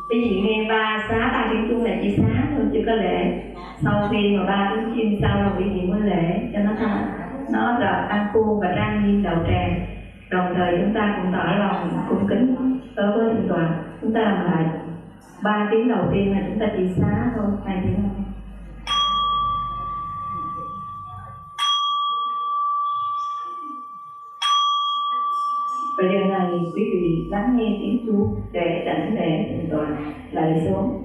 Quý vị nghe 3 xá 3 tiếng chuông là chỉ xá thôi, chưa có lễ. Sau khi mà 3 tiếng chuông sau là quý vị mới lễ cho nó là an phu và trang nghiêm đạo tràng. Đồng thời chúng ta cũng tỏ lòng cung kính đối với Thượng tọa. Chúng ta làm lại 3 tiếng đầu tiên là chúng ta chỉ xá thôi, 2 tiếng thôi. quý vị lắng nghe tiếng Chúa để đảnh lễ thượng tọa lại xuống.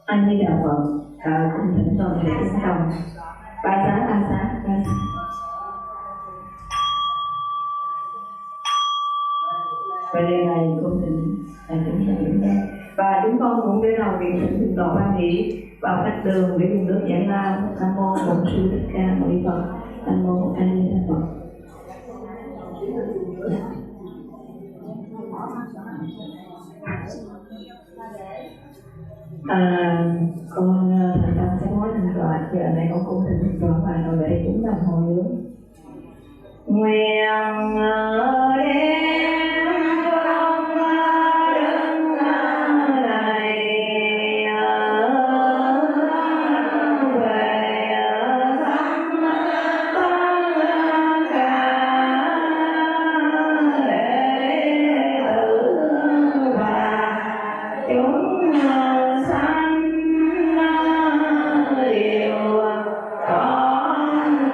Anh đi đạo Phật, cùng thỉnh toàn thể chúng đồng. Ba xá. Và điều này cũng thỉnh và chúng con cũng để đầu viện thỉnh thượng tọa Ban Hỷ vào khách đường để dùng nước giải lao. Nam mô Bổn Sư Thích Ca Mâu Ni Phật. Nam mô A Di Đà Phật. Con thành tâm sẽ nói thượng tọa, giờ này con cũng thỉnh thượng tọa và nội lệ chúng đồng hồi hướng. Nguyện đem con đứng lại về thăm tất cả đệ tử và chúng sanh đều con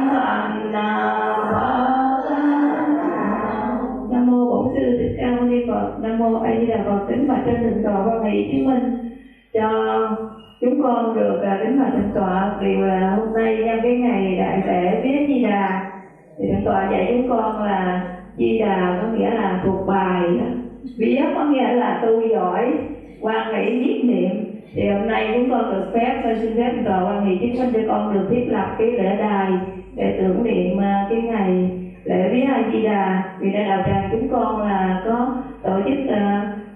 thành Nam mô Bổn Sư Thích Ca Mâu Ni Phật. Nam mô A Di Đà Phật. Kính bạch trên thượng tọa Ban Hỷ chứng minh cho chúng con được kính bạch thượng tọa, vì hôm nay nhân cái ngày đại lễ viết Di Đà thì thượng tọa dạy chúng con là Di Đà có nghĩa là thuộc bài, viết có nghĩa là tu giỏi, quan hỷ viết niệm. Thì hôm nay chúng con được phép, xin phép thượng tọa Ban Hỷ chứng minh cho con được thiết lập cái lễ đài để tưởng niệm cái ngày lễ viết A Di Đà. Vì đại đạo tràng chúng con là có tổ chức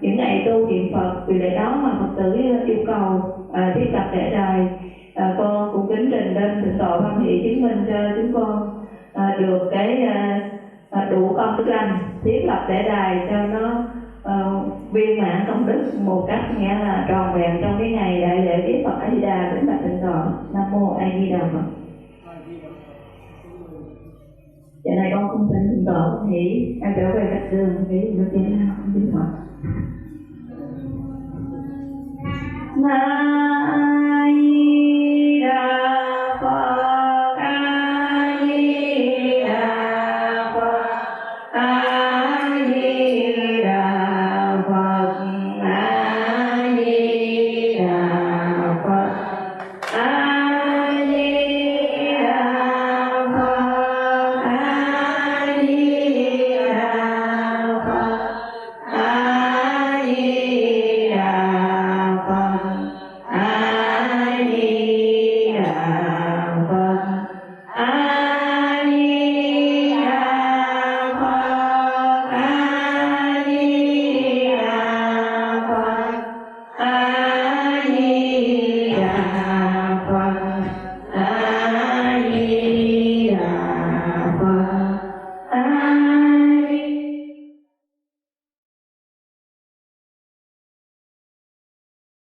những ngày tu niệm Phật, vì lễ đó mà Phật tử yêu cầu thiết lập lễ đài. Con cũng kính trình lên thượng tọa Ban Hỷ chứng minh cho chúng con được cái đủ công đức lành thiết lập lễ đài cho nó viên mãn công đức một cách nghĩa là tròn vẹn trong cái ngày đại lễ viết Phật A Di Đà. Kính bạch thượng tọa. Nam mô A Di Đà Phật. Giờ này con không tin thượng tọa Ban Hỷ đang trở về khách đường để được giải lao không biết Phật.